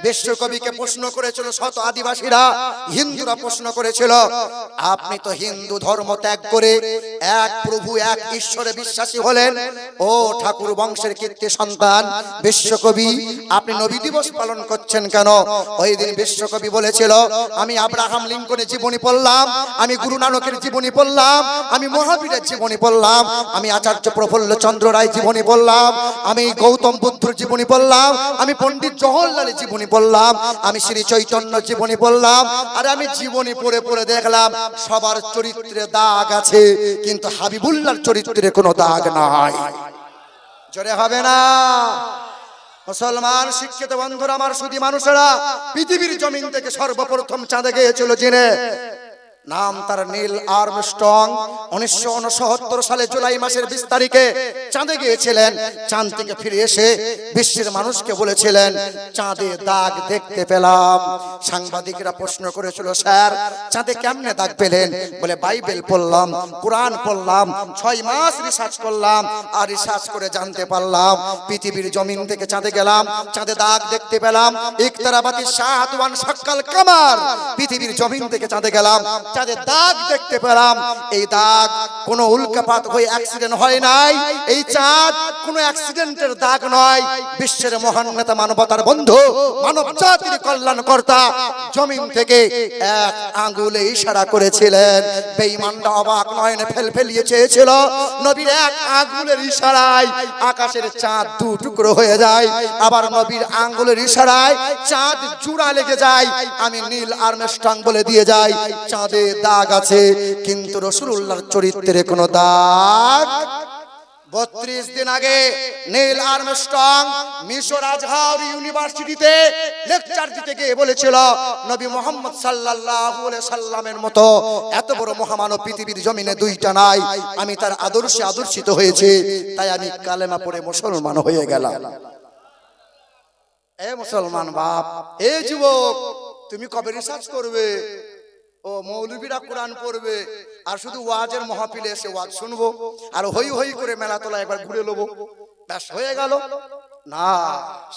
বিশ্বকবিকে প্রশ্ন করেছিল শত আদিবাসীরা, হিন্দুরা প্রশ্ন করেছিল, আপনি তো হিন্দু ধর্ম ত্যাগ করে এক প্রভু এক ঈশ্বরে বিশ্বাসী হলেন, ও ঠাকুর বংশের কীর্তি সন্তান বিশ্বকবি, আপনি নবী দিবস পালন করছেন কেন? ওই দিন বিশ্বকবি বলেছিল, আমি আব্রাহাম লিঙ্কনের জীবনী পড়লাম, আমি গুরু নানকের জীবনী পড়লাম, আমি মহাবীরের জীবনী পড়লাম, আমি আচার্য প্রফুল্ল চন্দ্র রায় জীবনী পড়লাম, আমি গৌতম বুদ্ধর জীবনী পড়লাম, আমি পণ্ডিত জওহরলালের জীবনী পড়লাম, আমি শ্রী চৈতন্য জীবনী পড়লাম। আর আমি জীবনী পড়ে পড়ে দেখলাম সবার চরিত্রে দাগ আছে, কিন্তু হাবিবুল্লাহর চরিত্রে কোনো দাগ নাই। জোরে হবে না? মুসলমান শিক্ষিত বন্ধুরা আমার, শুধু মানুষেরা, পৃথিবীর জমিন থেকে সর্বপ্রথম চাঁদে গিয়েছিল যিনি, নাম তার নীল আর্মস্ট্রং। 1969 সালে জুলাই মাসের 20 তারিখে চাঁদে গিয়েছিলেন। চাঁদ থেকে ফিরে এসে বিশ্বের মানুষকে বলেছিলেন, চাঁদে দাগ দেখতে পেলাম। সাংবাদিকরা প্রশ্ন করেছিল, স্যার চাঁদে কেমনে দাগ পেলেন? বলে, বাইবেল পড়লাম, কোরআন পড়লাম, 6 মাস রিসার্চ করলাম, আর রিসার্চ করে জানতে পারলাম পৃথিবীর জমিন থেকে চাঁদে গেলাম, চাঁদে দাগ দেখতে পেলাম। ইকতারাবাতি সাআতু ওয়ান শাক্কাল কামার, পৃথিবীর জমিন থেকে চাঁদে গেলাম, চাঁদে দাগ দেখতে পেলাম। এই দাগ কোনো উল্কাপাত হয়ে অ্যাক্সিডেন্ট হয় নাই। এই চাঁদ কোনো অ্যাক্সিডেন্টের দাগ নয়। বিশ্বের মহান নেতা, মানবতার বন্ধু, মানব জাতির কল্যাণকর্তা জমিন থেকে এক আঙ্গুলে ইশারা করেছিলেন। বেঈমানরা অবাক নয়নে ফেলফেলিয়ে চেয়েছিল। নবীর এক আঙ্গুলের ইশারায় আকাশের চাঁদ দু টুকরো হয়ে যায়, আবার নবীর আঙ্গুলের ইশারায় চাঁদ জোড়া লেগে যায়। আমি নীল আর্মস্ট্রং বলে দিয়ে যাই, চাঁদে দাগ আছে কিন্তু রাসূলুল্লাহর চরিত্রে কোনো দাগ। 32 দিন আগে নীল আর্মস্ট্রং মিশর আজহার ইউনিভার্সিটিতে লেকচার দিতে গিয়ে বলেছিল, নবী মুহাম্মদ সাল্লাল্লাহু আলাইহি সাল্লামের মতো এত বড় মহামানব পৃথিবীর জমিনে দুইটা নাই। আমি তার আদর্শে আদর্শিত হয়েছি, তাই আমি কালেমা পড়ে মুসলমান হয়ে গেলাম। এ মুসলমান বাপ, এ যুবক, তুমি কবে রিসার্চ করবে? ও মৌলবীরা কোরআন পড়বে আর শুধু ওয়াজের মাহফিলে এসে ওয়াজ শুনবো আর হই হই করে মেলা তোলা একবার ঘুরে নেবো, ব্যাস হয়ে গেল? না,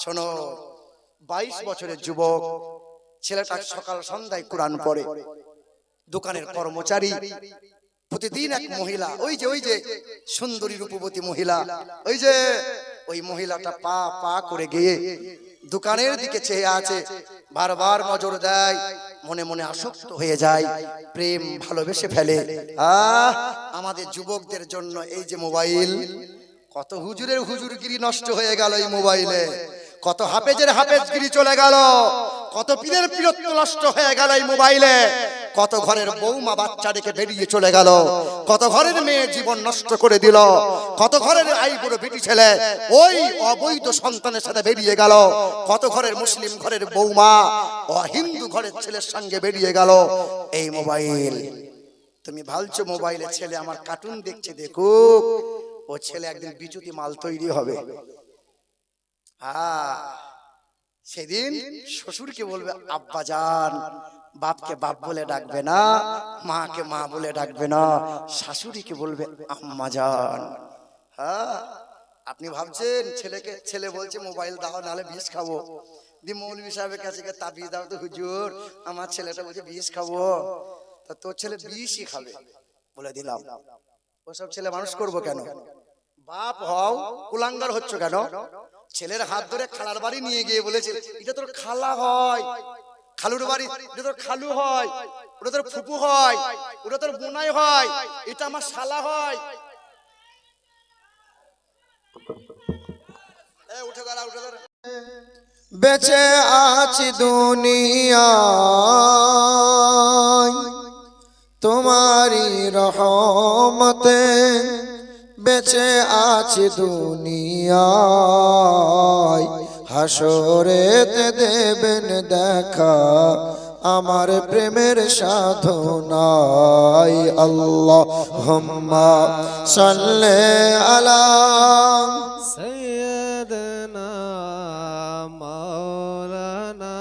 শোনো, 22 বছরের যুবক ছেলেটা সকাল সন্ধ্যায় কোরআন পড়ে। দোকানের কর্মচারী, প্রতিদিন এক মহিলা, ওই যে সুন্দরী রূপবতী মহিলা, ওই মহিলাটা পা পা করে গিয়ে দোকানের দিকে চেয়ে আছে, বারবার নজর দেয়, মনে মনে আসক্ত হয়ে যায়, প্রেম ভালোবেসে ফেলে। আমাদের যুবকদের জন্য এই যে মোবাইল, কত হুজুরের হুজুরগিরি নষ্ট হয়ে গেল এই মোবাইলে, কত হাফেজের হাফেজগিরি চলে গেল, কত পীরের পীরত্ব নষ্ট হয়ে গেল এই মোবাইলে, কত ঘরের বৌমা বাচ্চা রেখে বেরিয়ে চলে গেল, কত ঘরের মেয়ে জীবন নষ্ট করে দিল, কত ঘরের আইবুড়ো বেটি ছেলে ওই অবৈধ সন্তানের সাথে বেরিয়ে গেল, কত ঘরের মুসলিম ঘরের বৌমা ও হিন্দু ঘরের ছেলের সঙ্গে বেরিয়ে গেল এই মোবাইল। তুমি ভাবছো মোবাইলে ছেলে আমার কার্টুন দেখছে, দেখুক, ও ছেলে একদিন বিচুতি মাল তৈরি হবে। সেদিন শ্বশুরকে বলবে আব্বা জান, বাপকে বাপ বলে ডাকবে না, মাকে মা বলে ডাকবে না, শাশুড়িকে বলবে আম্মা জান। আপনি ভাবছেন ছেলে বলছে মোবাইল দাও নাহলে বিষ খাবো, দি মৌলভী সাহেবের কাছে তাবিজ দাও তো হুজুর, আমার ছেলেটা বলছে বিষ খাবো, তা তোর ছেলে বিষই খাবে, বলে দিলাম। ওসব ছেলে মানুষ করবো কেন? বাপ হও, কুলাঙ্গার হচ্ছ কেন? ছেলের হাত ধরে খালার বাড়ি নিয়ে গিয়ে বলেছে এটা তোর খালা হয়, খালুর বাড়ি, এটা তোর খালু হয়, ওটা তোর ফুপু হয়, ওটা তোর বোনাই হয়, এটা আমার শালা হয়। উঠে দাঁড়া, উঠে দাঁড়া। বেঁচে আছি দুনিয়ায় তোমারি রহমতে, বেঁচে আছি দুনিয়ায় হাসরেতে দেবেন দেখা আমার প্রেমের সাধনায়। আল্লাহুম্মা সাল্লি আলা সাইয়্যিদিনা মাওলানা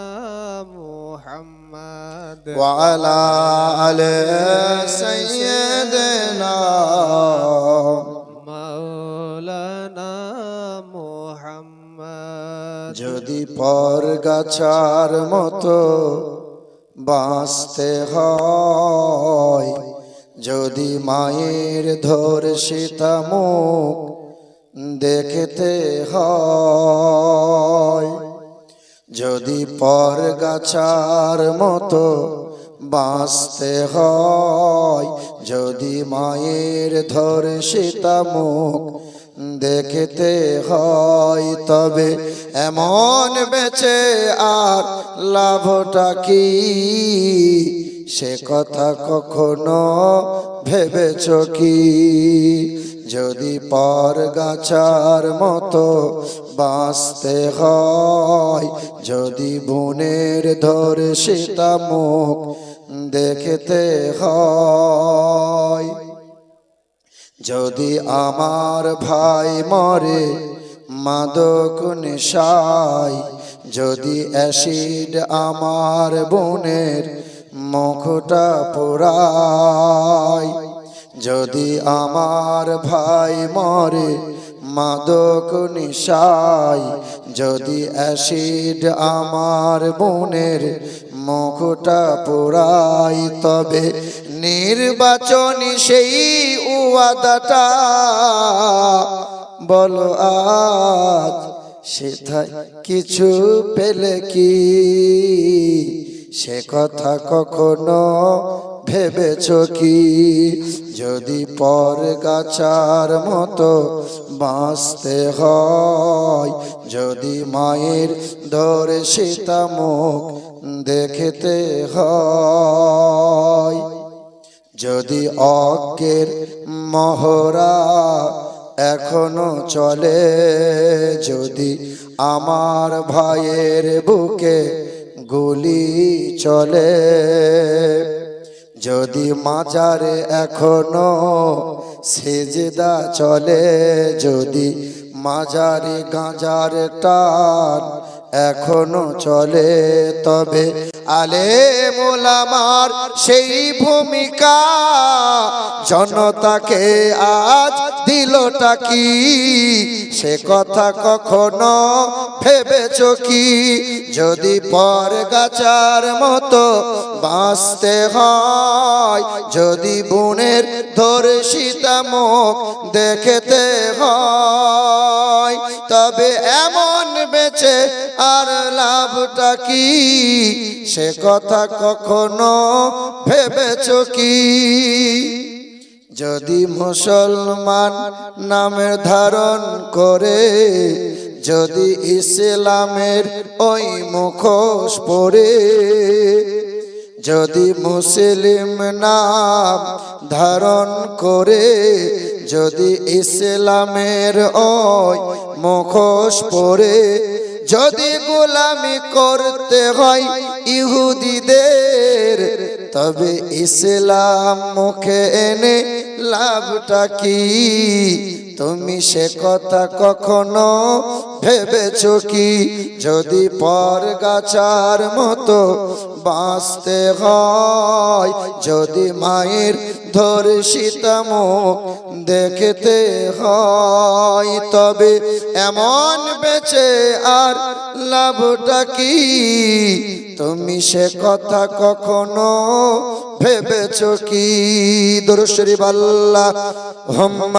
মুহাম্মদ ওয়া আলা আলি সাইয়্যিদিনা মাওলানা মুহাম্মদ। যদি পরগাছার মতো বাঁচতে হয়, যদি মায়ের ধর্ষিতা মুখ দেখতে হয়, যদি পরগাছার মতো বাঁচতে হয়, যদি মায়ের ধর্ষিতা মুখ দেখতে হয়, তবে এমন বেঁচে আর লাভটা কি, সে কথা কখনো ভেবেছ কি? যদি পরগাছার মতো বাঁচতে হয়, যদি বোনের ধর্ষিতা মুখ দেখতে হয়, যদি আমার ভাই মরে মাদক নেশায়, যদি অ্যাসিড আমার বোনের মুখটা পোড়ায়, যদি আমার ভাই মরে মাদক নেশায়, যদি অ্যাসিড আমার বোনের মুখটা পোড়ায়, তবে নির্বাচনী সেই ওয়াদাটা বলো আজ সেথায় কিছু পেলে কি? সে কথা কখনো ভেবেছো কি? যদি পর গাছার মতো বাঁচতে হয়, যদি মায়ের ধরে সীতা মুখ দেখতে হয়, যদি অজ্ঞের মহড়া এখনো চলে, যদি আমার ভাইয়ের বুকে গুলি চলে, যদি মাজারে এখনো সেজদা চলে, যদি মাজারে গাঁজার টান এখনো চলে, তবে আলেম ওলামার সেই ভূমিকা জনতাকে আজ দিলটা কি? সে কথা কখনো ভেবেছো কি? যদি পর গাছার মতো বাঁচতে হয়, যদি বোনের ধরে সীতা মুখ দেখতে হয়, তবে এমন বেঁচে আর লাভটা কি? সে কথা কখনো ভেবেছো কি? যদি মুসলমান নামের ধারণ করে, যদি ইসলামের ওই মুখোশ পরে, যদি মুসলিম নাম ধারণ করে, যদি ইসলামের ওই মুখোশ পরে, যদি গোলামি করতে হয় ইহুদিদের, তবে ইসলাম মুখে এনে লাভটা কি? তুমি সে কথা কখনো ভেবেছো কি? যদি পর গাছার মতো বাঁচতে হয়, যদি মায়ের ধরে সীতা মুখ দেখতে হয়, তবে এমন বেঁচে আর লাভটা কি? তুমি সে কথা কখনো ভেবেছো কি? দরুদ শরীফ আল্লাহুম্মা